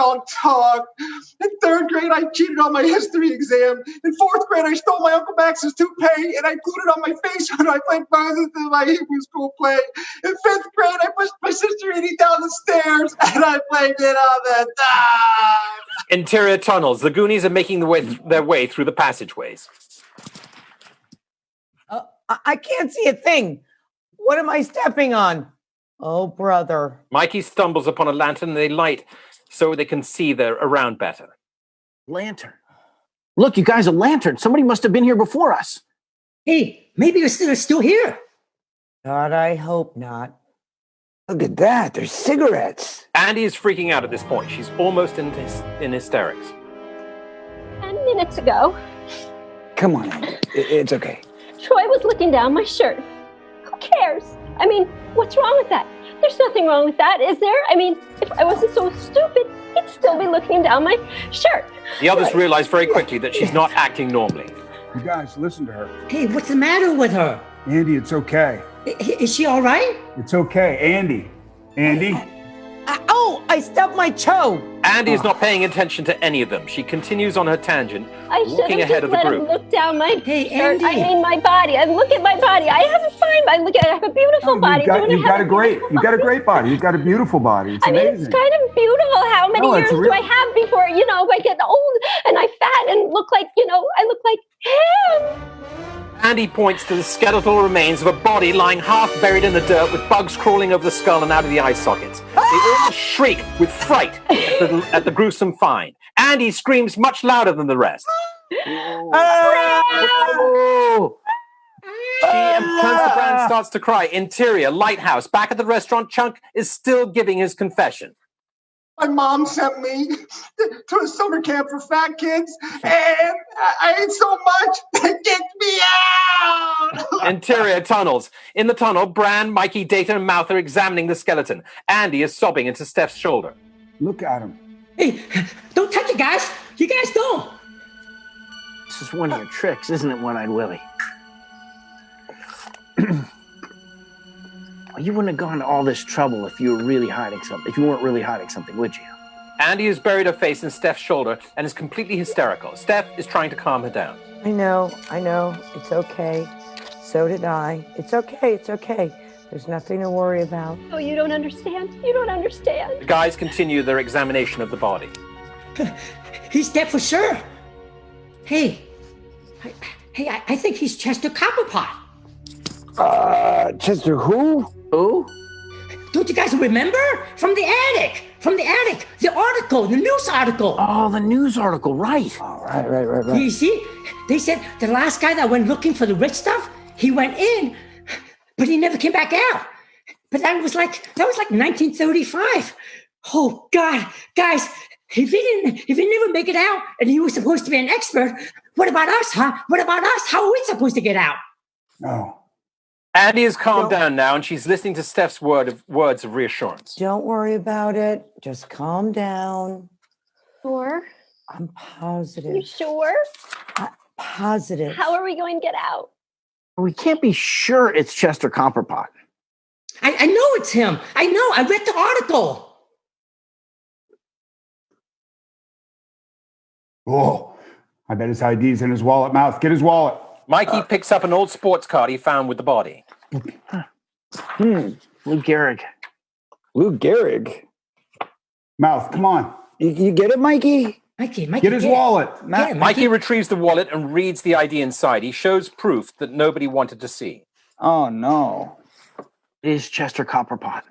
In 3rd grade, I cheated on my history exam. In 4th grade, I stole my Uncle Max's toupee and I glued it on my face when I played Moses in my Hebrew school play. In 5th grade, I pushed my sister Edie down the stairs and I blamed it on the dog. Interior tunnels. The Goonies are making their way through the passageways. I can't see a thing. What am I stepping on? Oh, brother. Mikey stumbles upon a lantern and they light so they can see around better. Lantern. Look, you guys, a lantern. Somebody must have been here before us. Hey, maybe they're still here. God, I hope not. Look at that. There's cigarettes. Andy is freaking out at this point. She's almost in hysterics. 10 minutes ago, Come on, Andy. It's okay. Troy was looking down my shirt. Who cares? I mean, what's wrong with that? There's nothing wrong with that, is there? I mean, if I wasn't so stupid, he'd still be looking down my shirt. The others realize very quickly that she's not acting normally. You guys, listen to her. Hey, what's the matter with her? Andy, it's okay. Is she all right? It's okay. Andy. I stubbed my toe. Andy is not paying attention to any of them. She continues on her tangent, I should walking have ahead just of the let him group. look down my shirt. Andy. I mean, my body. I look at my body. I have a fine body. I have a beautiful body. You've got a great body. You've got a beautiful body. It's I mean, amazing. it's kind of beautiful. How many years do I have before, I get old and I fat and look like, I look like him. Andy points to the skeletal remains of a body lying half buried in the dirt with bugs crawling over the skull and out of the eye sockets. They all shriek with fright at the gruesome find. Andy screams much louder than the rest. She turns to Brand and starts to cry. Interior, lighthouse, back at the restaurant, Chunk is still giving his confession. My mom sent me to a summer camp for fat kids, and I ate so much they kicked me out. Interior tunnels. In the tunnel, Bran, Mikey, Data, and Mouth are examining the skeleton. Andy is sobbing into Steph's shoulder. Look at him. Hey, don't touch it, guys. You guys don't. This is one of your tricks, isn't it, One-Eyed Willie? You wouldn't have gone to all this trouble if you were really hiding something. If you weren't really hiding something, would you? Andy has buried her face in Steph's shoulder and is completely hysterical. Steph is trying to calm her down. I know. It's okay. So did I. It's okay. There's nothing to worry about. Oh, you don't understand? You don't understand. The guys continue their examination of the body. He's dead for sure. Hey, I think he's Chester Copperpot. Chester who? Who? Don't you guys remember? From the attic. The article, the news article. Oh, the news article, right. Oh, right. You see, they said the last guy that went looking for the rich stuff, he went in, but he never came back out. But that was like 1935. Oh God, guys, if he never make it out and he was supposed to be an expert, what about us, huh? What about us? How are we supposed to get out? No. Andy has calmed down now, and she's listening to Steph's words of reassurance. Don't worry about it. Just calm down. Sure? I'm positive. You sure? Positive. How are we going to get out? We can't be sure it's Chester Copperpot. I know it's him. I know. I read the article. Oh, I bet his ID's in his wallet. Mouth, get his wallet. Mikey picks up an old sports card he found with the body. Lou Gehrig. Lou Gehrig? Mouth, come on. You get it, Mikey? Mikey, get his wallet. Mikey retrieves the wallet and reads the ID inside. He shows proof that nobody wanted to see. Oh, no. It is Chester Copperpot.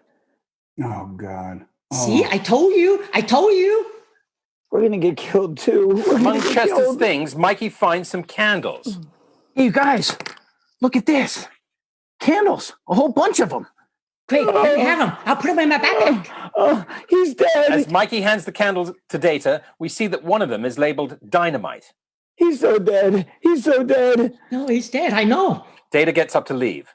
Oh, God. See, I told you. I told you. We're gonna get killed too. Among Chester's things, Mikey finds some candles. Hey, you guys, look at this. Candles, a whole bunch of them. Great, let me have them. I'll put them in my backpack. Oh, he's dead. As Mikey hands the candles to Data, we see that one of them is labeled Dynamite. He's so dead. He's so dead. No, he's dead. I know. Data gets up to leave.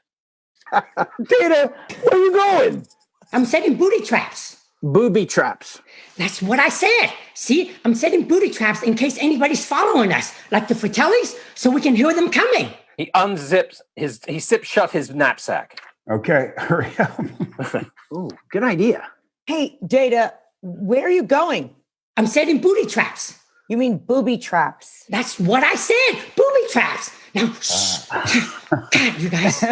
Data, where are you going? I'm setting booty traps. Booby traps. That's what I said. See, I'm setting booty traps in case anybody's following us, like the Fratellis, so we can hear them coming. He zips shut his knapsack. Okay, hurry up. Ooh, good idea. Hey, Data, where are you going? I'm setting booty traps. You mean booby traps? That's what I said. Booby traps. Now, God, you guys.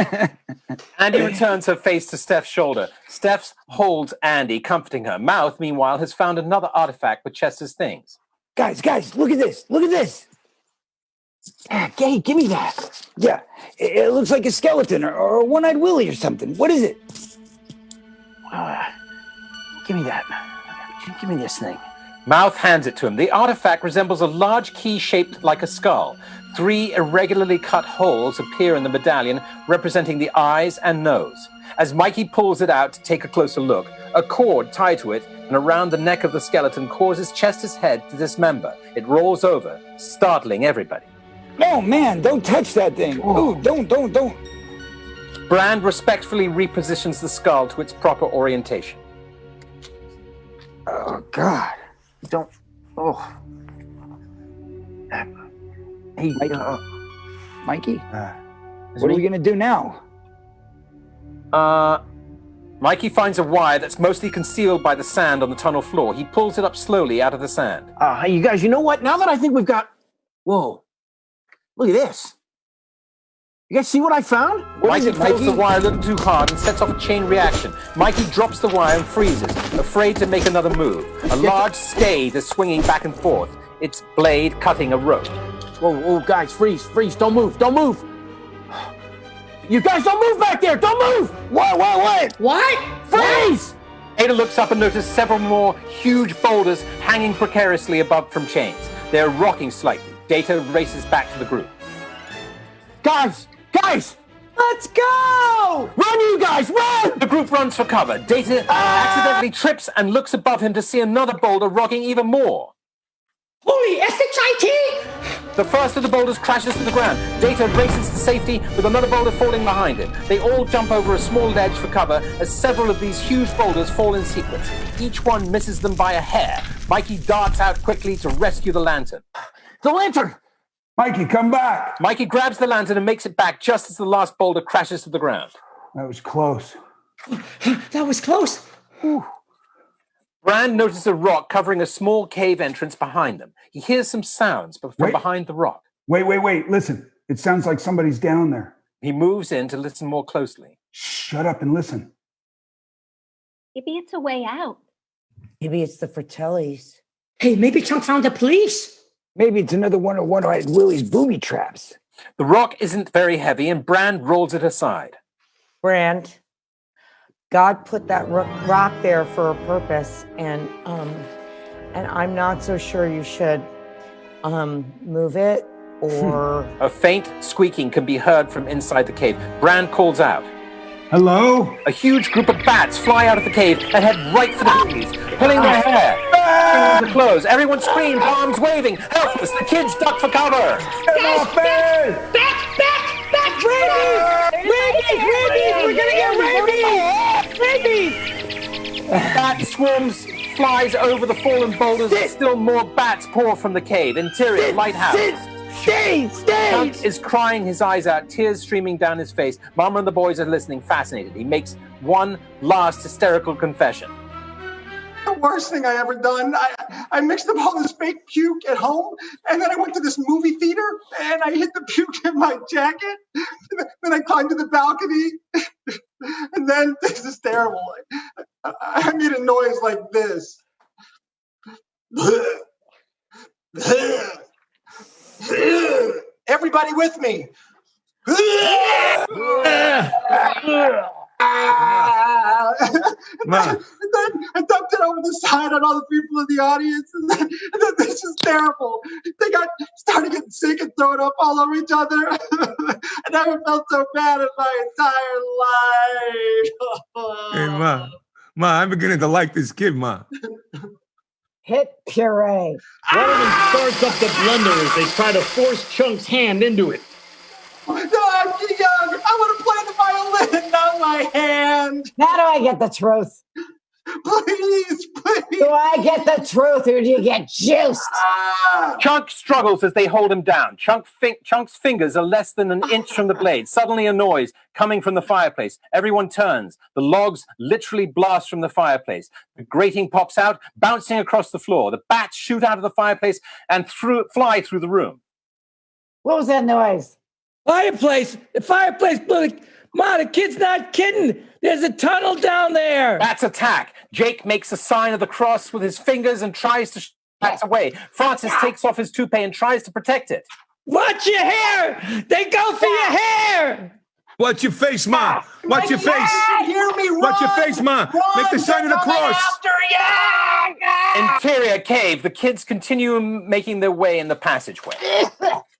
Andy returns her face to Steph's shoulder. Steph holds Andy, comforting her. Mouth, meanwhile, has found another artifact with Chester's things. Guys, look at this. Look at this. Hey, give me that. Yeah, it looks like a skeleton or a one-eyed Willie or something. What is it? Give me that. Give me this thing. Mouth hands it to him. The artifact resembles a large key shaped like a skull. 3 irregularly cut holes appear in the medallion, representing the eyes and nose. As Mikey pulls it out to take a closer look, a cord tied to it and around the neck of the skeleton causes Chester's head to dismember. It rolls over, startling everybody. Oh, man, don't touch that thing. Ooh, don't. Brand respectfully repositions the skull to its proper orientation. Oh, God. Don't. Oh. Hey, Mikey? What are we going to do now? Mikey finds a wire that's mostly concealed by the sand on the tunnel floor. He pulls it up slowly out of the sand. Hey, you guys, you know what? Now that I think we've got... Whoa. Look at this. You guys see what I found? Mikey pulls the wire a little too hard and sets off a chain reaction. Mikey drops the wire and freezes, afraid to make another move. A large scathe is swinging back and forth, its blade cutting a rope. Whoa, guys, freeze, don't move. You guys don't move back there, don't move! What? What? Freeze! Ada looks up and notices several more huge boulders hanging precariously above from chains. They're rocking slightly. Data races back to the group. Guys! Let's go! Run, you guys, run! The group runs for cover. Data accidentally trips and looks above him to see another boulder rocking even more. Holy SHIT! The first of the boulders crashes to the ground. Data races to safety with another boulder falling behind it. They all jump over a small ledge for cover as several of these huge boulders fall in sequence. Each one misses them by a hair. Mikey darts out quickly to rescue the lantern. The lantern! Mikey, come back. Mikey grabs the lantern and makes it back just as the last boulder crashes to the ground. That was close. That was close. Ooh. Brand notices a rock covering a small cave entrance behind them. He hears some sounds from behind the rock. Wait. Listen. It sounds like somebody's down there. He moves in to listen more closely. Shut up and listen. Maybe it's a way out. Maybe it's the Fratellis. Hey, maybe Chunk found the police. Maybe it's another one of one-eyed Willie's booby traps. The rock isn't very heavy, and Brand rolls it aside. Brand, God put that rock there for a purpose, and I'm not so sure you should move it or... A faint squeaking can be heard from inside the cave. Brand calls out. Hello? A huge group of bats fly out of the cave and head right for the Goonies, pulling their hair. The clothes. Everyone screams, arms waving. Help us! The kids duck for cover. Back! Rabies! We're gonna get rabies! Bat swarms flies over the fallen boulders. And still more bats pour from the cave. Interior lighthouse. Stay! Chunk is crying his eyes out, tears streaming down his face. Mama and the boys are listening, fascinated. He makes one last hysterical confession. The worst thing I ever done. I mixed up all this fake puke at home, and then I went to this movie theater, and I hid the puke in my jacket. Then I climbed to the balcony, and then this is terrible. I made a noise like this. Everybody with me. Ma. And then I dumped it over the side on all the people in the audience. And then this is terrible. They started getting sick and throwing up all over each other. I never felt so bad in my entire life. Hey, Ma, I'm beginning to like this kid, Ma. Hit puree. One of them starts up the blender as they try to force Chunk's hand into it. No, I'm too young. I want to play the violin, not my hand. Now do I get the truth? Please. Do I get the truth or do you get juiced? Chunk struggles as they hold him down. Chunk's fingers are less than an inch from the blade. Suddenly a noise coming from the fireplace. Everyone turns. The logs literally blast from the fireplace. The grating pops out, bouncing across the floor. The bats shoot out of the fireplace and fly through the room. What was that noise? Fireplace! The fireplace blew the... Ma, the kid's not kidding. There's a tunnel down there. Bats attack. Jake makes a sign of the cross with his fingers and tries to bats away. Francis takes off his toupee and tries to protect it. Watch your hair! They go for your hair! Watch your face, Ma. Watch your face. Hear me, run. Watch your face, Ma. Make the sign of the cross. Interior cave. The kids continue making their way in the passageway.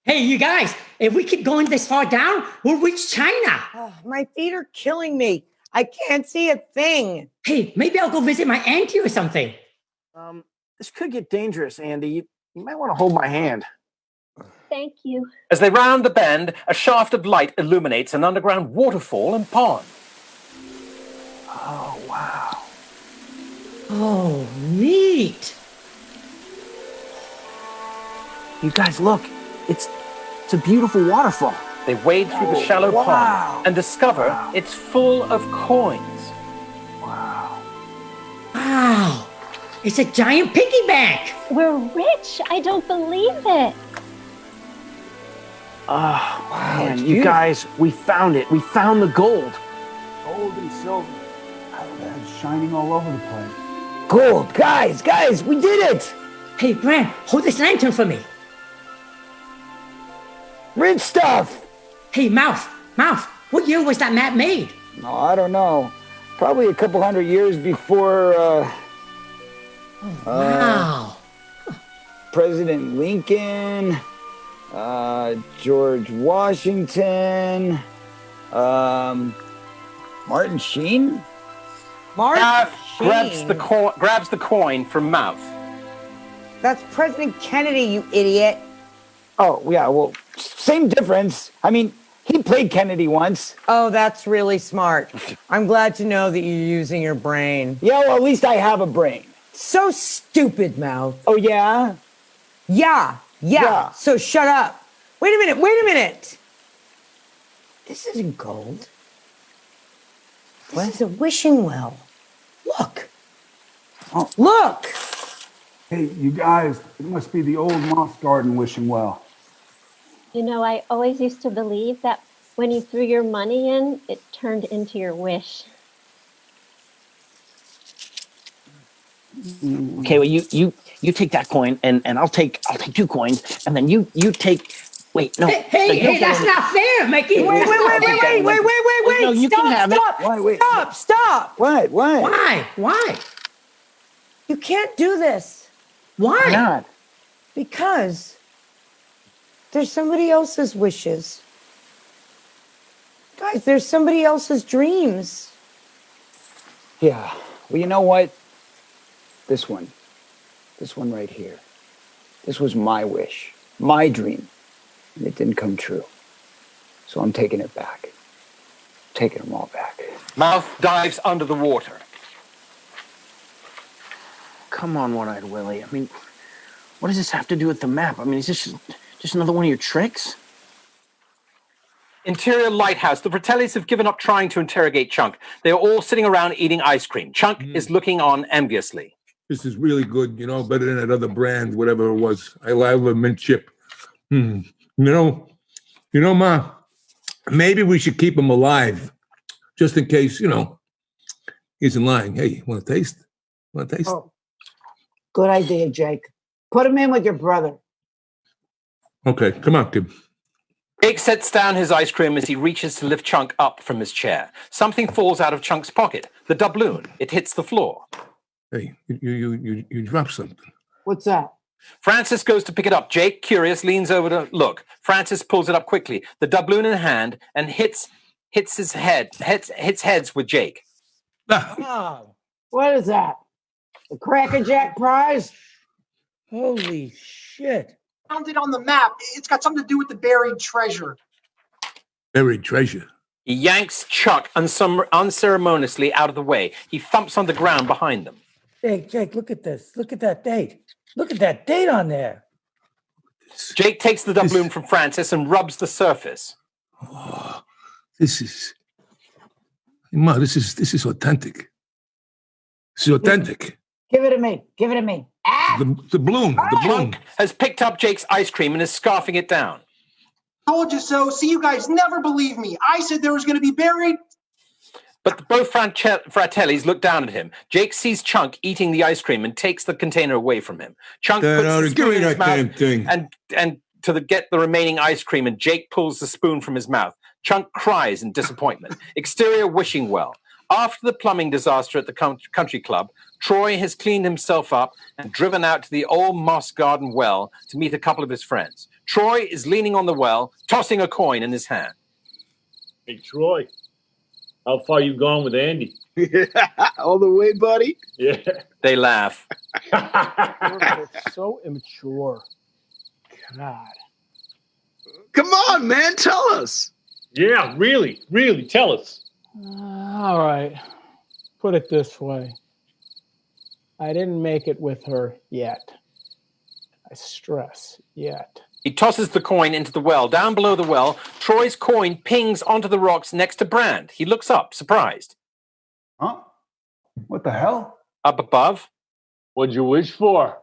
Hey, you guys, if we keep going this far down, we'll reach China. Oh, my feet are killing me. I can't see a thing. Hey, maybe I'll go visit my auntie or something. This could get dangerous, Andy. You might want to hold my hand. Thank you. As they round the bend, a shaft of light illuminates an underground waterfall and pond. Oh, wow. Oh, neat. You guys, look. It's a beautiful waterfall. They wade through the shallow pond and discover it's full of coins. Wow. It's a giant piggy bank. We're rich. I don't believe it. Oh, man, you guys, we found it. We found the gold. Gold and silver. Oh, that's shining all over the place. Gold, guys, we did it. Hey, Brent, hold this lantern for me. Rich stuff. Hey, Mouth, what year was that map made? No, I don't know. Probably a couple hundred years before, Wow. President Lincoln, George Washington, Martin Sheen. Grabs the coin from Mouth. That's President Kennedy, you idiot. Oh, yeah, well, same difference. I mean, he played Kennedy once. Oh, that's really smart. I'm glad to know that you're using your brain. Yeah, well, at least I have a brain. So stupid, Mouth. Oh, yeah? Yeah. So shut up. Wait a minute. This isn't gold. This is a wishing well. Look. Oh. Look. Hey, you guys, it must be the old moss garden wishing well. You know, I always used to believe that when you threw your money in, it turned into your wish. Okay, well, you take that coin, and I'll take 2 coins, and then you take. Wait, no. Hey, that's not fair, Mikey. Wait. No, you can have it. Stop. What? Why? You can't do this. Why? Why not? Because there's somebody else's wishes. Guys, there's somebody else's dreams. Yeah. Well, you know what? This one right here. This was my wish, my dream, and it didn't come true. So I'm taking it back. Taking them all back. Mouth dives under the water. Come on, One-Eyed Willie. I mean, what does this have to do with the map? I mean, is this just another one of your tricks? Interior lighthouse. The Fratellis have given up trying to interrogate Chunk. They are all sitting around eating ice cream. Chunk is looking on enviously. This is really good, better than that other brand, whatever it was. I love a mint chip. You know, Ma, maybe we should keep him alive, just in case, he's in lying. Hey, want to taste? Oh, good idea, Jake. Put him in with your brother. Okay, come on, kid. Jake sets down his ice cream as he reaches to lift Chunk up from his chair. Something falls out of Chunk's pocket. The doubloon. It hits the floor. Hey, you dropped something. What's that? Francis goes to pick it up. Jake, curious, leans over to look. Francis pulls it up quickly, the doubloon in hand, and hits heads with Jake. Oh, what is that? The Cracker Jack prize? Holy shit. Found it on the map. It's got something to do with the buried treasure. Buried treasure. He yanks Chuck unceremoniously out of the way. He thumps on the ground behind them. Jake, look at this. Look at that date. Look at that date on there. Jake takes the doubloon from Francis and rubs the surface. Oh, this is authentic. This is authentic. Give it to me. Give it to me. The balloon. Chunk has picked up Jake's ice cream and is scarfing it down. Told you so. See, you guys never believe me. I said there was going to be buried. But both Fratellis look down at him. Jake sees Chunk eating the ice cream and takes the container away from him. Chunk puts the spoon in his mouth and get the remaining ice cream, and Jake pulls the spoon from his mouth. Chunk cries in disappointment. Exterior wishing well. After the plumbing disaster at the country club, Troy has cleaned himself up and driven out to the old moss garden well to meet a couple of his friends. Troy is leaning on the well, tossing a coin in his hand. Hey, Troy, how far you gone with Andy? All the way, buddy? Yeah. They laugh. You're so immature. God. Come on, man, tell us. Yeah, really, tell us. All right. Put it this way. I didn't make it with her yet. I stress, yet. He tosses the coin into the well. Down below the well, Troy's coin pings onto the rocks next to Brand. He looks up, surprised. Huh? What the hell? Up above. What'd you wish for?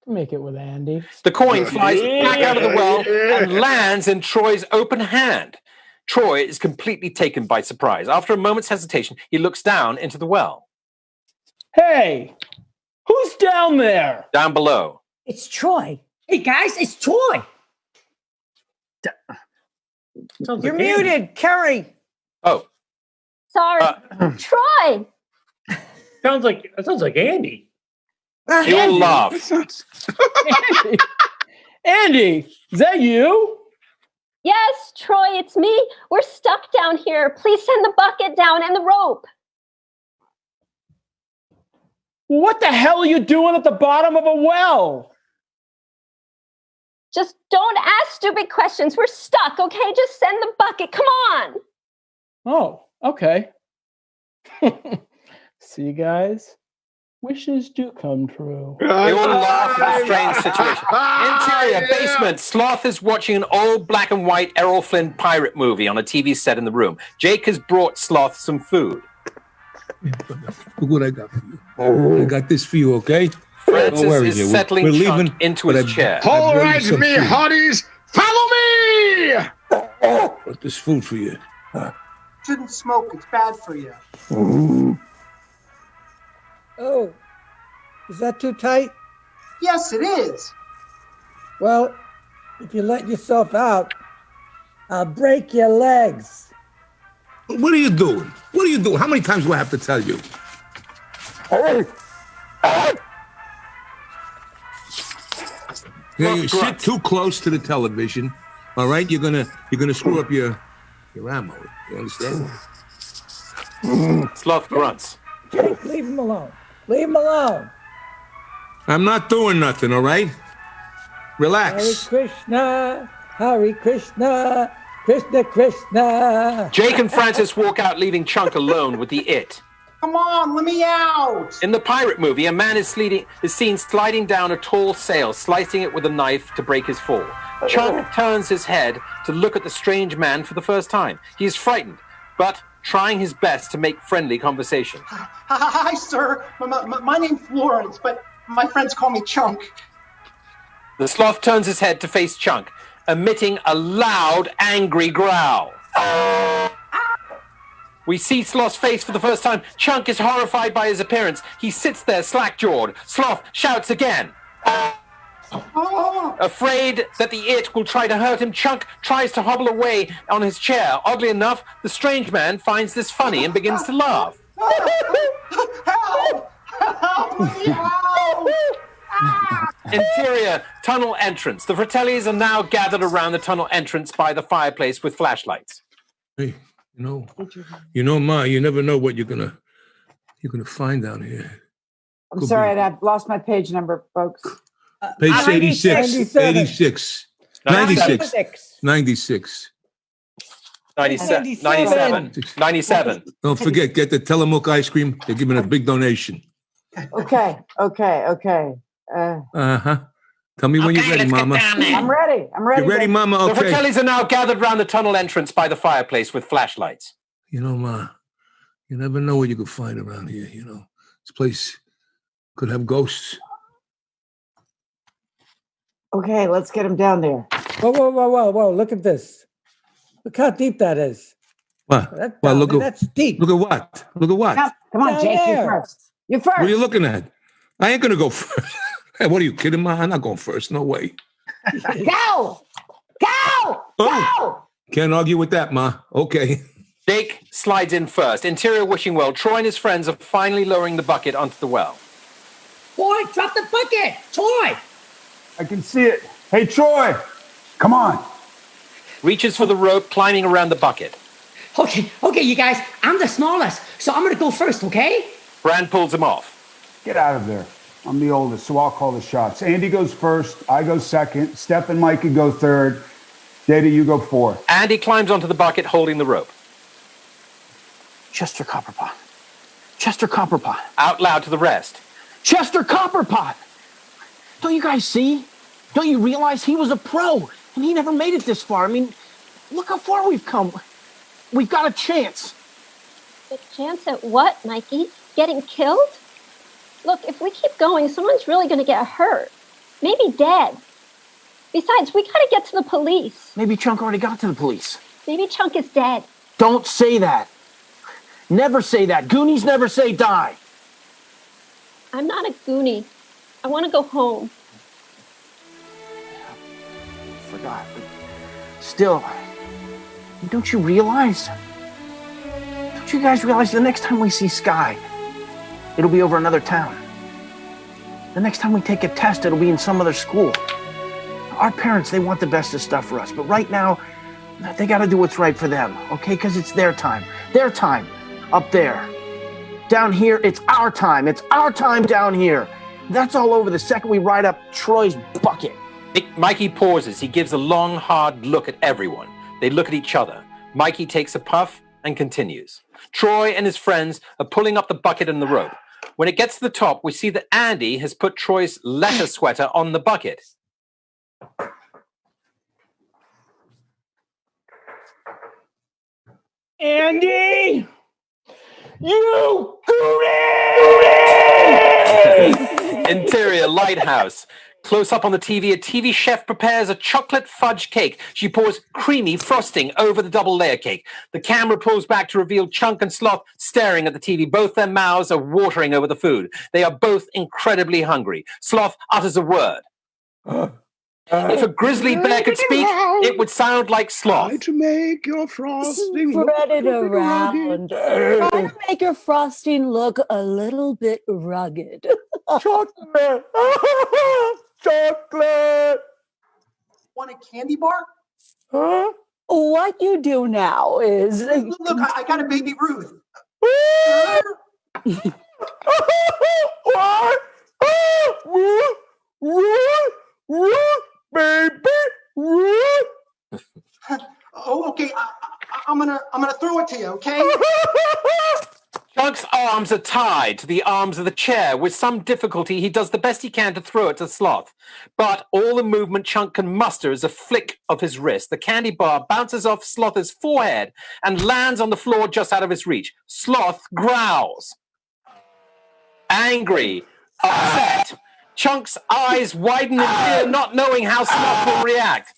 Make it with Andy. The coin flies back out of the well and lands in Troy's open hand. Troy is completely taken by surprise. After a moment's hesitation, he looks down into the well. Hey, who's down there? Down below. It's Troy. Hey, guys, it's Troy. You're muted, Kerry. Oh. Sorry. Troy. Sounds like Andy. They all laugh. Andy, is that you? Yes, Troy, it's me. We're stuck down here. Please send the bucket down and the rope. What the hell are you doing at the bottom of a well? Just don't ask stupid questions. We're stuck, okay? Just send the bucket. Come on. Oh, okay. See, guys? Wishes do come true. They all laugh at the strange situation. Interior, basement. Sloth is watching an old black and white Errol Flynn pirate movie on a TV set in the room. Jake has brought Sloth some food. Look what I got for you. I got this for you, okay? Francis is settling Chunk into his chair. All right, me hotties, follow me! Got this food for you. Shouldn't smoke. It's bad for you. Oh, is that too tight? Yes, it is. Well, if you let yourself out, I'll break your legs. What are you doing? What are you doing? How many times do I have to tell you? You sit too close to the television. All right, you're gonna screw up your ammo. You understand? Sloth grunts. Jake, leave him alone. Leave him alone. I'm not doing nothing. All right. Relax. Hare Krishna, Hare Krishna, Krishna Krishna. Jake and Francis walk out, leaving Chunk alone with the it. Come on, let me out. In the pirate movie, a man is seen sliding down a tall sail, slicing it with a knife to break his fall. Chunk turns his head to look at the strange man for the first time. He is frightened, but trying his best to make friendly conversation. Hi, sir. My name's Florence, but my friends call me Chunk. The sloth turns his head to face Chunk, emitting a loud, angry growl. We see Sloth's face for the first time. Chunk is horrified by his appearance. He sits there slack-jawed. Sloth shouts again. Afraid that the it will try to hurt him, Chunk tries to hobble away on his chair. Oddly enough, the strange man finds this funny and begins to laugh. Help! Help me! Help! Interior tunnel entrance. The Fratellis are now gathered around the tunnel entrance by the fireplace with flashlights. Hey, you know, Ma, you never know what you're gonna find down here. I'm sorry, I've lost my page number, folks. Page 86, 97. 86, 96, 96. 97. Don't forget, get the Tillamook ice cream. They're giving a big donation. Okay. Uh-huh. Tell me when you're ready, Mama. I'm ready. You ready, Mama? The Okay. Fratellis are now gathered round the tunnel entrance by the fireplace with flashlights. You know, Ma, you never know what you could find around here, you know. This place could have ghosts. Okay, let's get him down there. Whoa. Look at this. Look how deep that is. What? That's deep. Look at what? Look at what? Come on, Down Jake, you there. first. You first. What are you looking at? I ain't gonna go first. Hey, what are you kidding, Ma? I'm not going first. No way. Go! Can't argue with that, Ma. Okay. Jake slides in first. Interior wishing well. Troy and his friends are finally lowering the bucket onto the well. Boy, drop the bucket! Troy! I can see it. Hey, Troy, come on. Reaches for the rope, climbing around the bucket. Okay, you guys, I'm the smallest, so I'm gonna go first, okay? Brand pulls him off. Get out of there. I'm the oldest, so I'll call the shots. Andy goes first. I go second. Steph and Mikey go third. Data, you go fourth. Andy climbs onto the bucket, holding the rope. Chester Copperpot. Chester Copperpot. Out loud to the rest. Chester Copperpot! Don't you guys see? Don't you realize he was a pro and he never made it this far? I mean, look how far we've come. We've got a chance. A chance at what, Mikey? Getting killed? Look, if we keep going, someone's really going to get hurt. Maybe dead. Besides, we got to get to the police. Maybe Chunk already got to the police. Maybe Chunk is dead. Don't say that. Never say that. Goonies never say die. I'm not a Goonie. I want to go home. Forgot. But still, don't you realize? Don't you guys realize the next time we see Sky, it'll be over another town. The next time we take a test, it'll be in some other school. Our parents, they want the best of stuff for us, but right now, they got to do what's right for them, okay? Because it's their time. Their time up there. Down here, it's our time. It's our time down here. That's all over the second we ride up Troy's bucket. Mikey pauses. He gives a long, hard look at everyone. They look at each other. Mikey takes a puff and continues. Troy and his friends are pulling up the bucket and the rope. When it gets to the top, we see that Andy has put Troy's letter sweater on the bucket. Andy! You Interior lighthouse. Close up on the TV, a TV chef prepares a chocolate fudge cake. She pours creamy frosting over the double layer cake. The camera pulls back to reveal Chunk and Sloth staring at the TV. Both their mouths are watering over the food. They are both incredibly hungry. Sloth utters a word. If a grizzly bear could speak, it would sound like Sloth. Try to make your frosting Spread it look around. Try to make your frosting look a little bit rugged. Chocolate! Chocolate! Want a candy bar? Huh? What you do now is... Look, I got a baby Ruth. What? Ruth, baby, Ruth. Oh, okay. I'm gonna throw it to you, okay? Chunk's arms are tied to the arms of the chair. With some difficulty, he does the best he can to throw it to Sloth. But all the movement Chunk can muster is a flick of his wrist. The candy bar bounces off Sloth's forehead and lands on the floor just out of his reach. Sloth growls. Angry, upset. Chunk's eyes widen in fear, not knowing how Sloth will react.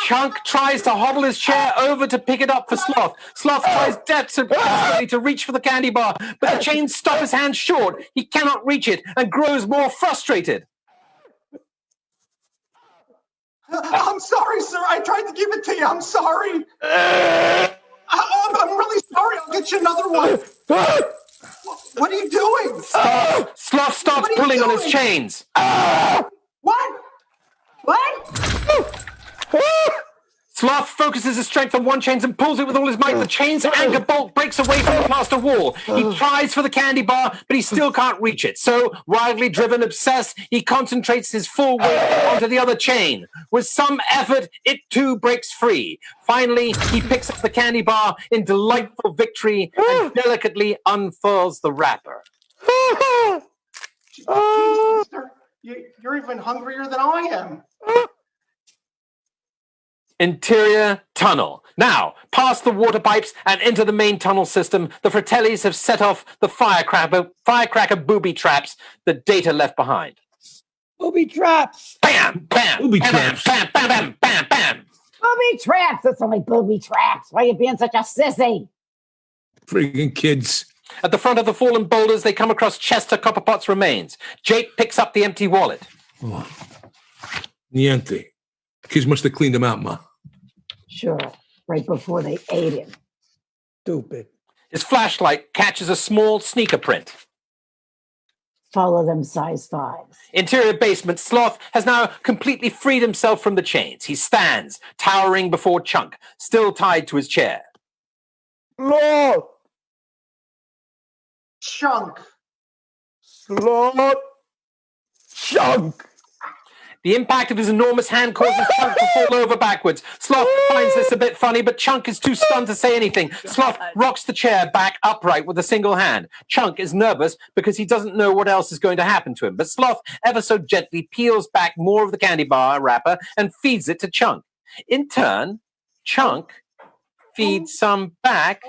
Chunk tries to hobble his chair over to pick it up for Sloth. Sloth tries desperately to reach for the candy bar, but the chains stop his hand short. He cannot reach it and grows more frustrated. I'm sorry, sir. I tried to give it to you. I'm sorry. I'm really sorry. I'll get you another one. What are you doing? Sloth starts pulling on his chains. What? What? Sloth focuses his strength on one chain and pulls it with all his might. The chain's anchor bolt breaks away from the plaster wall. He tries for the candy bar, but he still can't reach it. So, wildly driven, obsessed, he concentrates his full weight onto the other chain. With some effort, it too breaks free. Finally, he picks up the candy bar in delightful victory and delicately unfurls the wrapper. Jesus, sir. You're even hungrier than I am. Interior tunnel. Now, past the water pipes and into the main tunnel system, the Fratellis have set off the firecracker booby traps that Data left behind. Booby traps! Bam! Bam! Booby bam, traps. Bam! Bam! Bam! Bam! Bam! Booby traps! It's only booby traps. Why are you being such a sissy? Freaking kids. At the front of the fallen boulders, they come across Chester Copperpot's remains. Jake picks up the empty wallet. Oh. Niente. Kids must have cleaned them out, Ma. Sure, right before they ate him. Stupid. His flashlight catches a small sneaker print. Follow them size 5s. Interior basement, Sloth has now completely freed himself from the chains. He stands, towering before Chunk, still tied to his chair. Sloth! Chunk. Sloth! Chunk! The impact of his enormous hand causes Chunk to fall over backwards. Sloth finds this a bit funny, but Chunk is too stunned to say anything. Sloth rocks the chair back upright with a single hand. Chunk is nervous because he doesn't know what else is going to happen to him. But Sloth ever so gently peels back more of the candy bar wrapper and feeds it to Chunk. In turn, Chunk feeds some back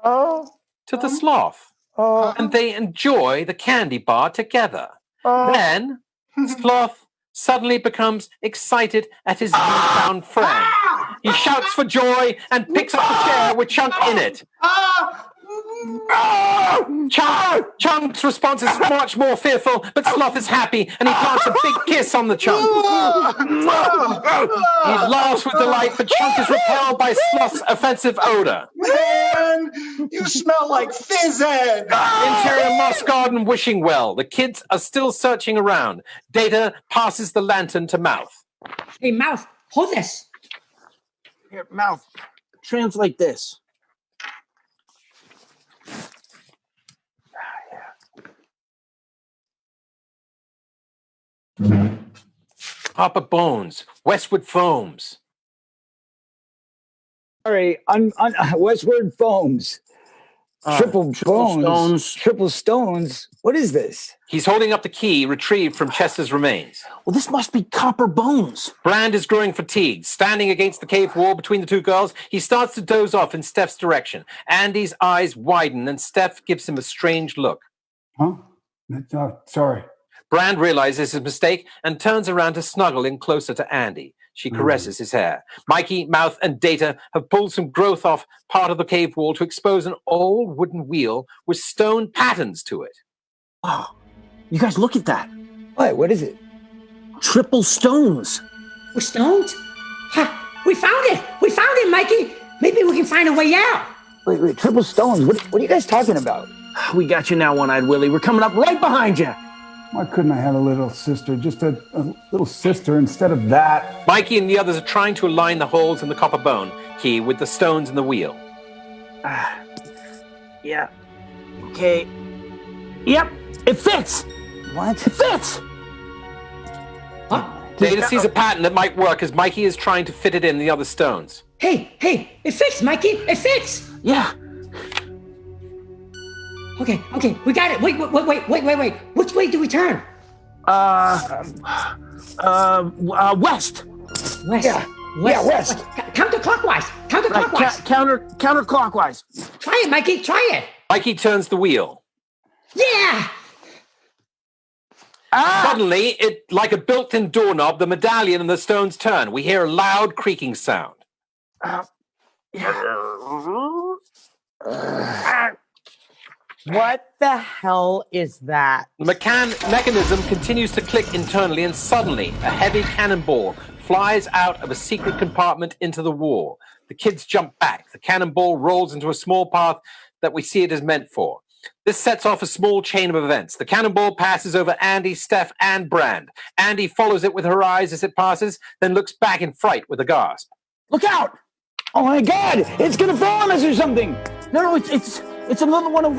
to the Sloth. And they enjoy the candy bar together. Then, Sloth suddenly becomes excited at his newfound friend. He shouts for joy and picks up the chair with Chunk in it. Chunk's response is much more fearful, but Sloth is happy and he plants a big kiss on the Chunk. He laughs with delight, but Chunk is repelled by Sloth's offensive odor. Man, you smell like Fizzhead. Interior Moss Garden wishing well. The kids are still searching around. Data passes the lantern to Mouth. Hey, Mouth, hold this. Here, Mouth, translate this. Hopper Bones, Westwood Foams. Sorry, Westward Foams. Triple bones. Triple stones. What is this? He's holding up the key retrieved from Chester's remains. Well, this must be copper bones. Brand is growing fatigued. Standing against the cave wall between the two girls, he starts to doze off in Steph's direction. Andy's eyes widen and Steph gives him a strange look. Huh? Sorry. Brand realizes his mistake and turns around to snuggle in closer to Andy. She caresses his hair. Mikey, Mouth, and Data have pulled some growth off part of the cave wall to expose an old wooden wheel with stone patterns to it. Oh, you guys look at that. What is it? Triple stones. We're stones? Ha, we found it! We found it, Mikey! Maybe we can find a way out. Wait, triple stones? What are you guys talking about? We got you now, One-Eyed Willie. We're coming up right behind you. Why couldn't I have a little sister? Just a little sister instead of that. Mikey and the others are trying to align the holes in the copper bone key with the stones in the wheel. Yeah. Okay. Yep, it fits. What? It fits. Data sees a pattern that might work as Mikey is trying to fit it in the other stones. Hey, it fits, Mikey. It fits. Yeah. Okay, we got it. Wait. Which way do we turn? West. West. Yeah, west. Counterclockwise. Counterclockwise. Try it, Mikey. Try it. Mikey turns the wheel. Yeah. Suddenly, like a built-in doorknob, the medallion and the stones turn. We hear a loud creaking sound. What the hell is that? The mechanism continues to click internally, and suddenly, a heavy cannonball flies out of a secret compartment into the wall. The kids jump back. The cannonball rolls into a small path that we see it is meant for. This sets off a small chain of events. The cannonball passes over Andy, Steph, and Brand. Andy follows it with her eyes as it passes, then looks back in fright with a gasp. Look out! Oh my God! It's gonna fall on us or something! No, it's another one of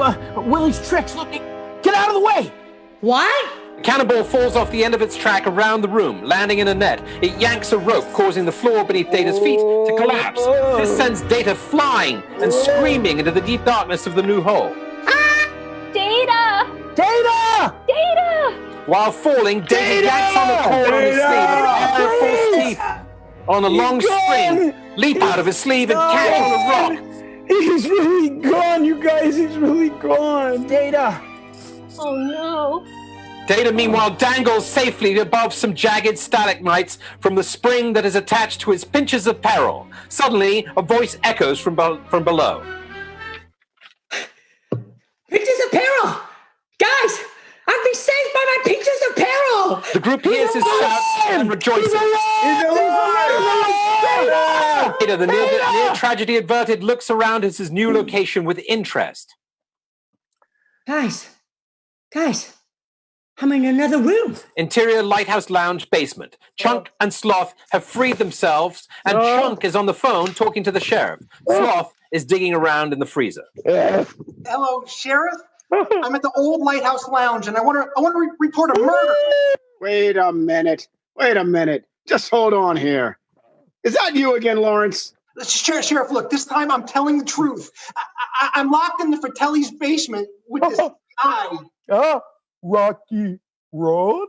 Willie's tricks. Look, get out of the way! What? The cannonball falls off the end of its track around the room, landing in a net. It yanks a rope, causing the floor beneath Data's feet to collapse. This sends Data flying and screaming into the deep darkness of the new hole. Data! Data! Data! While falling, Data yanks on the cord on his sleeve and a pair of false teeth on a long string leap out of his sleeve and catch on a rock. He's really gone, you guys. He's really gone. Data. Oh no. Data, meanwhile, dangles safely above some jagged stalagmites from the spring that is attached to his pinches of peril. Suddenly, a voice echoes from below. Pinches of peril! Guys, I've been saved by my pinches of peril! The group hears his shouts and rejoices. He's alive! Data, the near tragedy averted, looks around at his new location with interest. Guys, I'm in another room. Interior lighthouse lounge basement. Chunk and Sloth have freed themselves, and Chunk is on the phone talking to the sheriff. Sloth is digging around in the freezer. Hello, Sheriff. I'm at the old lighthouse lounge, and I want to report a murder. Wait a minute. Just hold on here. Is that you again, Lawrence? Sheriff, look, this time I'm telling the truth. I'm locked in the Fratelli's basement with this guy. Rocky Road?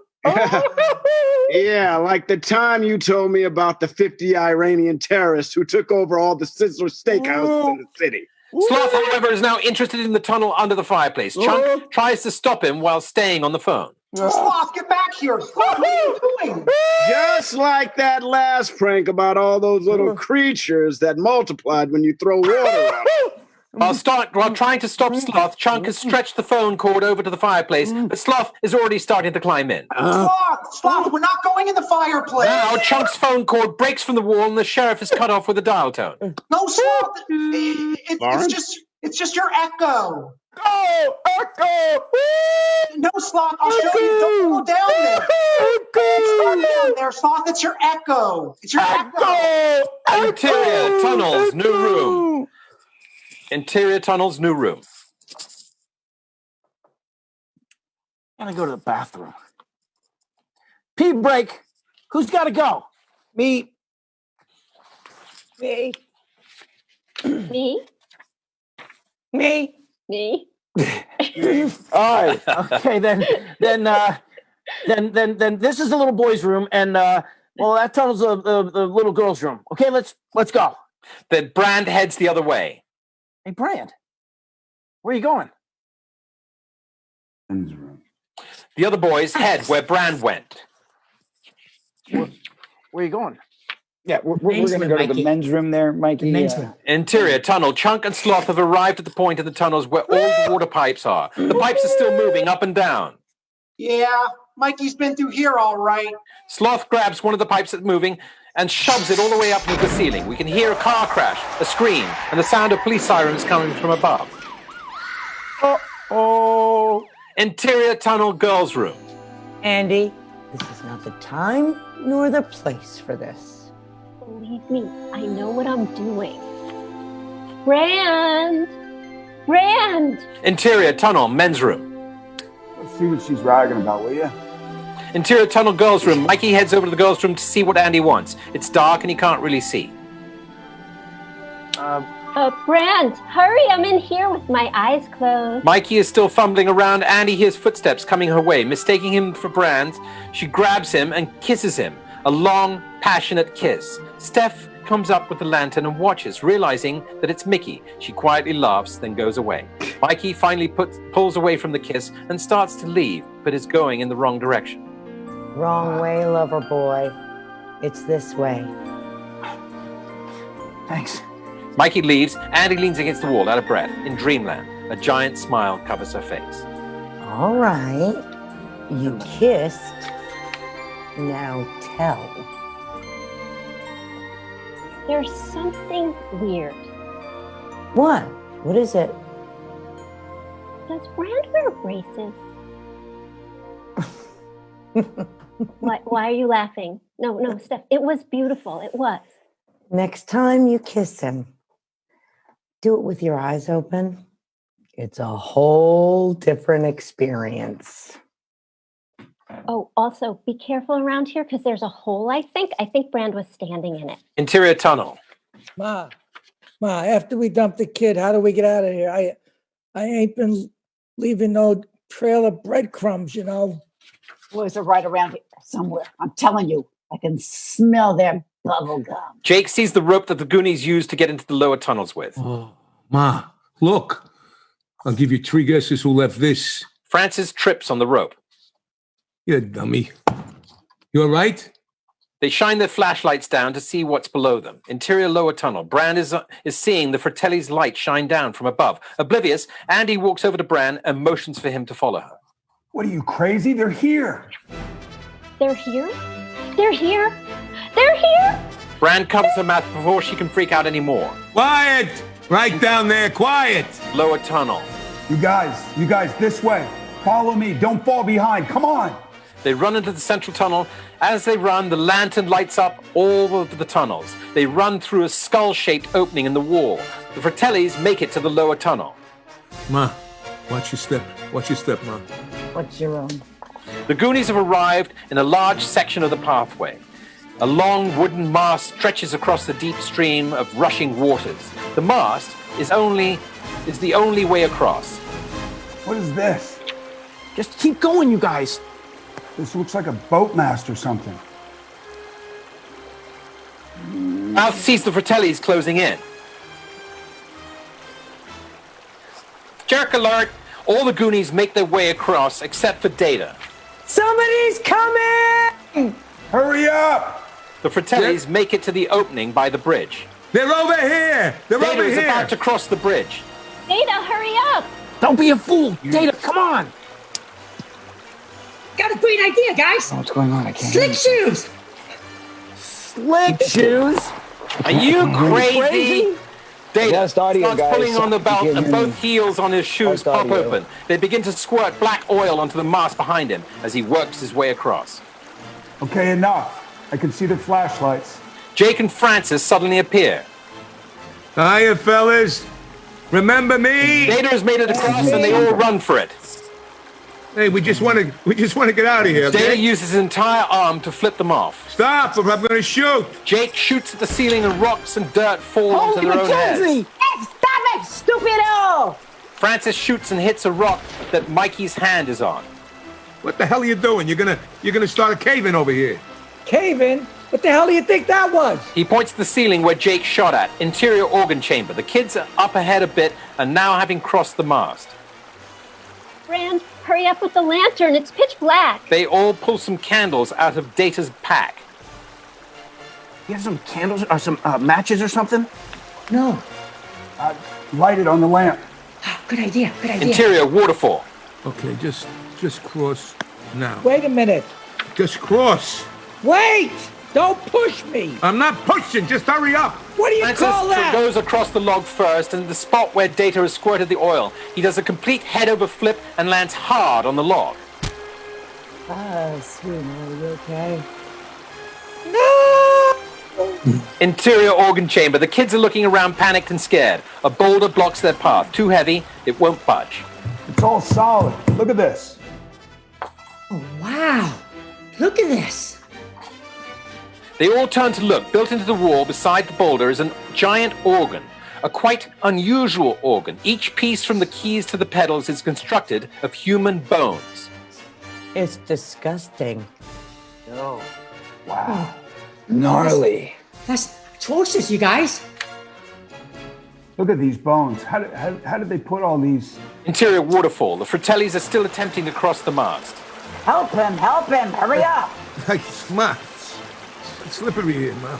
Yeah, like the time you told me about the 50 Iranian terrorists who took over all the Sizzler steakhouses in the city. Sloth, however, is now interested in the tunnel under the fireplace. Chunk tries to stop him while staying on the phone. Sloth, get back here! Sloth, what are you doing? Just like that last prank about all those little creatures that multiplied when you throw water on them. While trying to stop Sloth, Chunk has stretched the phone cord over to the fireplace, but Sloth is already starting to climb in. Sloth, we're not going in the fireplace. Now, Chunk's phone cord breaks from the wall and the sheriff is cut off with a dial tone. No, Sloth, it's just your echo. Oh, echo! No, Sloth, I'll show you. Don't go down there. It's not down there, Sloth. It's your echo. It's your echo. Interior tunnels, new room. Interior tunnels, new room. Gotta go to the bathroom. Pee break. Who's gotta go? Me. Me. All right. Okay, then this is the little boy's room, and well, that tunnel's the little girl's room. Okay, let's go. Then Brand heads the other way. Hey, Brand, where are you going? The other boys head where Brand went. Where are you going? Yeah, we're going to go to the men's room there, Mikey. Interior tunnel. Chunk and Sloth have arrived at the point in the tunnels where all the water pipes are. The pipes are still moving up and down. Yeah, Mikey's been through here all right. Sloth grabs one of the pipes that's moving and shoves it all the way up into the ceiling. We can hear a car crash, a scream, and the sound of police sirens coming from above. Uh-oh. Interior tunnel girls' room. Andy, this is not the time nor the place for this. Believe me, I know what I'm doing. Brand! Brand! Interior tunnel men's room. Let's see what she's ragging about, will you? Interior tunnel girls' room. Mikey heads over to the girls' room to see what Andy wants. It's dark and he can't really see. Brand, hurry, I'm in here with my eyes closed. Mikey is still fumbling around. Andy hears footsteps coming her way. Mistaking him for Brand, she grabs him and kisses him. A long, passionate kiss. Steph comes up with the lantern and watches, realizing that it's Mickey. She quietly laughs, then goes away. Mikey finally pulls away from the kiss and starts to leave. but is going in the wrong direction. Wrong way, lover boy. It's this way. Thanks. Mikey leaves. Andy leans against the wall, out of breath. In dreamland, a giant smile covers her face. All right. You kissed. Now tell. There's something weird. What? What is it? Does Brand wear braces? Why are you laughing? No, Steph. It was beautiful. It was. Next time you kiss him, do it with your eyes open. It's a whole different experience. Oh, also, be careful around here because there's a hole, I think. I think Brand was standing in it. Interior tunnel. Ma, after we dump the kid, how do we get out of here? I ain't been leaving no trail of breadcrumbs, you know. Boys are right around here somewhere. I'm telling you, I can smell their bubble gum. Jake sees the rope that the Goonies used to get into the lower tunnels with. Oh, Ma, look. I'll give you 3 guesses who left this. Francis trips on the rope. You dummy. You all right? They shine their flashlights down to see what's below them. Interior lower tunnel. Brand is seeing the Fratelli's light shine down from above. Oblivious, Andy walks over to Brand and motions for him to follow her. What are you, crazy? They're here. They're here? They're here? They're here? Brand covers her mouth before she can freak out anymore. Quiet! Right down there, quiet! Lower tunnel. You guys, this way. Follow me. Don't fall behind. Come on. They run into the central tunnel. As they run, the lantern lights up all over the tunnels. They run through a skull-shaped opening in the wall. The Fratellis make it to the lower tunnel. Ma, watch your step. Watch your step, Ma. What's your own? The Goonies have arrived in a large section of the pathway. A long wooden mast stretches across the deep stream of rushing waters. The mast is the only way across. What is this? Just keep going, you guys. This looks like a boat mast or something. Mouth sees the Fratellis closing in. Jerk alert! All the Goonies make their way across except for Data. Somebody's coming! Hurry up! The Fratellis make it to the opening by the bridge. They're over here! They're Data over is here! about to cross the bridge. Data, hurry up! Don't be a fool. Data, come on. Got a great idea, guys. What's going on? I can't. Slick shoes. Slick shoes. Are you crazy? Data Best audio, starts guys. pulling on the belt You and can both heels on his shoes Best pop audio. open. They begin to squirt black oil onto the mast behind him as he works his way across. Okay, enough. I can see the flashlights. Jake and Francis suddenly appear. Hiya, fellas. Remember me? Data has made it across and they all run for it. Hey, we just want to get out of here. Data Okay? uses his entire arm to flip them off. Stop, or I'm going to shoot. Jake shoots at the ceiling and rocks and dirt fall onto their own heads. Hey, stop it, stupido! Francis shoots and hits a rock that Mikey's hand is on. What the hell are you doing? You're gonna start a cave-in over here. Cave-in? What the hell do you think that was? He points to the ceiling where Jake shot at. Interior organ chamber. The kids are up ahead a bit and now having crossed the mast. Brand, hurry up with the lantern. It's pitch black. They all pull some candles out of Data's pack. You have some candles or some matches or something? No. Light it on the lamp. Good idea. Good idea. Interior waterfall. Okay, just cross now. Wait a minute. Just cross. Wait! Don't push me! I'm not pushing. Just hurry up. What do you Francis call that? goes across the log first, and the spot where Data has squirted the oil. He does a complete head-over flip and lands hard on the log. Oh, sweetheart, are you okay? Interior organ chamber. The kids are looking around, panicked and scared. A boulder blocks their path. Too heavy, it won't budge. It's all solid. Look at this. Oh, wow. Look at this. They all turn to look. Built into the wall beside the boulder is a giant organ, a quite unusual organ. Each piece from the keys to the pedals is constructed of human bones. It's disgusting. No. Wow. Gnarly. That's torches, you guys. Look at these bones. How did they put all these? Interior waterfall. The Fratellis are still attempting to cross the mast. Help him, hurry up. Ma, it's slippery here, Ma.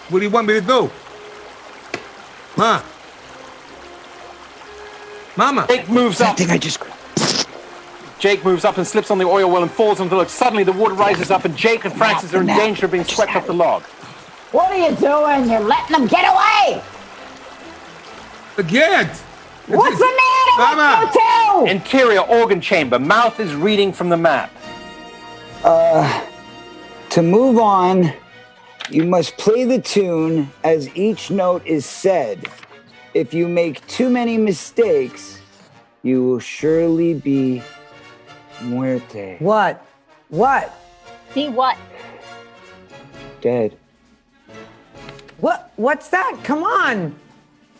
What do you want me to do? Ma. Mama. Jake moves up. Jake moves up and slips on the oil well and falls onto the log. Suddenly, the water rises up, and Jake and Francis are in danger of being swept off the log. What are you doing? You're letting them get away. Again. What's the matter Mama. with you two? Interior organ chamber. Mouth is reading from the map. To move on, you must play the tune as each note is said. If you make too many mistakes, you will surely be muerte. What? What? Be what? Dead. What's that? Come on.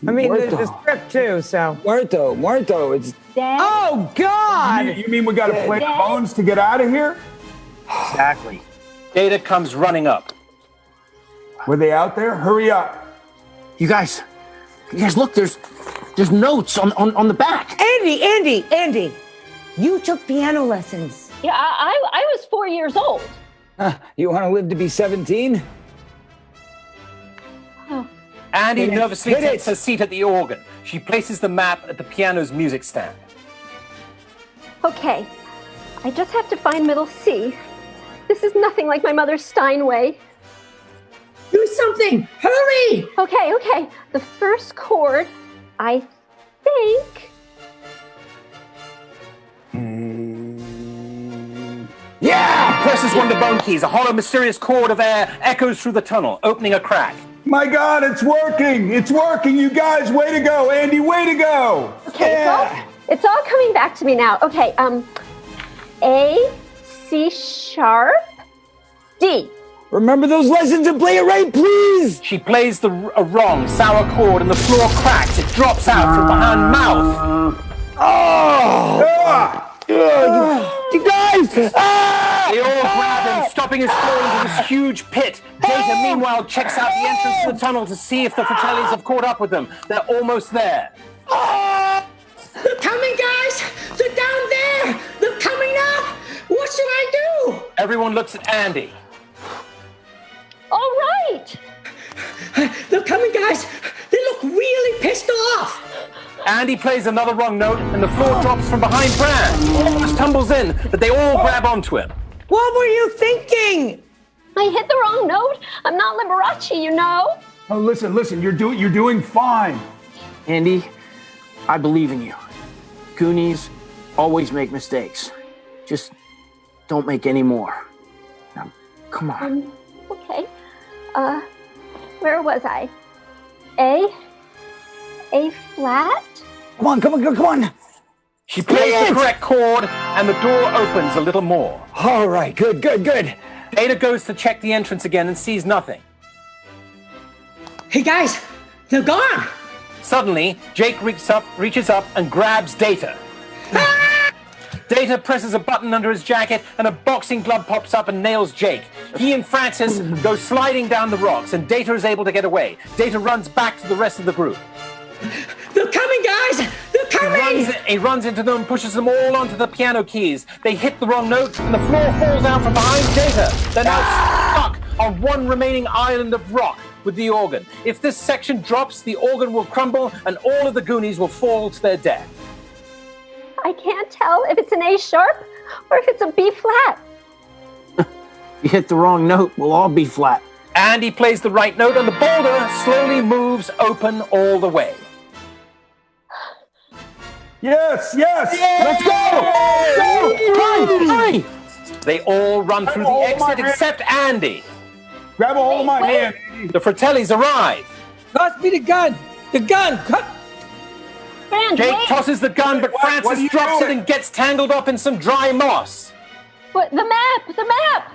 I mean, there's Muerto. a script too, so. Muerto. It's Dead. Oh, God! You mean we got to play the bones to get out of here? Exactly. Data comes running up. Were they out there? Hurry up. You guys, look, there's notes on the back. Andy, you took piano lessons. Yeah, I was 4 years old. You want to live to be 17? Oh. Andy Hit it. nervously Hit takes it. her seat at the organ. She places the map at the piano's music stand. Okay, I just have to find middle C. This is nothing like my mother's Steinway. Do something! Hurry! Okay. The first chord, I think. Yeah! Presses one of the bone keys. A hollow, mysterious chord of air echoes through the tunnel, opening a crack. My God, it's working. It's working. You guys, way to go. Andy, way to go. Okay, it's all coming back to me now. Okay, A, C sharp, D. Remember those lessons and play it right, please. She plays a wrong, sour chord, and the floor cracks. It drops out from behind mouth. You guys! They all grab him, stopping his fall into this huge pit. Data, meanwhile, checks out the entrance to the tunnel to see if the Fratellis have caught up with them. They're almost there. They're coming, guys! They're down there! They're coming up! What should I do? Everyone looks at Andy. All right. They're coming, guys! They look really pissed off! Andy plays another wrong note, and the floor drops from behind Brand. Almost tumbles in, but they all grab onto him. What were you thinking? I hit the wrong note. I'm not Liberace, you know. Oh, listen. You're doing fine. Andy, I believe in you. Goonies always make mistakes. Just don't make any more. Now, come on. Okay. Where was I? A flat? Come on. She plays the correct chord, and the door opens a little more. All right, good. Data goes to check the entrance again and sees nothing. Hey, guys! They're gone! Suddenly, Jake reaches up and grabs Data. Data presses a button under his jacket, and a boxing glove pops up and nails Jake. He and Francis go sliding down the rocks, and Data is able to get away. Data runs back to the rest of the group. They're coming, guys! They're coming! He runs into them and pushes them all onto the piano keys. They hit the wrong note, and the floor falls out from behind Data. They're now stuck on one remaining island of rock with the organ. If this section drops, the organ will crumble, and all of the Goonies will fall to their death. I can't tell if it's an A sharp or if it's a B flat. You hit the wrong note, we'll all be flat. Andy plays the right note, and the boulder slowly moves open all the way. Yes. Let's go! Hurry! They all run through the exit except Andy. Grab a hold of my hand. The Fratellis arrive. Toss me the gun. The gun. Cut. Brand, Jake wait. tosses the gun, but What are Francis you drops it doing? and gets tangled up in some dry moss. What, the map!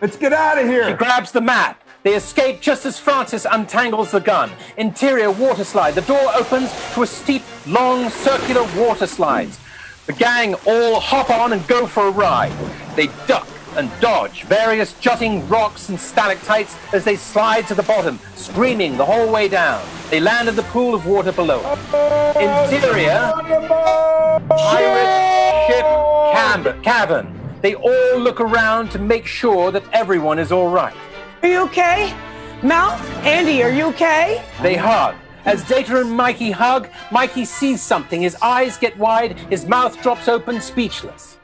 Let's get out of She here. grabs the map. They escape just as Francis untangles the gun. Interior water slide. The door opens to a steep, long, circular water slides. The gang all hop on and go for a ride. They duck and dodge various jutting rocks and stalactites as they slide to the bottom, screaming the whole way down. They land in the pool of water below. Interior, pirate ship cavern. They all look around to make sure that everyone is all right. Are you okay? Mouth? Andy, are you okay? They hug. As Data and Mikey hug, Mikey sees something. His eyes get wide, his mouth drops open, speechless.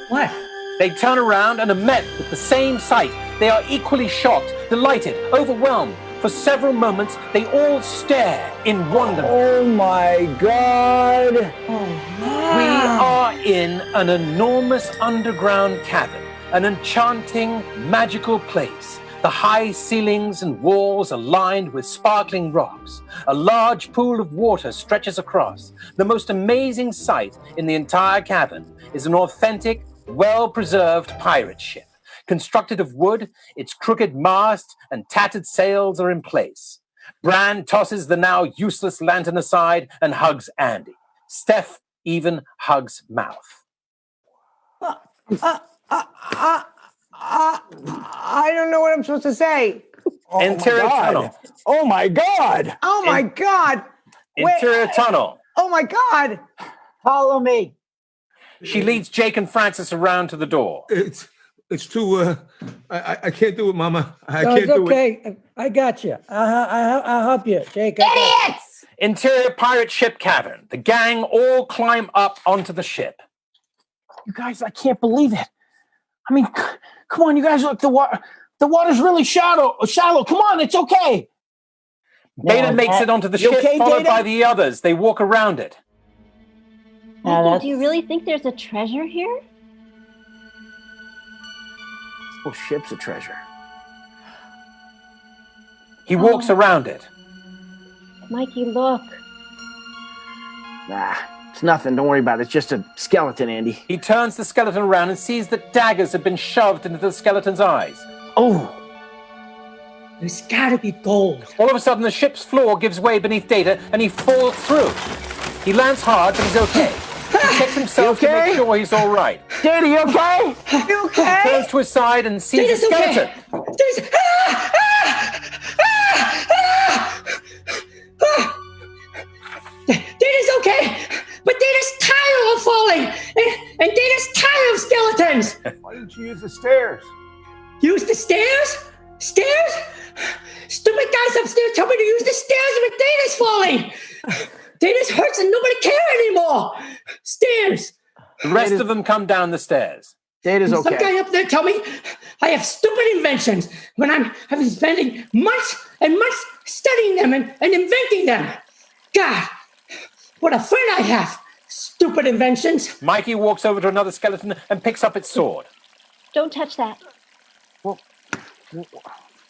What? They turn around and are met with the same sight. They are equally shocked, delighted, overwhelmed. For several moments, they all stare in wonderment. Oh my God. We are in an enormous underground cavern, an enchanting, magical place. The high ceilings and walls are lined with sparkling rocks. A large pool of water stretches across. The most amazing sight in the entire cavern is an authentic, well-preserved pirate ship. Constructed of wood, its crooked mast and tattered sails are in place. Bran tosses the now useless lantern aside and hugs Andy. Steph even hugs Mouth. I don't know what I'm supposed to say. Interior tunnel. Oh my God. Oh my God. Interior tunnel. Oh my God. Follow me. She leads Jake and Francis around to the door. It's too. I can't do it, Mama. I No, can't it's do it. okay. I got you. I'll help you, Jake. Idiots! Interior pirate ship cavern. The gang all climb up onto the ship. You guys, I can't believe it. I mean, come on, you guys, look, the water's really shallow. Come on, it's okay. Beta makes it onto the ship, okay, followed Data? by the others. They walk around it. Mikey, do you really think there's a treasure here? Well, ship's a treasure. He walks around it. Mikey, look. Nah, it's nothing. Don't worry about it. It's just a skeleton, Andy. He turns the skeleton around and sees that daggers have been shoved into the skeleton's eyes. Oh! There's gotta be gold. All of a sudden, the ship's floor gives way beneath Data, and he falls through. He lands hard, but he's okay. He checks himself to make sure he's all right. Data, you okay? You okay? He turns to his side and sees Data's a skeleton. Okay. Data's okay, but Data's tired of falling, and Data's tired of skeletons. Why didn't you use the stairs? Use the stairs? Stairs? Stupid guys upstairs tell me to use the stairs when Data's falling. Data's hurts and nobody cares anymore. Stairs. The rest of them come down the stairs. Data's Some okay. guy up there tell me I have stupid inventions when I've been spending months and months studying them and inventing them. God, what a friend I have. Stupid inventions. Mikey walks over to another skeleton and picks up its sword. Don't touch that. Well,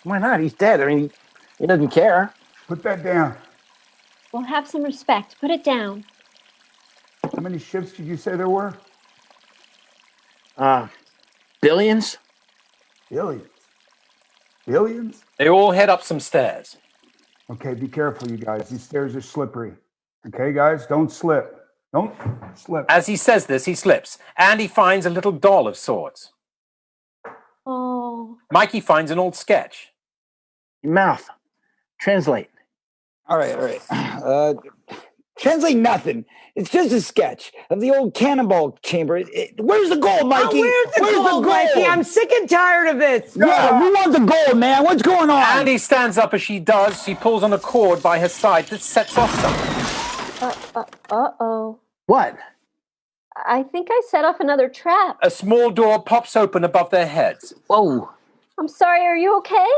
why not? He's dead. I mean, he doesn't care. Put that down. Well, have some respect. Put it down. How many ships did you say there were? Billions? Billions. Billions? They all head up some stairs. Okay, be careful, you guys. These stairs are slippery. Okay, guys, don't slip. Don't slip. As he says this, he slips. Andy finds a little doll of sorts. Oh. Mikey finds an old sketch. Mouth. Translate. All right. Translate nothing. It's just a sketch of the old cannonball chamber. Where's the gold, Mikey? Where's the gold, Mikey? I'm sick and tired of this. Yeah, we want the gold, man. What's going on? Andy stands up as she does. She pulls on a cord by her side that sets off something. Uh-oh. What? I think I set off another trap. A small door pops open above their heads. Whoa. I'm sorry, are you okay?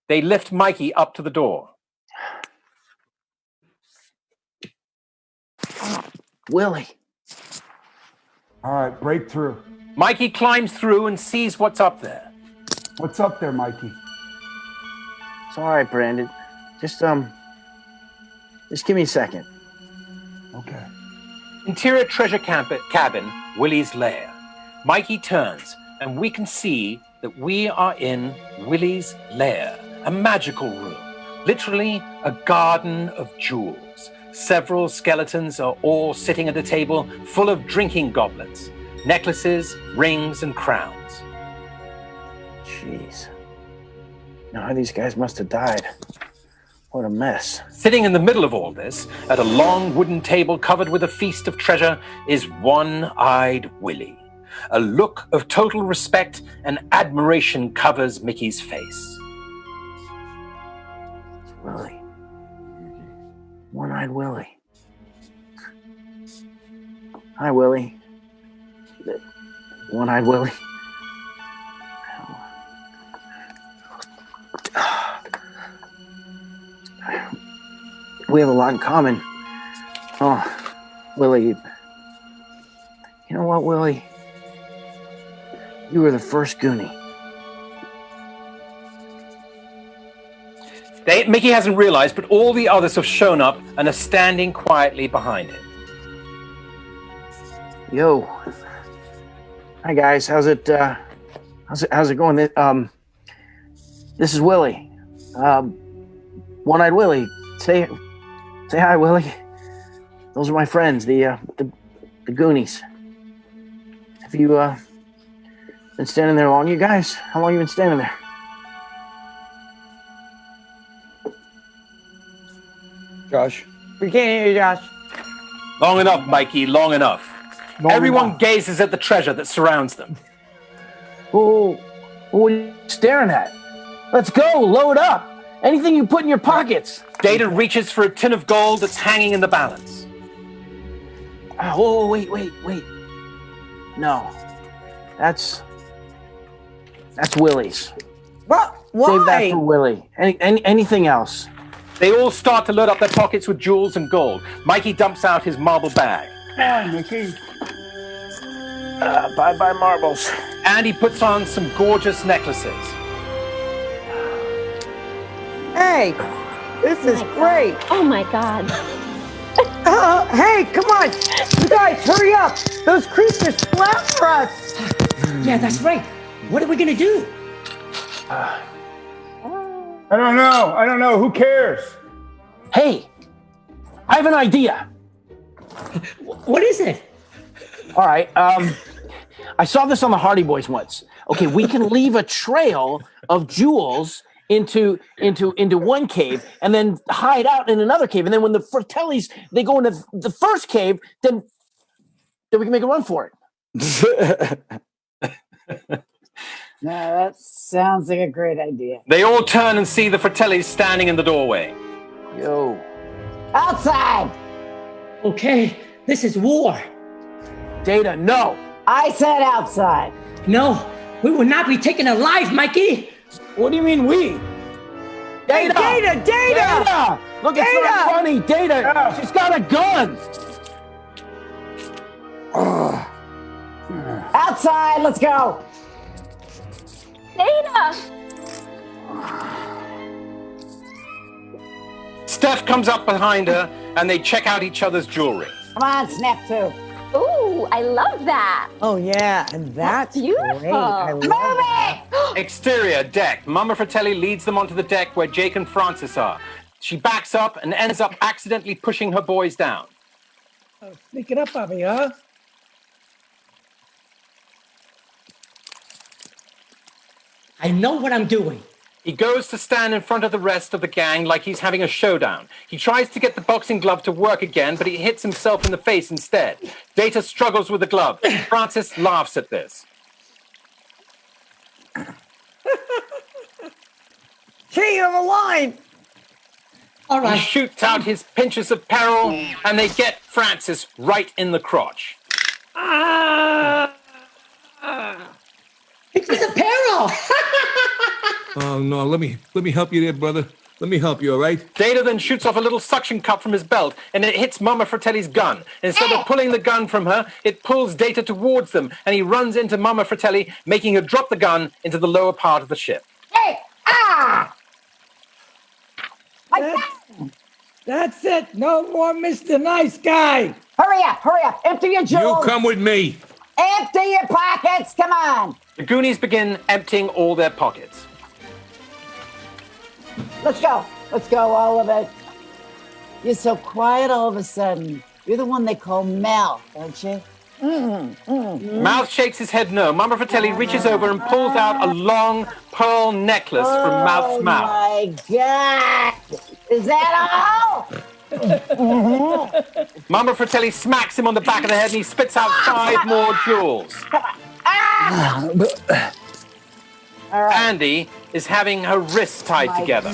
They lift Mikey up to the door. Willie. All right, break through. Mikey climbs through and sees what's up there. What's up there, Mikey? It's all right, Brandon. Just give me a second. Okay. Interior treasure cabin, Willie's lair. Mikey turns, and we can see that we are in Willie's lair, a magical room, literally a garden of jewels. Several skeletons are all sitting at a table full of drinking goblets, necklaces, rings, and crowns. Jeez. Now these guys must have died. What a mess. Sitting in the middle of all this, at a long wooden table covered with a feast of treasure, is One-Eyed Willie. A look of total respect and admiration covers Mickey's face. Willie. One-Eyed Willie. Hi, Willie. One-Eyed Willie. We have a lot in common. Oh, Willie. You know what, Willie? You were the first Goonie. Mickey hasn't realized, but all the others have shown up and are standing quietly behind him. Yo. Hi, guys. How's it going? This is Willie. One-Eyed Willie. Say hi, Willie. Those are my friends, the Goonies. Have you been standing there long, you guys? How long you been standing there? Josh. We can't hear you, Josh. Long enough, Mikey, long enough. Everyone gazes at the treasure that surrounds them. Oh, what are you staring at? Let's go, load up. Anything you put in your pockets. Data reaches for a tin of gold that's hanging in the balance. Oh, wait. No. That's Willie's. What? Why? Save that for Willie. Anything else? They all start to load up their pockets with jewels and gold. Mikey dumps out his marble bag. Hi, Mickey. Bye-bye marbles. And he puts on some gorgeous necklaces. Hey, this is great. Oh my God. Hey, come on. You guys, hurry up. Those creatures flew after us. Yeah, that's right. What are we going to do? I don't know. Who cares? Hey, I have an idea. What is it? All right. I saw this on the Hardy Boys once. Okay, we can leave a trail of jewels into one cave and then hide out in another cave. And then when the Fratellis, they go into the first cave, then we can make a run for it. No, that sounds like a great idea. They all turn and see the Fratellis standing in the doorway. Yo. Outside! Okay, this is war. Data, no. I said outside. No, we will not be taken alive, Mikey. What do you mean we? Data! Hey, Data! Look, it's not funny. Data, Yeah. she's got a gun. Outside, let's go. Data! Steph comes up behind her and they check out each other's jewelry. Come on, Snap two. Ooh, I love that. Oh, yeah, and that's beautiful. great. I love that. Exterior deck. Mama Fratelli leads them onto the deck where Jake and Francis are. She backs up and ends up accidentally pushing her boys down. Sneak it up on me, huh? I know what I'm doing. He goes to stand in front of the rest of the gang like he's having a showdown. He tries to get the boxing glove to work again, but he hits himself in the face instead. Data struggles with the glove. Francis laughs at this. King of the line. All right. He shoots out his pinches of peril, and they get Francis right in the crotch. It's a peril. Oh no, let me help you there, brother. Let me help you, all right? Data then shoots off a little suction cup from his belt, and it hits Mama Fratelli's gun. Instead of pulling the gun from her, it pulls Data towards them, and he runs into Mama Fratelli, making her drop the gun into the lower part of the ship. Hey! Ah! That's it. No more Mr. Nice Guy. Hurry up. Empty your jewels. You come with me. Empty your pockets. Come on. The Goonies begin emptying all their pockets. Let's go, all of it. You're so quiet all of a sudden. You're the one they call Mel, don't you? Mouth shakes his head no. Mama Fratelli reaches over and pulls out a long pearl necklace from Mouth's mouth. Oh my God! Is that all? Mama Fratelli smacks him on the back of the head and he spits out 5 more jewels. All right. Andy is having her wrists tied together.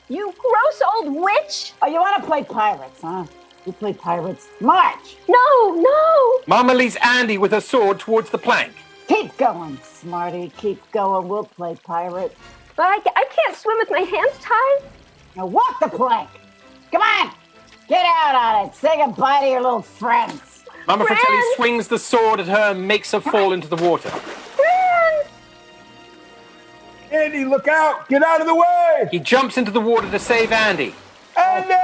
You gross old witch! Oh, you want to play pirates, huh? You play pirates. March! No! Mama leads Andy with her sword towards the plank. Keep going, Smarty. Keep going. We'll play pirates. But I can't swim with my hands tied. Now walk the plank. Come on! Get out on it. Say goodbye to your little friends. Mama Fratelli swings the sword at her and makes her fall into the water. Andy, look out! Get out of the way! He jumps into the water to save Andy. Andy!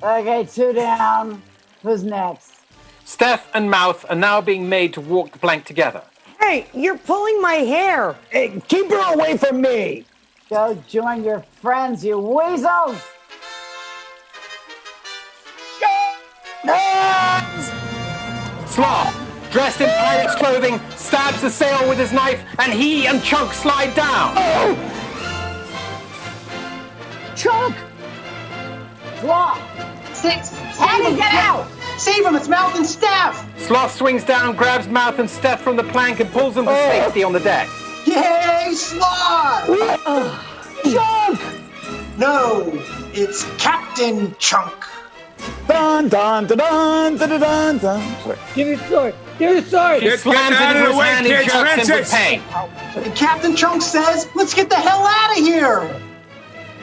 Okay, 2 down. Who's next? Steph and Mouth are now being made to walk the plank together. Hey, you're pulling my hair. Hey, keep her away from me. Go join your friends, you weasels. Sloth, dressed in pirate's clothing, stabs the sail with his knife, and he and Chunk slide down. Chunk! Sloth! How do you get out? Save him, it's Mouth and Steph! Sloth swings down, grabs Mouth and Steph from the plank, and pulls them to safety on the deck. Yay, Sloth! Chunk! No, it's Captain Chunk. Dun dun dun dun dun dun dun. Sorry. Give me the sword. Give me the sword. He slams it into his hand and jerks him with pain. And Captain Chunk says, let's get the hell out of here!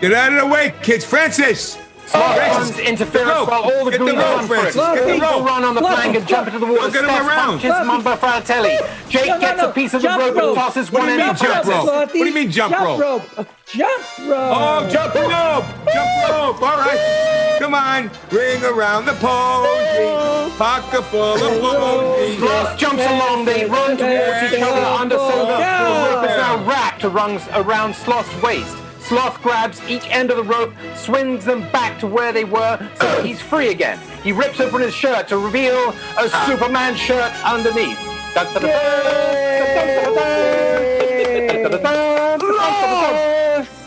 Get out of the way, kids. Francis! Sloth runs interference while all the Goonies run for it. People run on the plank and jump into the water. Steph punches Mamba Fratelli. Jake gets a piece of the rope and tosses one end of jump rope? What do you mean jump rope? Jump rope. Oh, jump rope! Jump rope! All right. Come on. Ring around the posy. Pocket full of posies. Sloth jumps along. They run towards each other under so the rope is now wrapped around Sloth's waist. Sloth grabs each end of the rope, swings them back to where they were, so that he's free again. He rips open his shirt to reveal a Superman shirt underneath.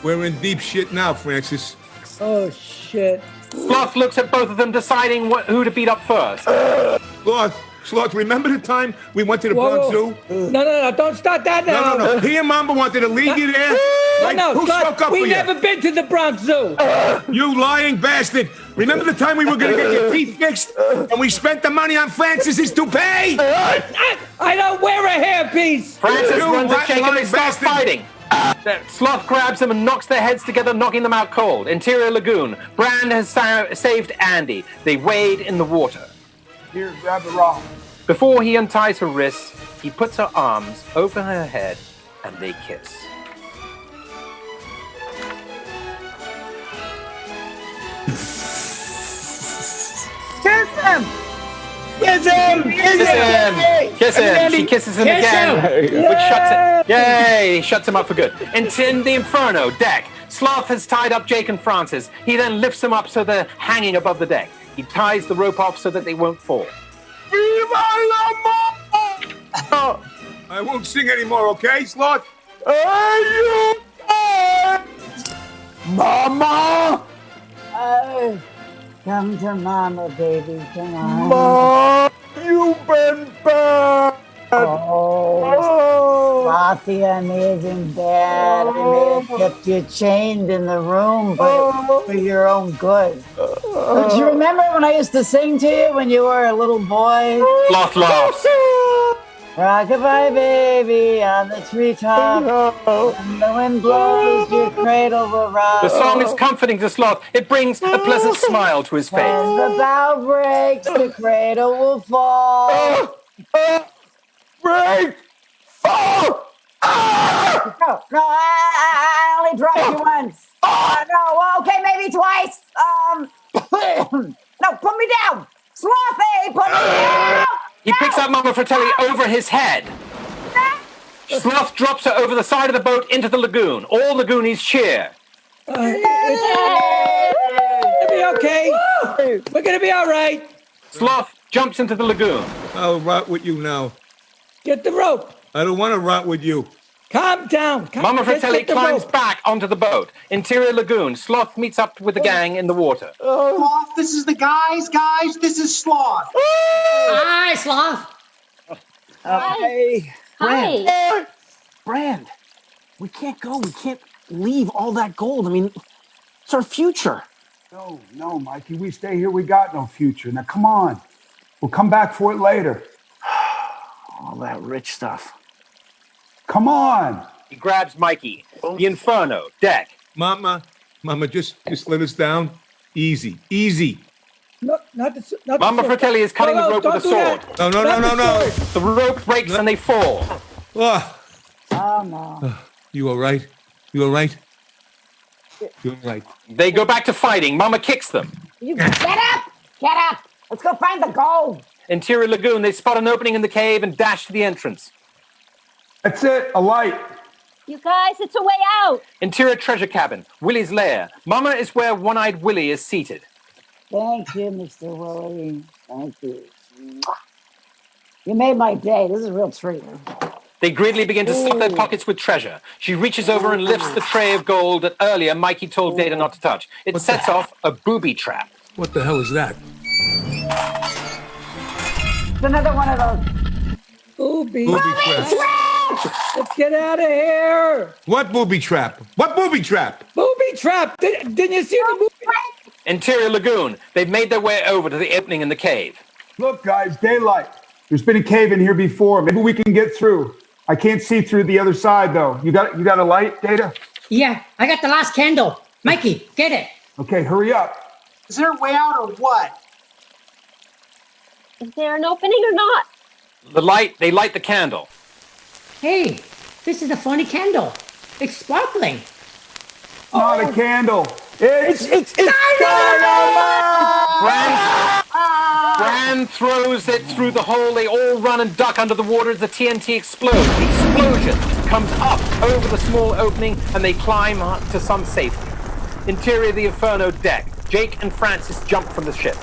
We're in deep shit now, Francis. Oh, shit. Sloth looks at both of them, deciding who to beat up first. Sloth, remember the time we went to the Bronx Zoo? No, don't start that now. No. He and Mamba wanted to leave you there. Right? No, Who spoke up we for you? never been to the Bronx Zoo. You lying bastard. Remember the time we were going to get your teeth fixed and we spent the money on Francis's toupee? I don't wear a hairpiece. Francis runs at Jake and they start fighting. Sloth grabs them and knocks their heads together, knocking them out cold. Interior Lagoon. Brand has saved Andy. They wade in the water. Here, grab the rock. Before he unties her wrists, he puts her arms over her head and they kiss. Kiss him! Kiss him! Kiss him! She kisses him again, which shuts it. Yay! Shuts him up for good. In the Inferno deck, Sloth has tied up Jake and Francis. He then lifts them up so they're hanging above the deck. He ties the rope off so that they won't fall. I won't sing anymore, okay, Sloth? Mama! Come to mama, baby. Come on. Mom, you've been bad. Sloth, amazing dad. I may have kept you chained in the room, but for your own good. Don't you remember when I used to sing to you when you were a little boy? Sloth laughs. Rock-a-bye, baby, on the treetop. When the wind blows, your cradle will rock. The song is comforting to Sloth. It brings a pleasant smile to his face. When the bow breaks, the cradle will fall. Break! Fall! No, I only dropped you once. No, okay, maybe twice. No, put me down. Slothy, put me down. He picks up Mama Fratelli over his head. Sloth drops her over the side of the boat into the lagoon. All the Goonies cheer. It'll be okay. We're gonna be all right. Sloth jumps into the lagoon. I'll rot with you now. Get the rope. I don't want to rot with you. Calm down. Mama Get Fratelli the climbs rope. back onto the boat. Interior lagoon. Sloth meets up with the gang in the water. Sloth, this is the guys. This is Sloth. Hi, Sloth. Hey, Brand. Brand, we can't go. We can't leave all that gold. I mean, it's our future. No, Mikey. We stay here. We got no future. Now, come on. We'll come back for it later. All that rich stuff. Come on. He grabs Mikey. The Inferno, deck. Mama, just let us down. Easy. Not the Mama sword. Fratelli is cutting the rope with a don't do sword. that. No. The rope breaks and they fall. Ah, Oh, no. you all right? You all right? You're right. They go back to fighting. Mama kicks them. You get up! Get up! Let's go find the gold! Interior lagoon. They spot an opening in the cave and dash to the entrance. That's it. A light. You guys, it's a way out. Interior treasure cabin. Willie's lair. Mama is where One-Eyed Willie is seated. Thank you, Mr. Willie. Thank you. You made my day. This is a real treat. They greedily begin to stuff their pockets with treasure. She reaches over and lifts the tray of gold that earlier Mikey told Data not to touch. It sets off a booby trap. What the hell is that? It's another one of those. Booby trap. Let's get out of here. What booby trap? Booby trap. Didn't you see the movie? Interior lagoon. They've made their way over to the opening in the cave. Look, guys, daylight. There's been a cave in here before. Maybe we can get through. I can't see through the other side, though. You got a light, Data? Yeah, I got the last candle. Mikey, get it. Okay, hurry up. Is there a way out or what? Is there an opening or not? They light the candle. Hey, this is a funny candle. It's sparkling. Not a candle. It's Bran throws it through the hole. They all run and duck under the water as the TNT explodes. The explosion comes up over the small opening and they climb to some safety. Interior of the Inferno deck. Jake and Francis jump from the ship.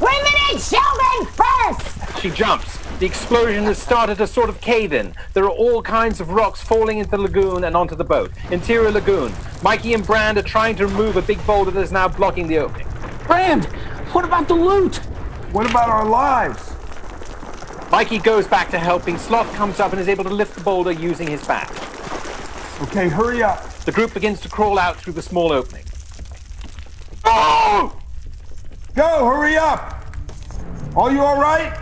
Eliminate Sheldon first! She jumps. The explosion has started a sort of cave-in. There are all kinds of rocks falling into the lagoon and onto the boat. Interior lagoon. Mikey and Brand are trying to remove a big boulder that is now blocking the opening. Brand, what about the loot? What about our lives? Mikey goes back to helping. Sloth comes up and is able to lift the boulder using his back. Okay, hurry up. The group begins to crawl out through the small opening. Oh! Go, hurry up. Are you all right?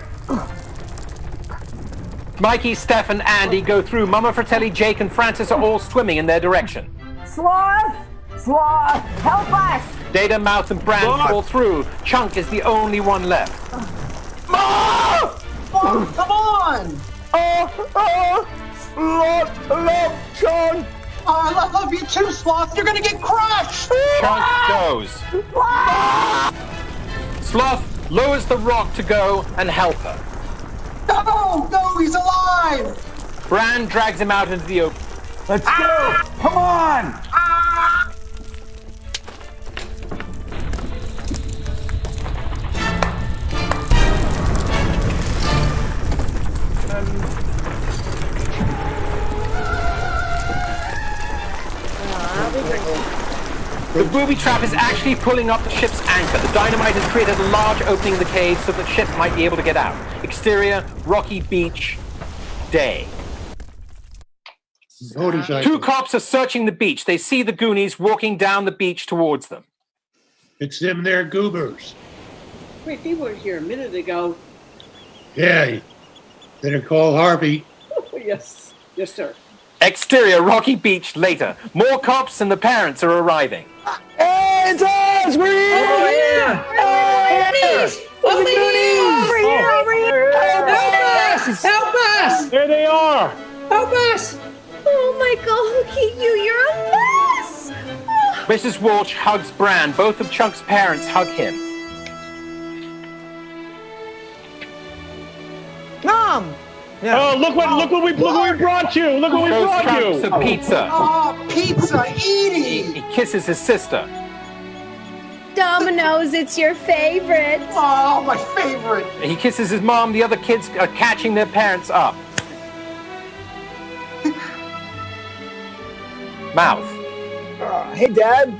Mikey, Steph, and Andy go through. Mama Fratelli, Jake, and Francis are all swimming in their direction. Sloth! Sloth! Help us! Data, Mouth, and Brand fall through. Chunk is the only one left. Oh, come on! Sloth, love, Chunk. I love you too, Sloth. You're gonna get crushed. Chunk goes. Sloth lowers the rock to go and help her. No, he's alive. Brand drags him out into the open. Let's go. Come on. The booby trap is actually pulling up the ship's anchor. The dynamite has created a large opening in the cave so that the ship might be able to get out. Exterior, rocky beach, day. Two cops are searching the beach. They see the Goonies walking down the beach towards them. It's them there goobers. Wait, they were here a minute ago. Yeah, better call Harvey. Yes, sir. Exterior, rocky beach, later. More cops and the parents are arriving. Hey, it's us! We're here! Oh, yeah! Oh, the Goonies! Over here! Over here! Help us! Help us! There they are! Help us! Oh my God, look at you, you're a mess! Mrs. Walsh hugs Bran. Both of Chunk's parents hug him. Mom! Yeah. Oh, look what we brought you! Look what we brought you! Some pizza. Oh, pizza, eating! He kisses his sister. Domino's, it's your favorite. Oh, my favorite. He kisses his mom. The other kids are catching their parents up. Mouth. Hey, Dad.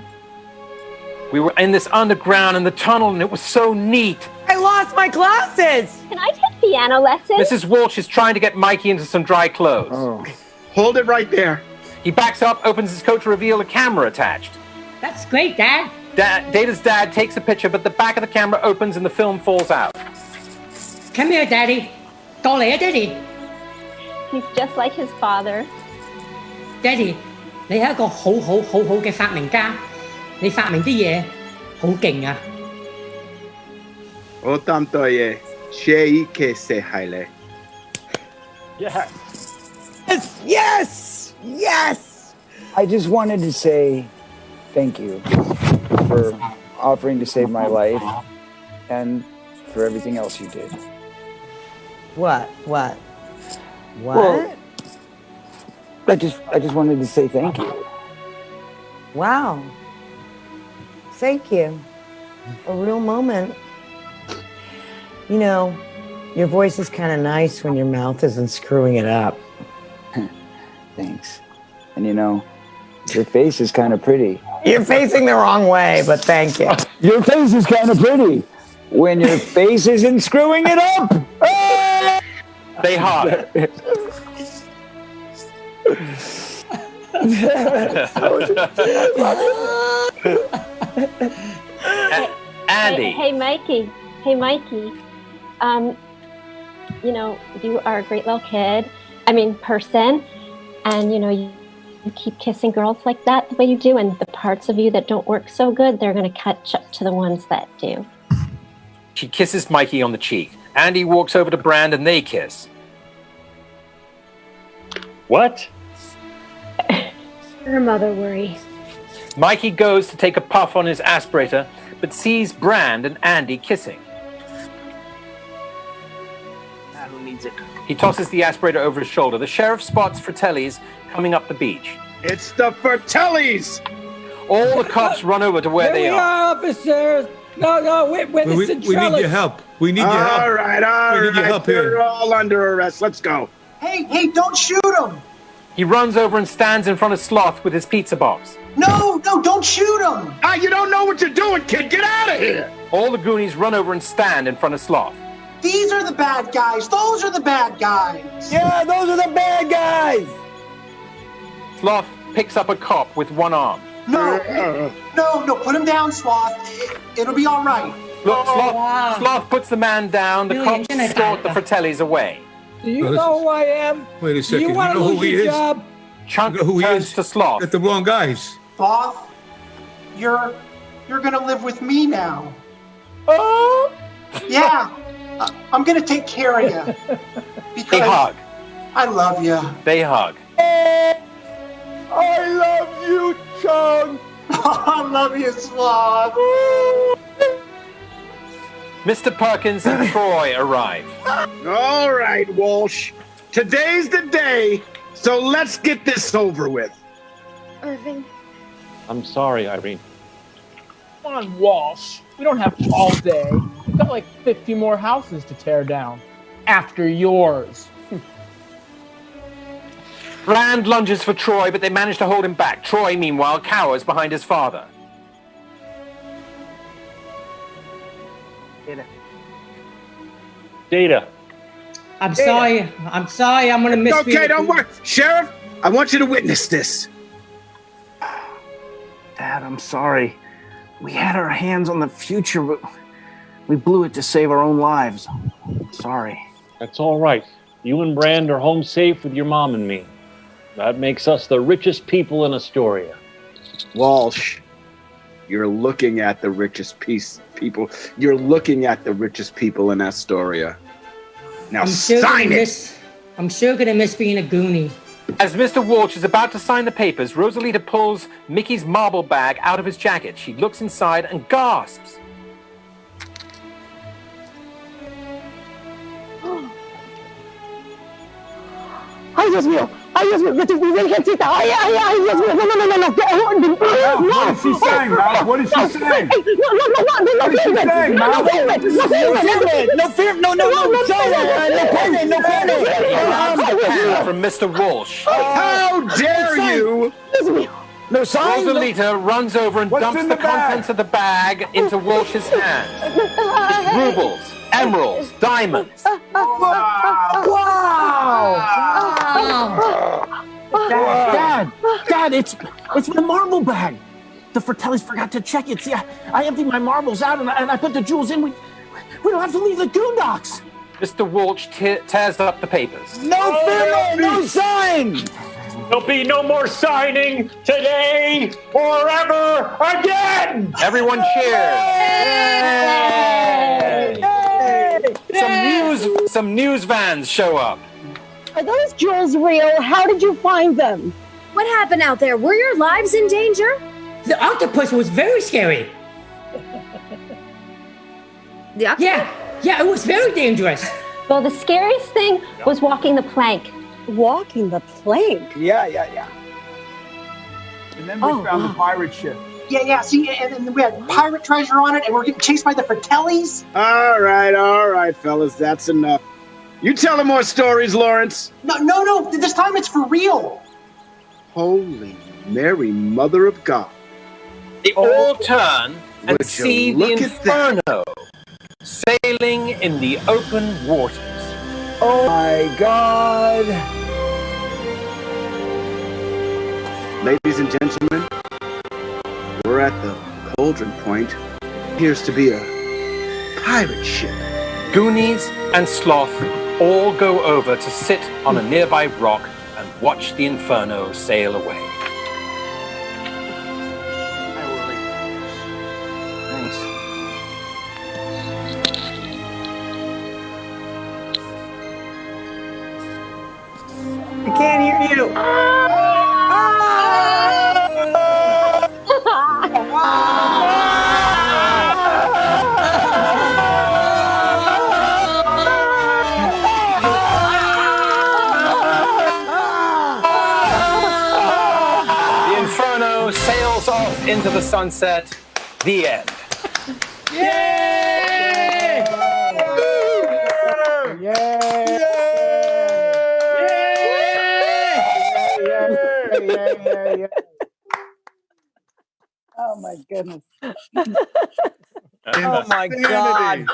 We were in this underground in the tunnel, and it was so neat. I lost my glasses. Can I take piano lessons? Mrs. Walsh is trying to get Mikey into some dry clothes. Oh. Hold it right there. He backs up, opens his coat to reveal a camera attached. That's great, Dad. Data's dad takes a picture, but the back of the camera opens and the film falls out. Come here, Daddy. 過嚟啊 Daddy. He's just like his father. Daddy, 你係一個好嘅發明家，你發明啲嘢好勁啊！我擔多嘢，謝嘅世係咧。Yes. Yes. Yes. I just wanted to say thank you for offering to save my life and for everything else you did. What? Well, I just wanted to say thank you. Wow. Thank you. A real moment. You know, your voice is kind of nice when your mouth isn't screwing it up. Thanks. And you know, your face is kind of pretty. You're facing the wrong way, but thank you. Your face is kind of pretty when your face isn't screwing it up. They hug. Andy. Hey, Mikey. Hey, Mikey. You know, you are a great little kid. I mean, person. And, you know, you keep kissing girls like that the way you do. And the parts of you that don't work so good, they're going to catch up to the ones that do. She kisses Mikey on the cheek. Andy walks over to Brand and they kiss. What? Her mother worries. Mikey goes to take a puff on his aspirator, but sees Brand and Andy kissing. Who needs it? He tosses the aspirator over his shoulder. The sheriff spots Fratellis coming up the beach. It's the Fratellis! All the cops run over to where Here they we are. Officers. No, we're the We need your help. We need your help. All right. We need your help here. You're all under arrest. Let's go. Hey, don't shoot him! He runs over and stands in front of Sloth with his pizza box. No, don't shoot him! You don't know what you're doing, kid. Get out of here! All the Goonies run over and stand in front of Sloth. These are the bad guys. Those are the bad guys. Yeah, those are the bad guys. Sloth picks up a cop with one arm. No, put him down, Sloth. It'll be all right. Look, Sloth puts the man down. The cops escort the Fratellis away. Do you know who I am? Wait a second. Do you want to know lose who he your is? job? Chunk who he turns is? to Sloth. Got the wrong guys. Sloth, you're gonna live with me now. Oh. Yeah, I'm gonna take care of you. Because They hug. I love you. They hug. I love you, Chunk. I love you, Sloth. Mr. Perkins and Troy arrive. All right, Walsh. Today's the day, so let's get this over with. Irving. I'm sorry, Irene. Come on, Walsh. We don't have all day. We've got like 50 more houses to tear down. After yours. Brand lunges for Troy, but they manage to hold him back. Troy, meanwhile, cowers behind his father. Data. I'm sorry. I'm going to miss you. Okay, don't worry. Sheriff, I want you to witness this. Dad, I'm sorry. We had our hands on the future, but we blew it to save our own lives. Sorry. That's all right. You and Brand are home safe with your mom and me. That makes us the richest people in Astoria. Walsh, you're looking at the richest people. You're looking at the richest people in Astoria. Now sign it! I'm sure going to miss being a Goonie. As Mr. Walsh is about to sign the papers, Rosalita pulls Mickey's marble bag out of his jacket. She looks inside and gasps. Ay, Dios mío, Virgencita, ay, Dios mío, no. What is she saying, Mal? What is she saying? No, What is she saying, Mal? No panic. From Mr. Walsh. How dare you No sign? Rosalita runs over and What's dumps in the the bag? contents of the bag into Walsh's hand. It's rubles, emeralds, diamonds. Dad, it's my marble bag. The Fratellis forgot to check it. See, I emptied my marbles out and I put the jewels in. We don't have to leave the Goondocks. Mr. Walsh tears up the papers. No film, no sign! There'll be no more signing today or ever again! Everyone cheers. Some news vans show up. Are those jewels real? How did you find them? What happened out there? Were your lives in danger? The octopus was very scary. The octopus? Yeah, it was very dangerous. Well, the scariest thing was walking the plank. Walking the plank? Yeah. And then we found the pirate ship. Yeah. See, and then we had pirate treasure on it, and we're getting chased by the Fratellis. All right, fellas, that's enough. You telling more stories, Lawrence? No. This time it's for real. Holy Mary, Mother of God. They all turn and Would you see the look at that? Inferno sailing in the open waters. Oh my God. Ladies and gentlemen, we're at the Cauldron Point. Appears to be a pirate ship. Goonies and Sloth all go over to sit on a nearby rock and watch the Inferno sail away. I can't hear you. The Inferno sails off into the sunset. The end. Yay! Oh my goodness. Oh my God.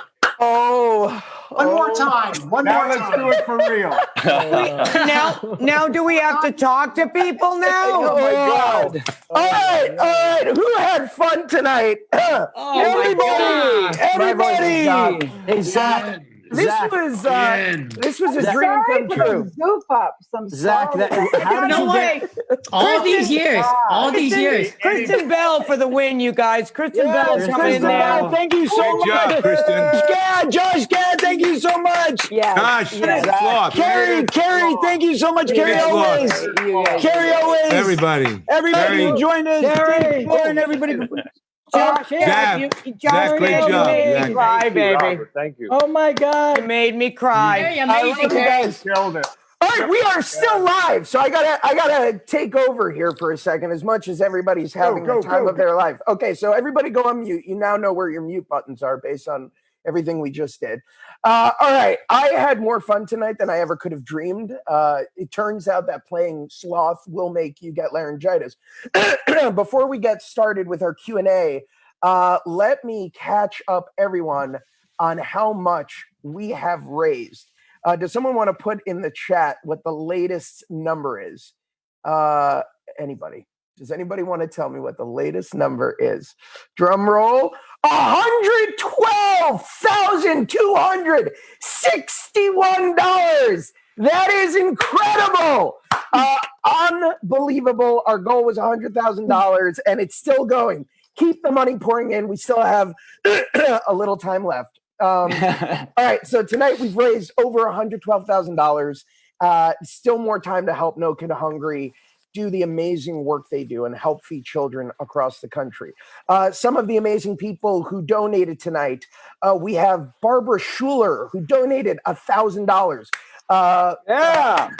One more time. Let's do it for real. Now do we have to talk to people now? Oh my God. All right. Who had fun tonight? Everybody. Hey, Zach. This was a dream come true. Goof up. Some Zach, how did you get all these years? Kristen Bell for the win, you guys. Kristen Bell's coming in there. Thank you so Great much. job, Kristen. Josh Gad, thank you so much. Gosh, Sloth. Carrie, thank you so much. Carrie Sloth. always. Carrie always. Everybody. Everybody who joined us. Carrie, and everybody. Josh, Zach, great job. made me cry, baby. Thank you. Oh my God. You made me cry. Very amazing. Killed it. All right, we are still live, so I gotta take over here for a second. As much as everybody's having the time of their life. Okay, so everybody go on mute. You now know where your mute buttons are based on everything we just did. All right, I had more fun tonight than I ever could have dreamed. It turns out that playing Sloth will make you get laryngitis. Before we get started with our Q&A, let me catch up everyone on how much we have raised. Does someone want to put in the chat what the latest number is? Anybody? Does anybody want to tell me what the latest number is? Drum roll. $112,261. That is incredible. Unbelievable. Our goal was $100,000 and it's still going. Keep the money pouring in. We still have a little time left. All right. So tonight we've raised over $112,000. Still more time to help No Kid Hungry do the amazing work they do and help feed children across the country. Some of the amazing people who donated tonight, we have Barbara Schuler, who donated $1,000.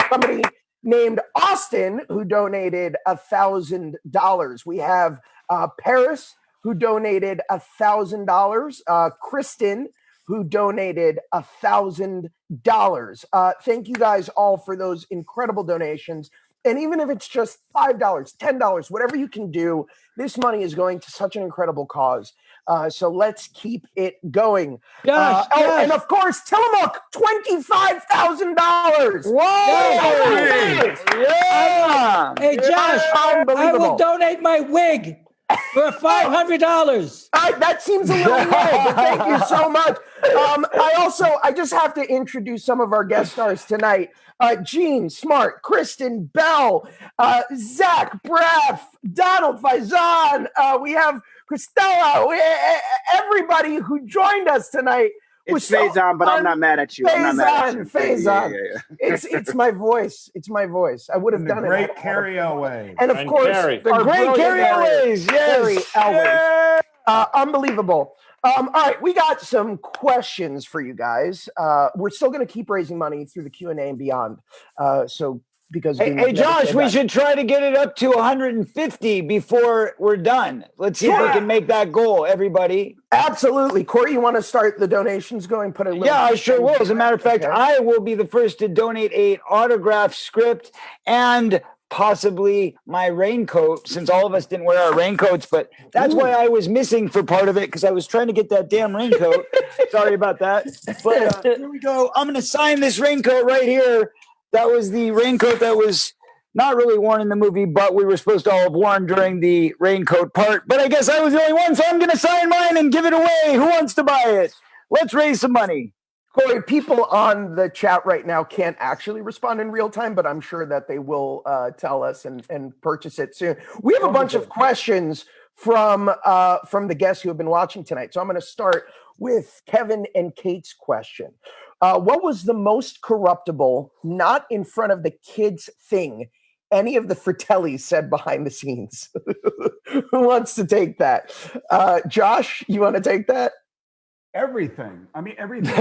Somebody named Austin, who donated $1,000. We have Paris, who donated $1,000. Kristen, who donated $1,000. Thank you guys all for those incredible donations. And even if it's just $5, $10, whatever you can do, this money is going to such an incredible cause. So let's keep it going. Josh, and of course, Tillamook, $25,000. Whoa! Yeah! Hey, Josh, I will Unbelievable. donate my wig for $500. That seems a little low, but thank you so much. I just have to introduce some of our guest stars tonight. Gene Smart, Kristen Bell, Zach Braff, Donald Faison. We have Christella. Everybody who joined us tonight. It's Faison, but I'm not mad at you. I'm not mad at you. Faison. Yeah. It's my voice. It's my voice. I would have done Great it. carry-away. And of course, Carrie. our The great brilliant carry-aways, Carrie yes. Elways. Unbelievable. All right, we got some questions for you guys. We're still going to keep raising money through the Q&A and beyond. Because Hey, Josh, we should try to get it up to 150 before we're done. Let's see if we can make that goal, everybody. Absolutely. Corey, you want to start the donations going? Put a little Yeah, I sure will. As a matter of fact, I will be the first to donate an autograph script and possibly my raincoat, since all of us didn't wear our raincoats, but that's why I was missing for part of it, because I was trying to get that damn raincoat. Sorry about that. But here we go. I'm going to sign this raincoat right here. That was the raincoat that was not really worn in the movie, but we were supposed to all have worn during the raincoat part. But I guess I was the only one, so I'm going to sign mine and give it away. Who wants to buy it? Let's raise some money. Corey, people on the chat right now can't actually respond in real time, but I'm sure that they will tell us and purchase it soon. We have a bunch of questions from the guests who have been watching tonight. So I'm going to start with Kevin and Kate's question. What was the most corruptible, not in front of the kids thing any of the Fratellis said behind the scenes? Who wants to take that? Josh, you want to take that? Everything. I mean, everything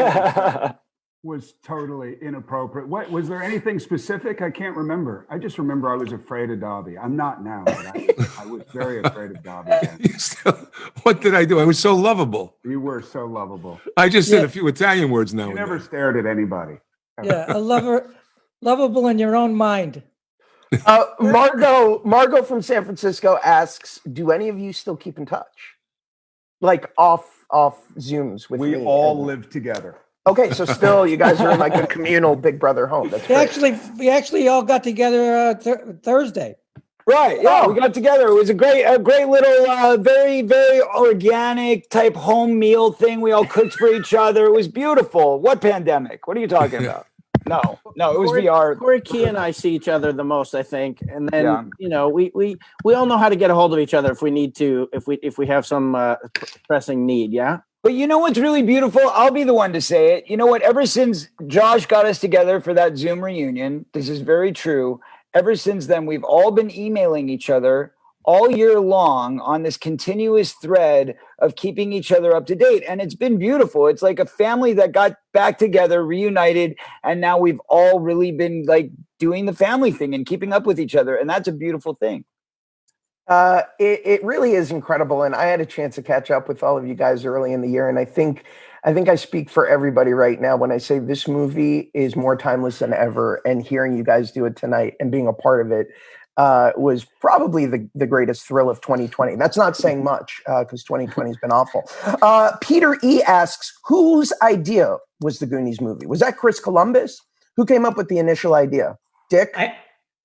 was totally inappropriate. What was there anything specific? I can't remember. I just remember I was afraid of Dobby. I'm not now, but I was very afraid of Dobby. What did I do? I was so lovable. You were so lovable. I just said a few Italian words now. You never stared at anybody. Yeah, lovable in your own mind. Margot from San Francisco asks, do any of you still keep in touch? Like off Zooms with me? We all live together. Okay, so still you guys are in like a communal Big Brother home. That's great. We actually all got together Thursday. Right. Yeah, we got together. It was a great little, very, very organic type home meal thing. We all cooked for each other. It was beautiful. What pandemic? What are you talking about? No, it was VR. Corey Key and I see each other the most, I think, and then we all know how to get a hold of each other if we need to, if we have some pressing need. Yeah. But you know what's really beautiful? I'll be the one to say it. You know what? Ever since Josh got us together for that Zoom reunion, this is very true. Ever since then, we've all been emailing each other all year long on this continuous thread of keeping each other up to date. And it's been beautiful. It's like a family that got back together, reunited, and now we've all really been like doing the family thing and keeping up with each other. And that's a beautiful thing. It really is incredible. And I had a chance to catch up with all of you guys early in the year. And I think I speak for everybody right now when I say this movie is more timeless than ever. And hearing you guys do it tonight and being a part of it was probably the greatest thrill of 2020. That's not saying much because 2020 has been awful. Peter E. asks, whose idea was the Goonies movie? Was that Chris Columbus? Who came up with the initial idea? Dick?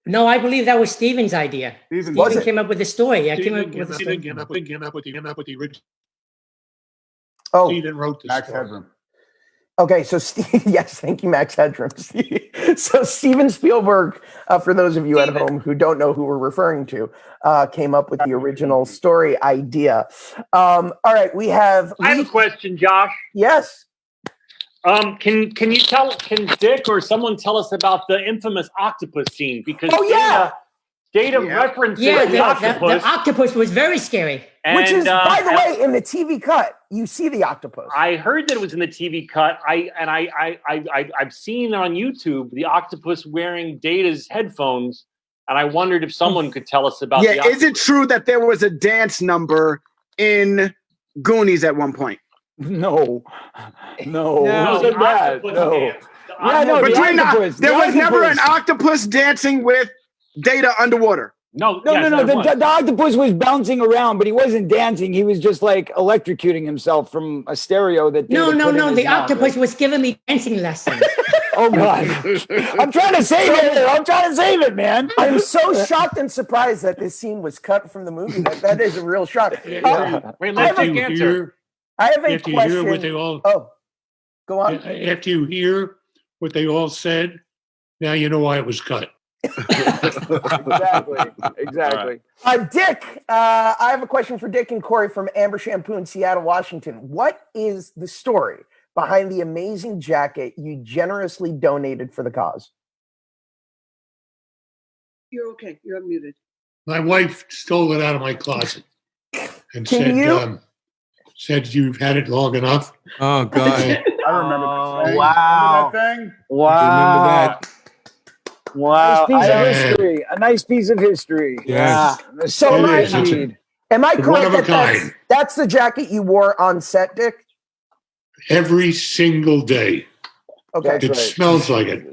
No, I believe that was Steven's idea. Steven came up with the story. Steven came up with the original. Oh, Steven wrote the Max story. Headroom. Okay, so yes, thank you, Max Headroom. So Steven Spielberg, for those of you at home who don't know who we're referring to, came up with the original story idea. All right, we have. I have a question, Josh. Yes. Can Dick or someone tell us about the infamous octopus scene? Because Data references the octopus. The octopus was very scary. Which is, by the way, in the TV cut, you see the octopus. I heard that it was in the TV cut. I've seen on YouTube the octopus wearing Data's headphones, and I wondered if someone could tell us about. Yeah, is it true that there was a dance number in Goonies at one point? No. No. Yeah, no. There was never an octopus dancing with Data underwater. No, the octopus was bouncing around, but he wasn't dancing. He was just like electrocuting himself from a stereo that. No. The mouth, octopus was giving me dancing lessons. Oh God! I'm trying to save it, man. I'm so shocked and surprised that this scene was cut from the movie. That is a real shock. Wait, let Dick answer. I have a After you question. hear what they all, go on. After you hear what they all said, now you know why it was cut. Exactly. Dick, I have a question for Dick and Corey from Amber Shampoo in Seattle, Washington. What is the story behind the amazing jacket you generously donated for the cause? You're okay. You're unmuted. My wife stole it out of my closet and said you've had it long enough. Oh God! I remember that thing. Wow. Remember that thing? Wow. Remember that? Wow. A nice piece of history. Yes. Yeah. So am I correct that that's the jacket you wore on set, Dick? Every single day. Okay. It smells like it.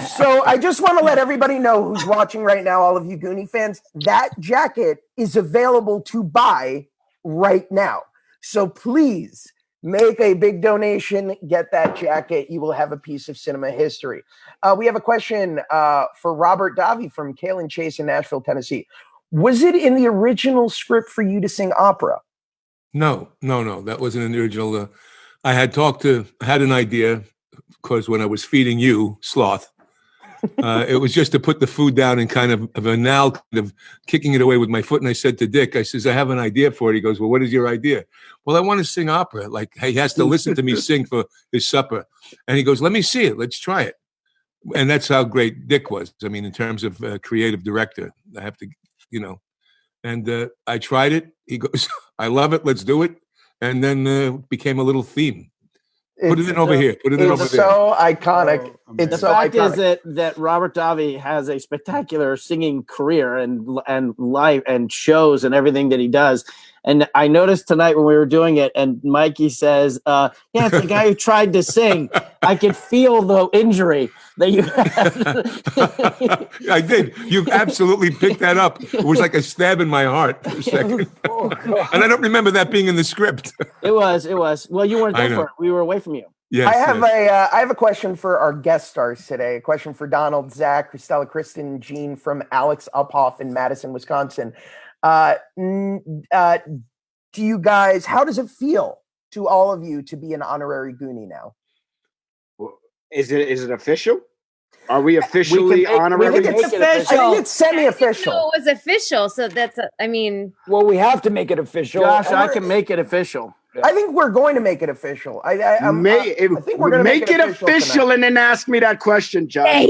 So I just want to let everybody know who's watching right now, all of you Goonie fans, that jacket is available to buy right now. So please make a big donation, get that jacket. You will have a piece of cinema history. We have a question for Robert Davi from Kalen Chase in Nashville, Tennessee. Was it in the original script for you to sing opera? No. That wasn't in the original. I had an idea, of course, when I was feeding you, Sloth. It was just to put the food down and kind of kicking it away with my foot. And I said to Dick, I says, I have an idea for it. He goes, well, what is your idea? Well, I want to sing opera. Like, he has to listen to me sing for his supper. And he goes, let me see it. Let's try it. And that's how great Dick was. I mean, in terms of creative director, I have to, and I tried it. He goes, I love it. Let's do it. And then became a little theme. Put it in over here. Put it in over there. It's so iconic. The fact is that Robert Davi has a spectacular singing career and life and shows and everything that he does. And I noticed tonight when we were doing it, and Mikey says, yeah, it's the guy who tried to sing. I could feel the injury that you had. I did. You absolutely picked that up. It was like a stab in my heart for a second. And I don't remember that being in the script. It was. Well, you weren't I there know. for it. We were away from you. Yes, I have a question for our guest stars today. A question for Donald, Zach, Christella, Kristen, and Jean from Alex Uphoff in Madison, Wisconsin. Do you guys, how does it feel to all of you to be an honorary Goonie now? Is it official? Are we officially honorary? I think it's semi-official. It was official, so that's. Well, we have to make it official. Josh, I can make it official. I think we're going to make it official. I think we're going to make it official and then ask me that question, Josh.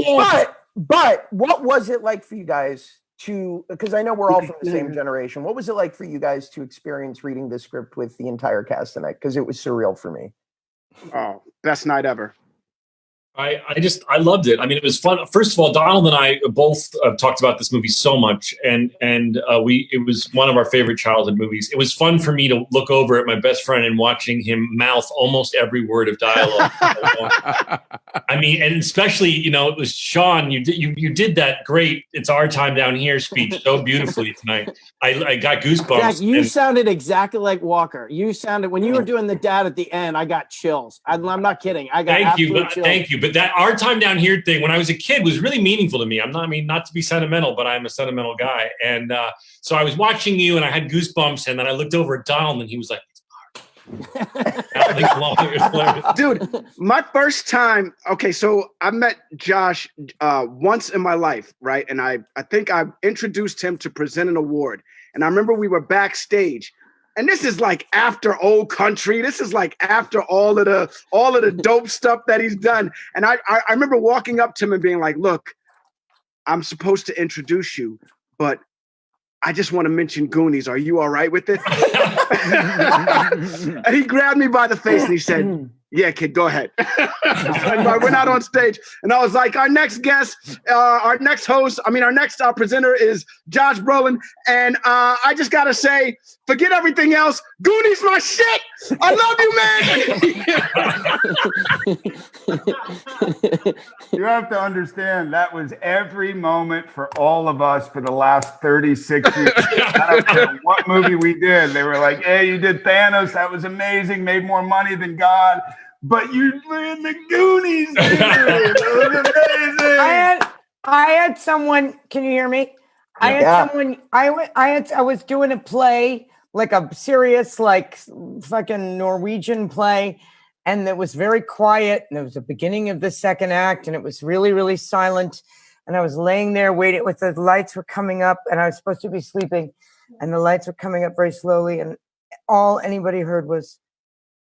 But what was it like for you guys to? Because I know we're all from the same generation. What was it like for you guys to experience reading the script with the entire cast tonight? Because it was surreal for me. Oh, best night ever. I loved it. I mean, it was fun. First of all, Donald and I both talked about this movie so much, and it was one of our favorite childhood movies. It was fun for me to look over at my best friend and watching him mouth almost every word of dialogue. I mean, and especially, it was Sean. You did that great "It's Our Time Down Here" speech so beautifully tonight. I got goosebumps. Jack, you sounded exactly like Walker. You sounded when you were doing the dad at the end. I got chills. I'm not kidding. I got absolute chills. Thank you. But that "Our Time Down Here" thing, when I was a kid, was really meaningful to me. Not to be sentimental, but I'm a sentimental guy. And so I was watching you, and I had goosebumps. And then I looked over at Donald, and he was like, Dude, my first time. Okay, so I met Josh once in my life, right? And I think I introduced him to present an award. And I remember we were backstage. And this is like after Old Country. This is like after all of the dope stuff that he's done. And I remember walking up to him and being like, look, I'm supposed to introduce you, but I just want to mention Goonies. Are you all right with it? And he grabbed me by the face and he said, yeah, kid, go ahead. I went out on stage and I was like, our next presenter is Josh Brolin. And I just got to say, Forget everything else. Goonies my shit. I love you, man. You have to understand that was every moment for all of us for the last 36 years. I don't care what movie we did. They were like, hey, you did Thanos. That was amazing. Made more money than God. But you were in the Goonies, dude. That was amazing. I had someone, can you hear me? I had someone, I was doing a play, like a serious, like fucking Norwegian play, and it was very quiet, and it was the beginning of the second act, and it was really, really silent, and I was laying there waiting, with the lights were coming up, and I was supposed to be sleeping, and the lights were coming up very slowly, and all anybody heard was,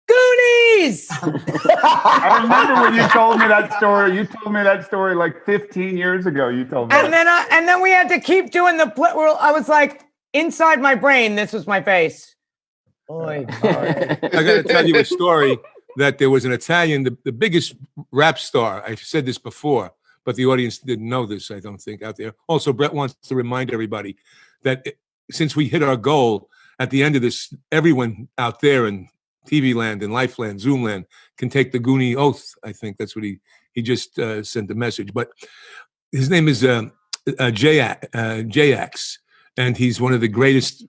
Goonies! I remember when you told me that story. You told me that story like 15 years ago. You told me. And then we had to keep doing the play. I was like, inside my brain, this was my face. Oy, I got to tell you a story that there was an Italian, the biggest rap star. I've said this before, but the audience didn't know this, I don't think, out there. Also, Brett wants to remind everybody that since we hit our goal, at the end of this, everyone out there in TV land and Life land, Zoom land, can take the Goonie oath. I think that's what he just sent a message. But his name is J-Ax, and he's one of the greatest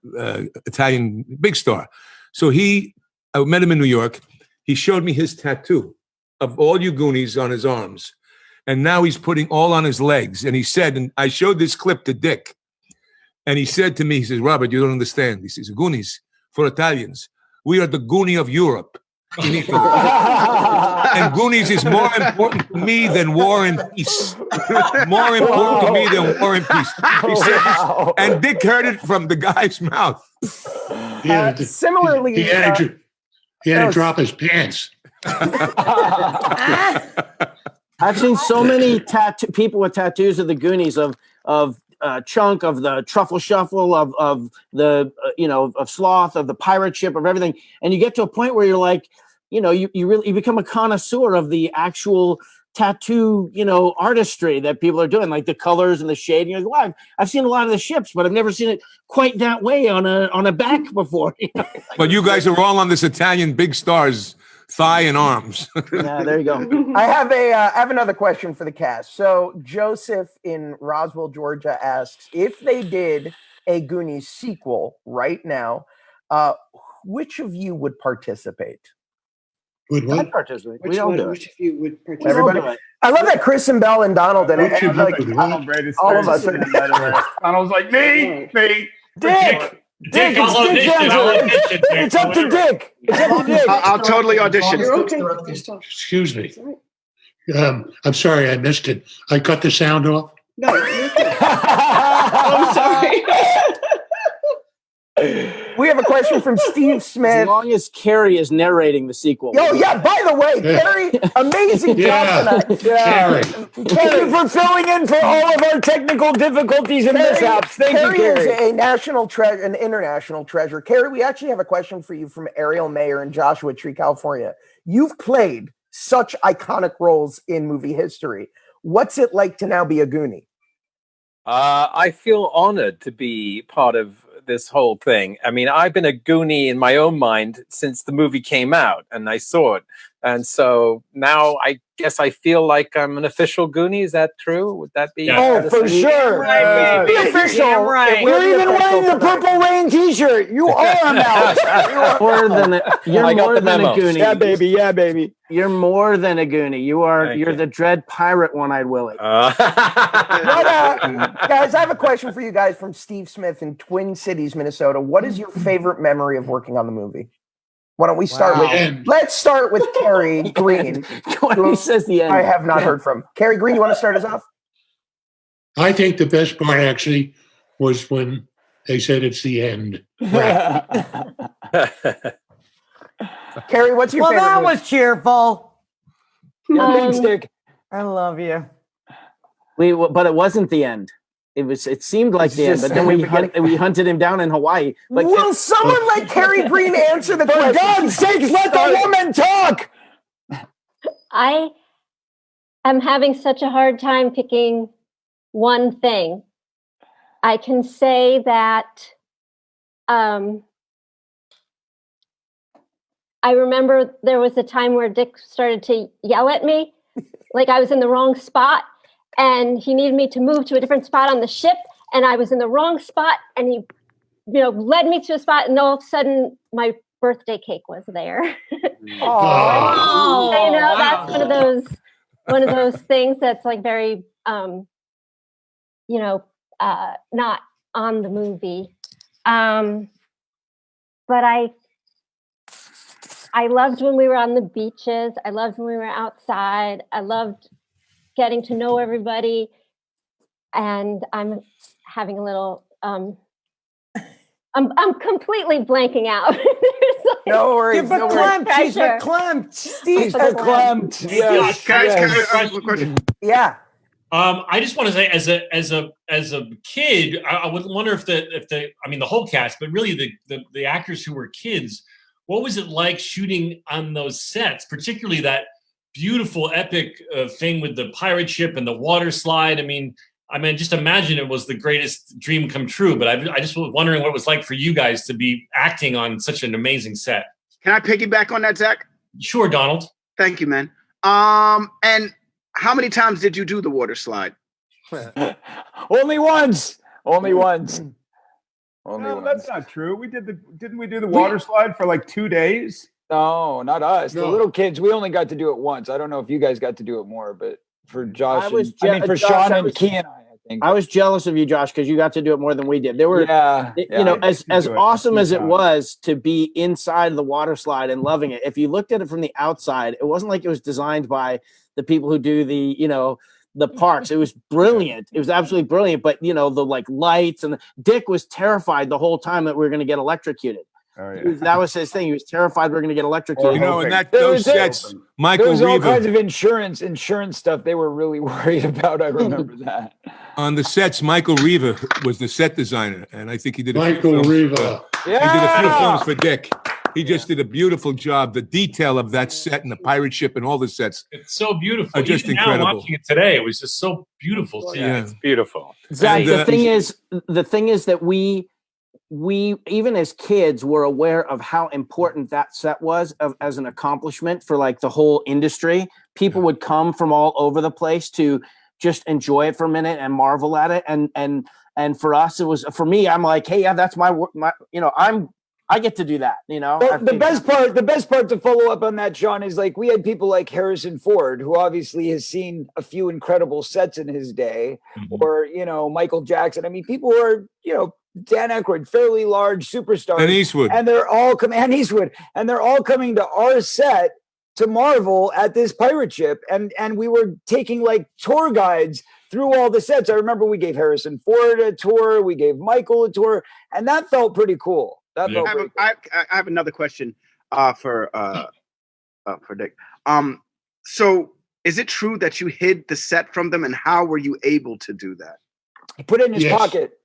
Italian big star. So I met him in New York. He showed me his tattoo of all you Goonies on his arms. And now he's putting all on his legs. And he said, and I showed this clip to Dick, and he said to me, he says, Robert, you don't understand. He says, Goonies, for Italians, we are the Goonie of Europe. And Goonies is more important to me than War and Peace. More important to me than War and Peace. He said this, and Dick heard it from the guy's mouth. Similarly, he had to drop his pants. I've seen so many people with tattoos of the Goonies of Chunk, of the Truffle Shuffle, of the of Sloth, of the pirate ship, of everything, and you get to a point where you're like, you really become a connoisseur of the actual tattoo, artistry that people are doing, like the colors and the shade. You're like, wow, I've seen a lot of the ships, but I've never seen it quite that way on a back before. But you guys are all on this Italian big star's thigh and arms. Yeah, there you go. I have another question for the cast. So Joseph in Roswell, Georgia asks, if they did a Goonies sequel right now, which of you would participate? I'd participate. We all do it. Which of you would participate? Everybody. I love that Chris and Bell and Donald and like all of us. Donald's like, me. Dick, it's up to Dick. It's up to Dick. I'll totally audition. You're okay. Excuse me. I'm sorry I missed it. I cut the sound off. No, you're okay. I'm sorry. We have a question from Steve Smith. As long as Carrie is narrating the sequel. Oh, yeah, by the way, Carrie, amazing job tonight. Yeah. Thank you for filling in for all of our technical difficulties and mishaps. Thank you, Carrie. Is a national treasure, an international treasure. Carrie, we actually have a question for you from Ariel Mayer in Joshua Tree, California. You've played such iconic roles in movie history. What's it like to now be a Goonie? I feel honored to be part of this whole thing. I mean, I've been a Goonie in my own mind since the movie came out and I saw it. And so now I guess I feel like I'm an official Goonie. Is that true? Would that be? Oh, for sure. Be official. Right. You're even wearing the Purple Rain t-shirt. You are a mouse. You're more than a Goonie. Yeah, baby. Yeah, baby. You're more than a Goonie. You're the dread pirate One-Eyed Willie. Guys, I have a question for you guys from Steve Smith in Twin Cities, Minnesota. What is your favorite memory of working on the movie? Why don't we start let's start with Carrie Green. He says the end. I have not heard from. Carrie Green, you want to start us off? I think the best part actually was when they said it's the end. Carrie, what's your favorite? Well, that movie? was cheerful. Thanks, Dick. I love you. But it wasn't the end. It seemed like the end, but then we hunted him down in Hawaii. Like, will someone let Carrie Green answer the question? For God's sakes, let the woman talk. I am having such a hard time picking one thing. I can say that I remember there was a time where Dick started to yell at me, like I was in the wrong spot, and he needed me to move to a different spot on the ship, and I was in the wrong spot, and he, led me to a spot, and all of a sudden my birthday cake was there. Oh, That's one of those things that's like very, not on the movie. But I loved when we were on the beaches. I loved when we were outside. I loved getting to know everybody. And I'm having a little, I'm completely blanking out. No worries. She's No worries. verklempt. She's verklempt. Steve. She's verklempt. Yes. Can I yes. ask a question? Yeah. I just want to say, as a kid, I would wonder if the whole cast, but really the actors who were kids, what was it like shooting on those sets, particularly that beautiful epic thing with the pirate ship and the water slide? I mean, just imagine it was the greatest dream come true. But I just was wondering what it was like for you guys to be acting on such an amazing set. Can I piggyback on that, Zach? Sure, Donald. Thank you, man. And how many times did you do the water slide? Only once. Only once. Only No, once. that's not true. Didn't we do the water slide for like 2 days? No, not us. The No. little kids, we only got to do it once. I don't know if you guys got to do it more, but for Josh, I was for Josh, Sean I and was- Key and I think. I was jealous of you, Josh, because you got to do it more than we did. There were, as awesome as it was to be inside the water slide and loving it. If you looked at it from the outside, it wasn't like it was designed by the people who do the parks. It was brilliant. It was absolutely brilliant. But the like lights and Dick was terrified the whole time that we were going to get electrocuted. Oh, yeah. That was his thing. He was terrified we were going to get electrocuted. And those sets, Michael There was all Reva. kinds of insurance stuff they were really worried about. I remember that. On the sets, Michael Reva was the set designer, and I think he did a Michael few films. Reva. He did a few films for Dick. He just did a beautiful job. The detail of that set and the pirate ship and all the sets. It's so beautiful. Are just Even incredible. Now watching it today, it was just so beautiful. Yeah. It's beautiful. Zach, And, the thing is that we even as kids were aware of how important that set was as an accomplishment for like the whole industry. People would come from all over the place to just enjoy it for a minute and marvel at it. And for us, it was, for me, I'm like, hey, yeah, that's my I get to do that, But the best part to follow up on that, Sean, is like we had people like Harrison Ford, who obviously has seen a few incredible sets in his day, or Michael Jackson. I mean, people who are Dan Aykroyd, fairly large superstars, And Eastwood. and they're all and they're all coming to our set to marvel at this pirate ship, and we were taking like tour guides through all the sets. I remember we gave Harrison Ford a tour, we gave Michael a tour, and that felt pretty cool. That felt pretty cool. I have another question for Dick. So is it true that you hid the set from them, and how were you able to do that? He put it in his Yes. pocket.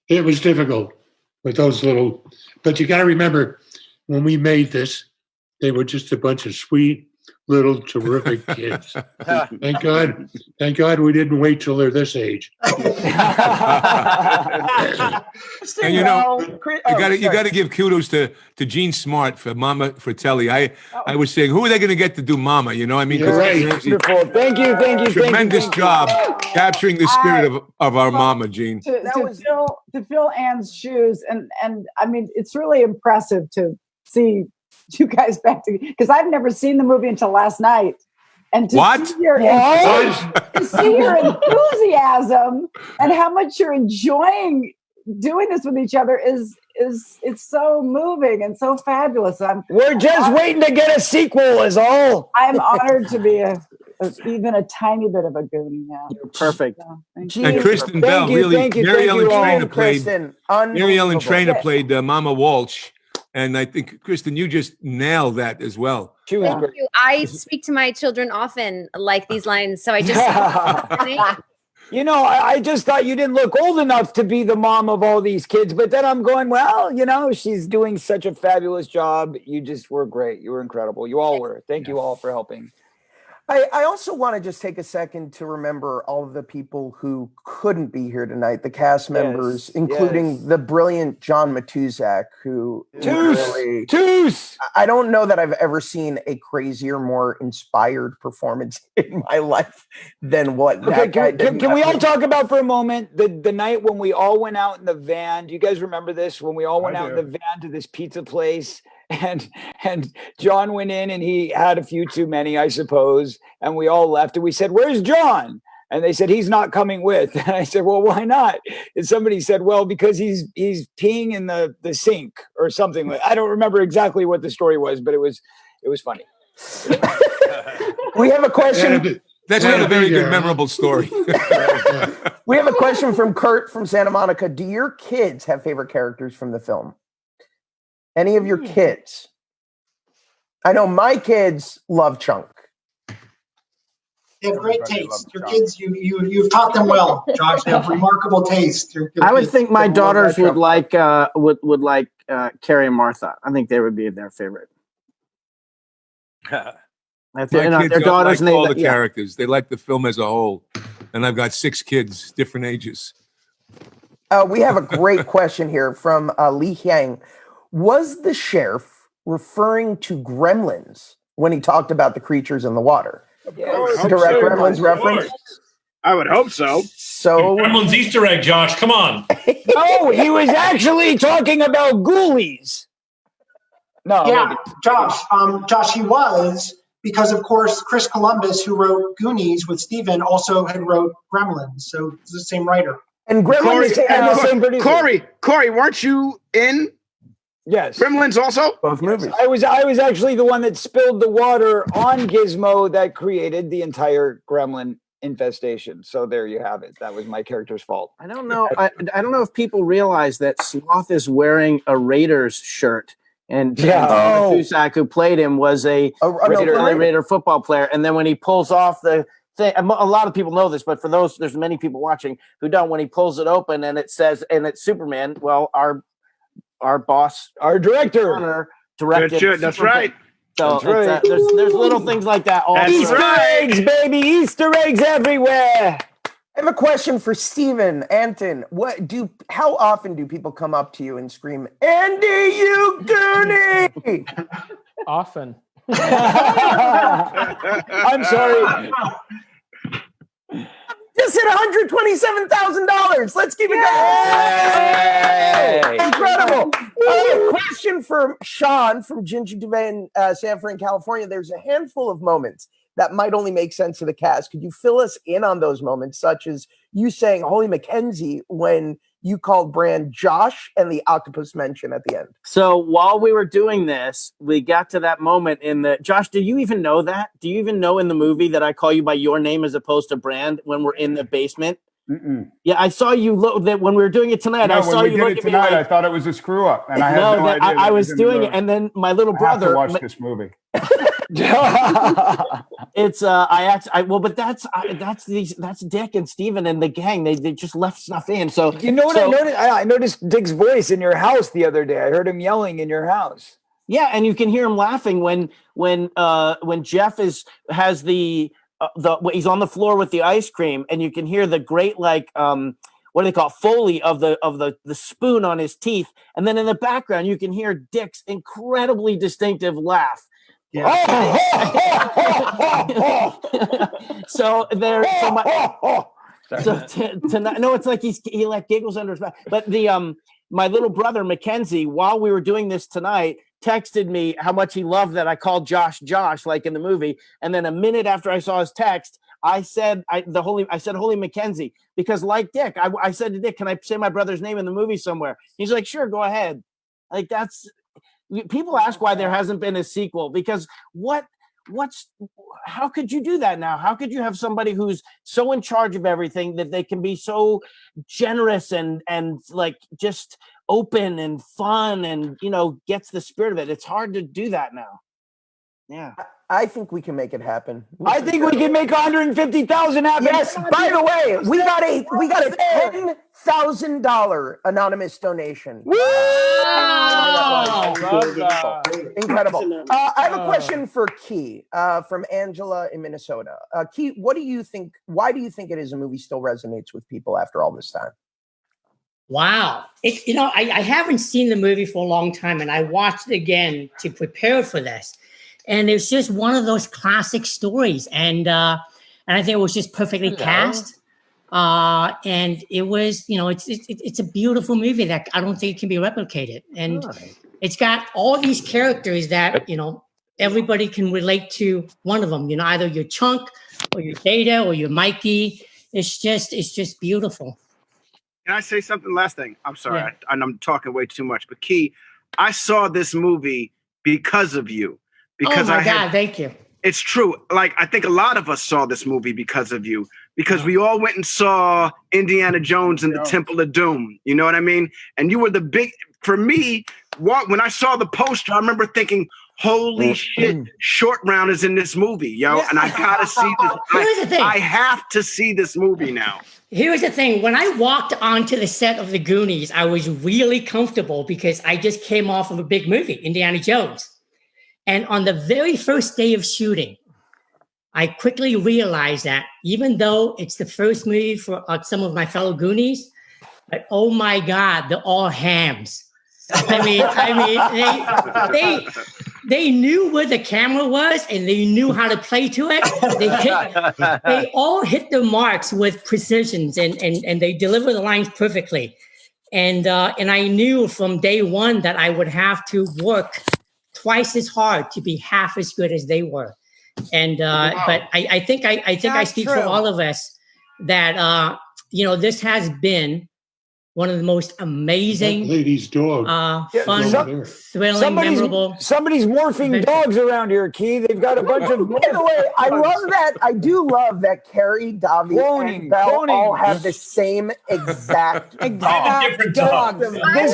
It was difficult with those little, but you got to remember when we made this, they were just a bunch of sweet little terrific kids. Thank God we didn't wait till they're this age. And you got to give kudos to Gene Smart for Mama Fratelli. I was saying, who are they going to get to do Mama? You know, I mean, 'cause You're right. Ramsey- Wonderful. Thank you. tremendous job capturing the spirit of our Mama, Gene. To fill Anne's shoes, and I mean, it's really impressive to see you guys back together, because I've never seen the movie until last night, and to What? see your to see your enthusiasm and how much you're enjoying doing this with each other is it's so moving and so fabulous. We're just waiting to get a sequel, is all. I'm honored to be even a tiny bit of a Goonie now. You're perfect. So, thank Gee, you. And Kristen Thank Bell, you, really, thank you, Mary thank Ellen you all. Trainor played Kristen, Mary Ellen unbelievable. Trainor played Mama Walsh, and I think Kristen, you just nailed that as well. She was Thank great. you. I speak to my children often like these lines, so I just I just thought you didn't look old enough to be the mom of all these kids, but then I'm going, well, she's doing such a fabulous job. You just were great. You were incredible. You all were. Thank you all for helping. I also want to just take a second to remember all of the people who couldn't be here tonight, the cast members, including the brilliant John Matuzak, who Toos! I don't know that I've ever seen a crazier, more inspired performance in my life than what Okay, that guy did. can we all talk about for a moment the night when we all went out in the van? Do you guys remember this? When we all went out in the van to this pizza place, and John went in and he had a few too many, I suppose, and we all left and we said, "Where's John?" And they said, "He's not coming with." And I said, "Well, why not?" And somebody said, "Well, because he's peeing in the sink or something." I don't remember exactly what the story was, but it was funny. We have a question. That's not a very good, memorable story. We have a question from Kurt from Santa Monica. Do your kids have favorite characters from the film? Any of your kids? I know my kids love Chunk. They have great taste. Your kids, you've taught them well, Josh. They have remarkable taste. Your I would kids- think my they love daughters that would Trump. like would like Carrie and Martha. I think they would be their favorite. That's My you know, kids their don't daughters like and all they the characters. They like the film as a whole. And I've got 6 kids, different ages. We have a great question here from Li Hyang. Was the sheriff referring to gremlins when he talked about the creatures in the water? Direct Gremlins reference? I would hope so. So Gremlins Easter egg, Josh. Come on. No, he was actually talking about ghoulies. No, Yeah, Josh, he was, because of course Chris Columbus, who wrote Goonies with Steven, also had wrote Gremlins, so it's the same writer. And Corey, producer. Corey, weren't you in? Yes. Gremlins also? Both movies. I was actually the one that spilled the water on Gizmo that created the entire gremlin infestation. So there you have it. That was my character's fault. I don't know. I don't know if people realize that Sloth is wearing a Raiders shirt, and Cusack, who played him, was a Raider football player. And then when he pulls off the thing, a lot of people know this, but for those, there's many people watching who don't. When he pulls it open and it says, and it's Superman. Well, our boss, our director, directed. Good, that's Superman. right. So That's right. There's little things like that. All Easter eggs, baby! Easter eggs everywhere. I have a question for Steven, Anton. How often do people come up to you and scream, "Andy, you Goonie"? Often. I'm sorry. Just hit $127,000. Let's keep it going. Incredible. Question for Sean from Ginger Duvet in San Fran, California. There's a handful of moments that might only make sense to the cast. Could you fill us in on those moments, such as you saying Holly Mackenzie when you called Brand Josh and the octopus mention at the end? So while we were doing this, we got to that moment in the Josh. Do you even know that? Do you even know in the movie that I call you by your name as opposed to Brand when we're in the basement? Mm-mm. Yeah, I saw you look that when we were doing it tonight. I saw you look at me like, I thought it was a screw up, and I had no idea. I was doing it, and then my little brother I have to watch this movie. It's but that's Dick and Steven and the gang. They just left stuff in. So you know what I noticed? I noticed Dick's voice in your house the other day. I heard him yelling in your house. Yeah, and you can hear him laughing when Jeff has he's on the floor with the ice cream, and you can hear the great what do they call it? Foley of the spoon on his teeth, and then in the background you can hear Dick's incredibly distinctive laugh. Yeah. So there. Tonight, no, it's like he like giggles under his mouth. But my little brother Mackenzie, while we were doing this tonight, texted me how much he loved that I called Josh like in the movie, and then a minute after I saw his text, I said Holy Mackenzie, because like Dick, I said to Dick, can I say my brother's name in the movie somewhere? He's like, sure, go ahead. Like that's. People ask why there hasn't been a sequel, because how could you do that now? How could you have somebody who's so in charge of everything that they can be so generous and like just open and fun and gets the spirit of it? It's hard to do that now. Yeah. I think we can make it happen. I think we can make 150,000 happen. Yes. By the way, we got a $10,000 anonymous donation. Woo! I love that. Incredible. I have a question for Key from Angela in Minnesota. Key, what do you think? Why do you think it is a movie still resonates with people after all this time? Wow. I haven't seen the movie for a long time, and I watched it again to prepare for this. And it's just one of those classic stories. And I think it was just perfectly cast. And it was, it's a beautiful movie that I don't think it can be replicated. And it's got all these characters that, everybody can relate to one of them, either your Chunk or your Data or your Mikey. It's just beautiful. Can I say something? Last thing. I'm sorry. Yeah. I'm talking way too much. But Key, I saw this movie because of you. Because oh my God, thank you. It's true. Like, I think a lot of us saw this movie because of you. Because we all went and saw Indiana Jones and the Temple of Doom. You know what I mean? And you were the big, for me, when I saw the poster, I remember thinking, holy shit, Short Round is in this movie, yo. And I gotta see this. Here's the thing. I have to see this movie now. Here's the thing. When I walked onto the set of the Goonies, I was really comfortable because I just came off of a big movie, Indiana Jones. And on the very first day of shooting, I quickly realized that even though it's the first movie for some of my fellow Goonies, but oh my God, they're all hams. I mean, they knew where the camera was and they knew how to play to it. They all hit their marks with precisions and they deliver the lines perfectly. And I knew from day one that I would have to work twice as hard to be half as good as they were. And but I think I speak for all of us that this has been one of the most amazing, lady's dog, fun, thrilling, memorable. Somebody's morphing dogs around here, Key. They've got a bunch of. By the way, I love that. I do love that Carrie, Davi, and Belle all have the same exact dog. This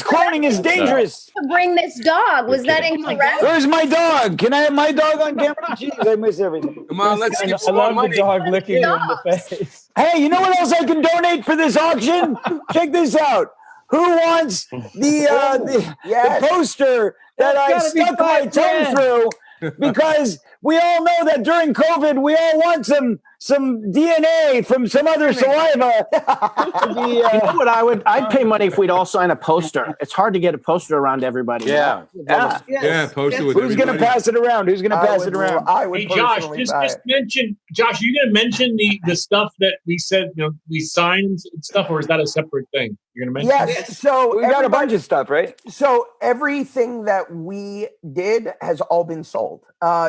cloning is dangerous. To bring this dog, was that incorrect? Where's my dog? Can I have my dog on camera? Jeez, I miss everything. Come on, let's get I some love money. the dog licking you in the face. Hey, you know what else I can donate for this auction? Check this out. Who wants the poster that I stuck my tongue through? Because we all know that during COVID, we all want some DNA from some other saliva. You know what I'd pay money if we'd all sign a poster. It's hard to get a poster around everybody. Yeah. Poster with Who's going to pass it around? Who's going to pass it around? I would Hey, Josh, personally just buy it. mention, Josh, are you going to mention the stuff that we said, we signed and stuff, or is that a separate thing? You're going to mention Yes. So we got a bunch of stuff, right? So everything that we did has all been sold.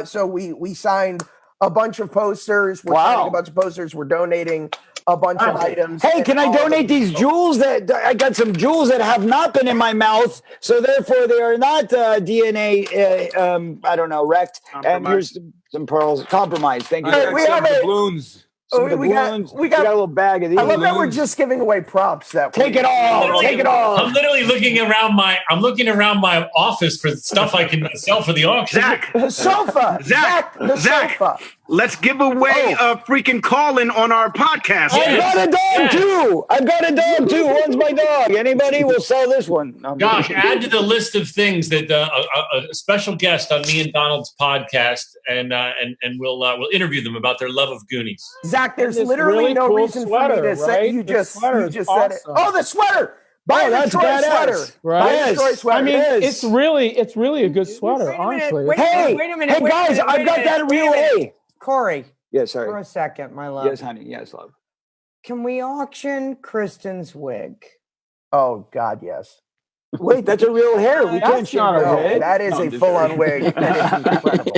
So we signed a bunch of posters. We're signing a bunch of posters. We're donating a bunch of items. Hey, can I donate these jewels? That I got some jewels that have not been in my mouth, so therefore they are not DNA. I don't know, wrecked. And here's some pearls. Compromised. Thank you. We have a balloons. we got a little bag of these. I love that we're just giving away props. Take it all. Take it all. I'm literally looking around my office for stuff I can sell for the auction. Zach, the sofa. Zach, the sofa. Let's give away a freaking call-in on our podcast. I've got a dog too. I've got a dog too. One's my dog. Anybody will sell this one. Josh, add to the list of things that a special guest on me and Donald's podcast, and we'll interview them about their love of Goonies. Zach, there's This literally really no cool reason for me sweater, to say right? you The just sweater is said it. awesome. Oh, the sweater. Buy that's the Troy badass. sweater. Right? Buy the Troy sweater. I mean, It it's really a good sweater, honestly. Hey, wait a minute. hey guys, I've got that real A. Corey. Yes, For sorry. a second, my love. Yes, honey. Yes, love. Can we auction Kristen's wig? Oh God, yes. Wait, that's a real hair. We can't That's not a show wig. That is a full-on wig. That is incredible.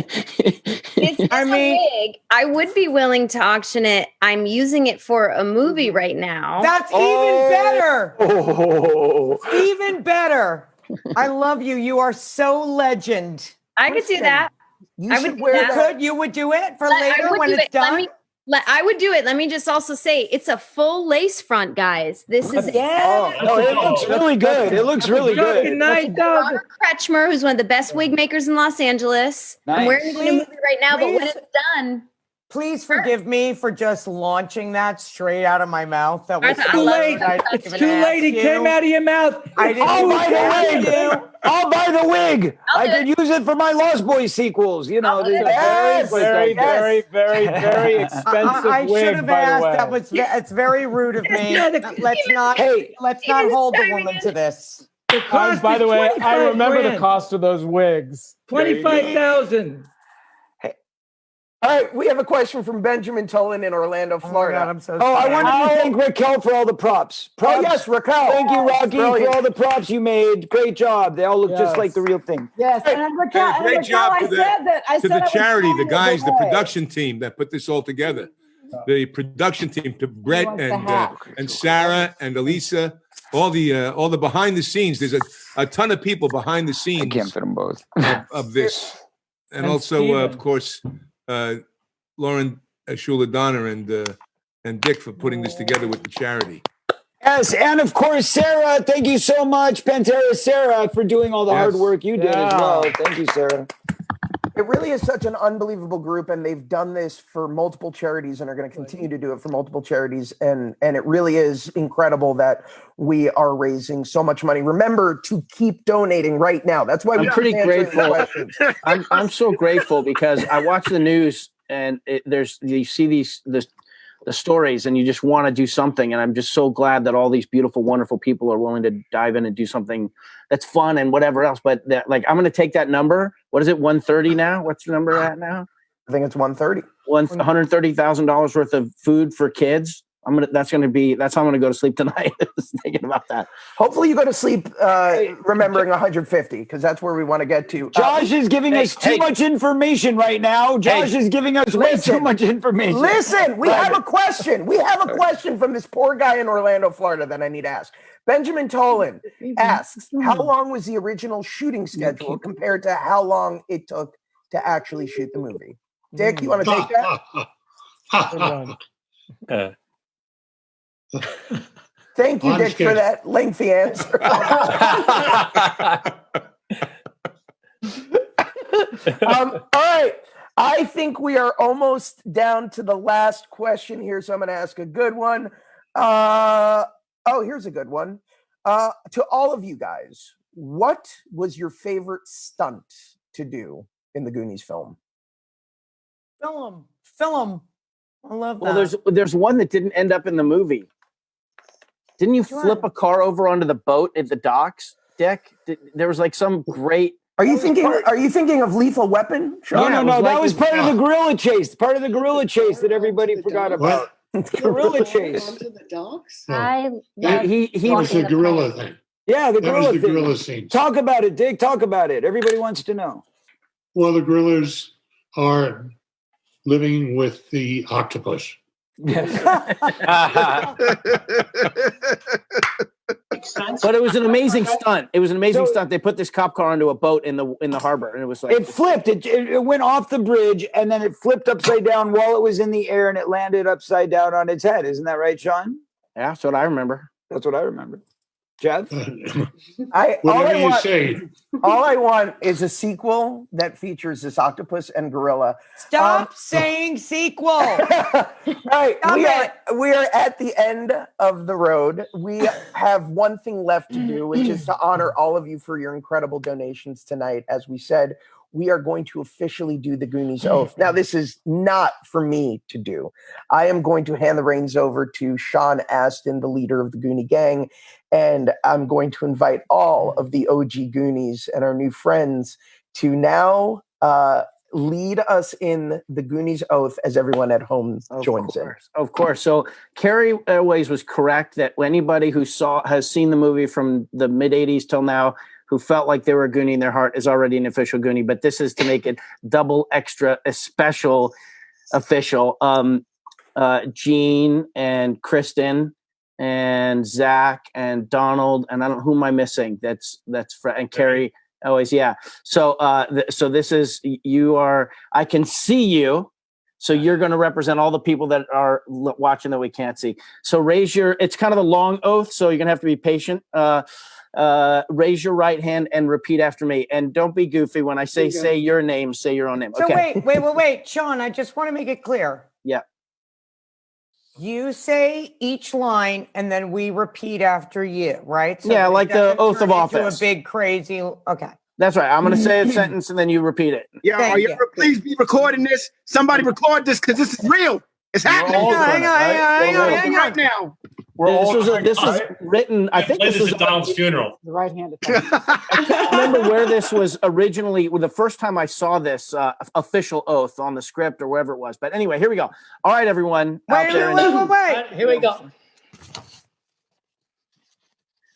It's a wig. I would be willing to auction it. I'm using it for a movie right now. That's even better. Oh. Even better. I love you. You are so legend. I could do that. You I should would do wear that. that. Could you would do it for I later would when do it's it. Let done? me I would do it. Let me just also say it's a full lace front, guys. This is Oh, no, it looks really good. It looks really good. Robert Kretschmer, who's one of the best wig makers in Los Angeles. I'm wearing it in a movie right now, but when it's done. Please forgive me for just launching that straight out of my mouth. That was It's too late. It's too late. It came out of your mouth. I didn't I'll buy ask the wig. I'll buy the wig. I could use it for my Lost Boys sequels. You know, very expensive I wig, should have by the asked. way. That was it's very rude of me. Let's not hold the woman to this. By the way, I remember the $25,000. cost of those wigs. 25,000. All right, we have a question from Benjamin Tolan in Orlando, Florida. God, I'm so Oh, I wanted to thank Raquel for all the props. Oh, yes, Raquel. Thank you, Rocky, Brilliant. for all the props you made. Great job. They all look just like the real thing. Yes, and Raquel, Great Raquel, job I to the, said that. I to said the I was charity, the trying to guys, the delay. production team that put this all together. The production team, to Brett wants the hat. and Sarah and Elisa, all the behind the scenes. There's a ton of people behind the scenes. I can't fit them both. of this, and And also Steven. of course Lauren Shuladonna and Dick for putting this together with the charity. Yes, and of course, Sarah, thank you so much, Pantera Sarah, for doing all the hard work you did as well. Thank you, Sarah. It really is such an unbelievable group, and they've done this for multiple charities and are going to continue to do it for multiple charities. And it really is incredible that we are raising so much money. Remember to keep donating right now. That's why I'm pretty grateful. Questions. I'm so grateful because I watch the news and you see the stories and you just want to do something. And I'm just so glad that all these beautiful, wonderful people are willing to dive in and do something that's fun and whatever else. But I'm going to take that number. What is it? 130 now? What's the number at now? I think it's 130. $130,000 worth of food for kids. That's how I'm going to go to sleep tonight. Just thinking about that. Hopefully you go to sleep remembering 150, because that's where we want to get to. Josh is giving us too much information right now. Josh is giving us way too much information. Listen, we have a question. We have a question from this poor guy in Orlando, Florida that I need to ask. Benjamin Tolan asks, how long was the original shooting schedule compared to how long it took to actually shoot the movie? Dick, you want to take that? Thank you, Dick, for that lengthy answer. All right. I think we are almost down to the last question here, so I'm going to ask a good one. Here's a good one. To all of you guys, what was your favorite stunt to do in the Goonies film? Film. I love that. Well, there's one that didn't end up in the movie. Didn't you flip a car over onto the boat at the docks, Dick? There was like some great. Are you thinking of Lethal Weapon? No. That was part of the gorilla chase. Part of the gorilla chase that everybody forgot about. Gorilla chase. Onto the docks? I He was the gorilla thing. Yeah, the That gorilla was the thing. gorilla scene. Talk about it, Dick. Talk about it. Everybody wants to know. Well, the gorillas are living with the octopus. But it was an amazing stunt. It was an amazing stunt. They put this cop car onto a boat in the harbor, and it was like It flipped. It went off the bridge, and then it flipped upside down while it was in the air, and it landed upside down on its head. Isn't that right, Sean? Yeah, that's what I remember. That's what I remember. Jeff? All I want is a sequel that features this octopus and gorilla. Stop saying sequel. All right, we are at the end of the road. We have one thing left to do, which is to honor all of you for your incredible donations tonight. As we said, we are going to officially do the Goonies Oath. Now, this is not for me to do. I am going to hand the reins over to Sean Astin, the leader of the Goonie Gang, and I'm going to invite all of the OG Goonies and our new friends to now lead us in the Goonies Oath as everyone at home joins in. Of course. So Carrie Airways was correct that anybody who has seen the movie from the mid 80s till now, who felt like they were a Goonie in their heart, is already an official Goonie. But this is to make it double extra special official. Gene and Kristen and Zach and Donald, and I don't know who am I missing. That's and Carrie always, yeah. So so this is, you are, I can see you. So you're going to represent all the people that are watching that we can't see. So it's kind of a long oath, so you're going to have to be patient. Raise your right hand and repeat after me. And don't be goofy. When I say your name, say your own name. So Okay. wait, Sean, I just want to make it clear. Yeah. You say each line and then we repeat after you, right? So Yeah, it like the doesn't oath turn of into office. A big crazy. Okay. That's right. I'm going to say a sentence and then you repeat it. Yeah, Thank you. please be recording this. Somebody record this because this is real. It's happening. Hang on. Right now. This was written. I think Play this this was at Donald's funeral. The right hand. I can't remember where this was originally. The first time I saw this official oath on the script or wherever it was. But anyway, here we go. All right, everyone. Wait. Here we go.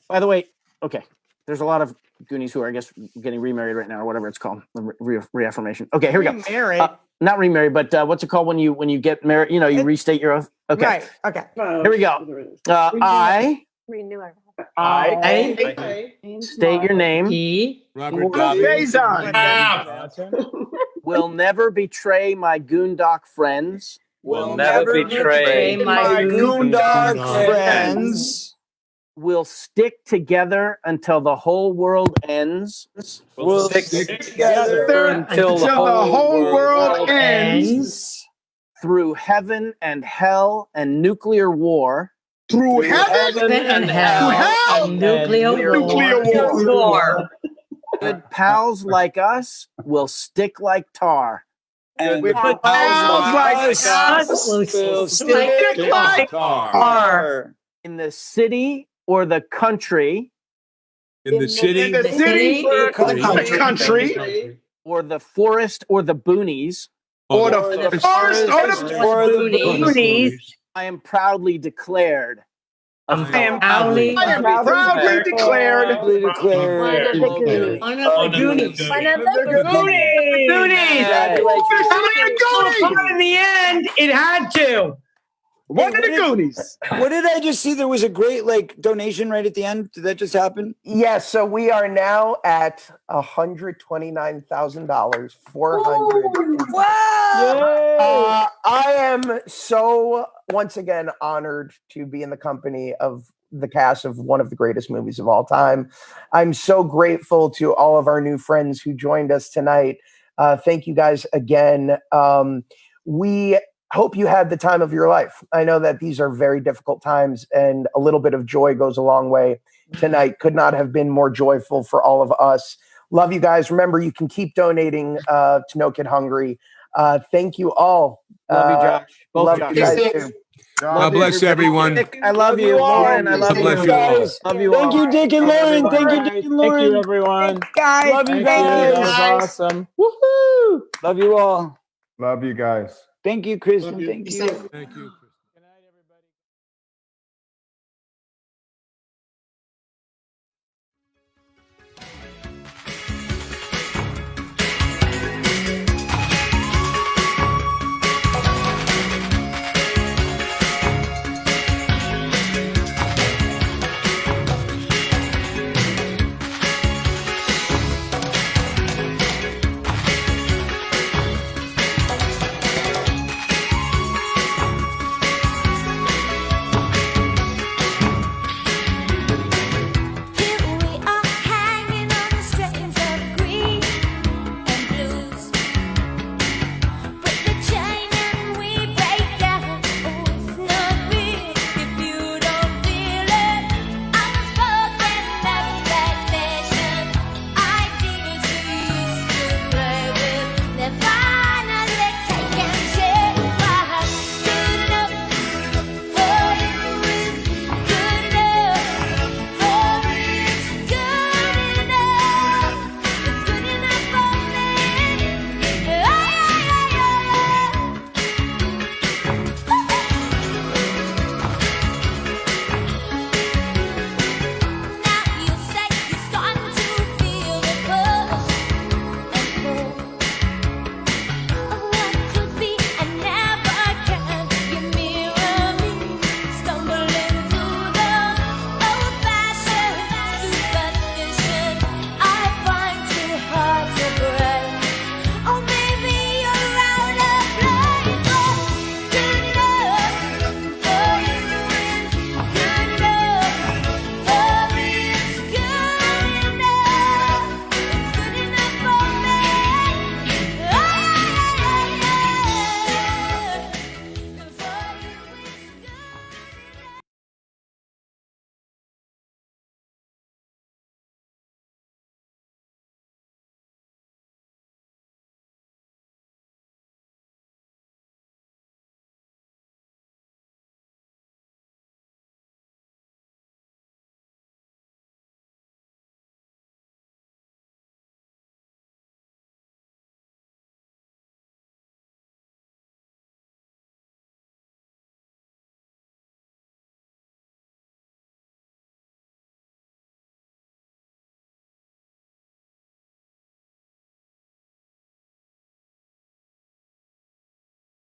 By the way, okay. There's a lot of Goonies who are, I guess, getting remarried right now or whatever it's called, reaffirmation. Okay, here we go. Remarried? Not remarried, but what's it called when you get married? You know, you restate your oath. Okay. Right. Okay. Here we go. I Renew our state your name. Robert Will never betray my Goondock friends. Will never betray my Goondock friends. Will stick together until the whole world ends. We'll stick together until the whole world ends. Through heaven and hell and nuclear war. Through heaven and hell and nuclear war. Good pals like us will stick like tar. And with pals like us will stick like tar. In the city or the country. In the city, or the country, or the forest or the boonies. Or the forest or the boonies. I am proudly declared. I am proudly declared. One of the Goonies. In the end, it had to. One of the Goonies. What did I just see? There was a great donation right at the end. Did that just happen? Yes. So we are now at $129,000. 400. Wow! I am so once again honored to be in the company of the cast of one of the greatest movies of all time. I'm so grateful to all of our new friends who joined us tonight. Thank you guys again. We hope you had the time of your life. I know that these are very difficult times and a little bit of joy goes a long way. Tonight could not have been more joyful for all of us. Love you guys. Remember, you can keep donating to No Kid Hungry. Thank you all. Love you, Josh. Love you guys too. God bless everyone. I love you, Lauren. I love God bless you. you all. Love you Thank all. you, Dick and Lauren. Thank you, Dick and Lauren. Thank you, everyone. Guys, Love you Thank you. That was guys. awesome. Woohoo! Love you all. Love you guys. Thank you, Kristen. Thank you. Thank you.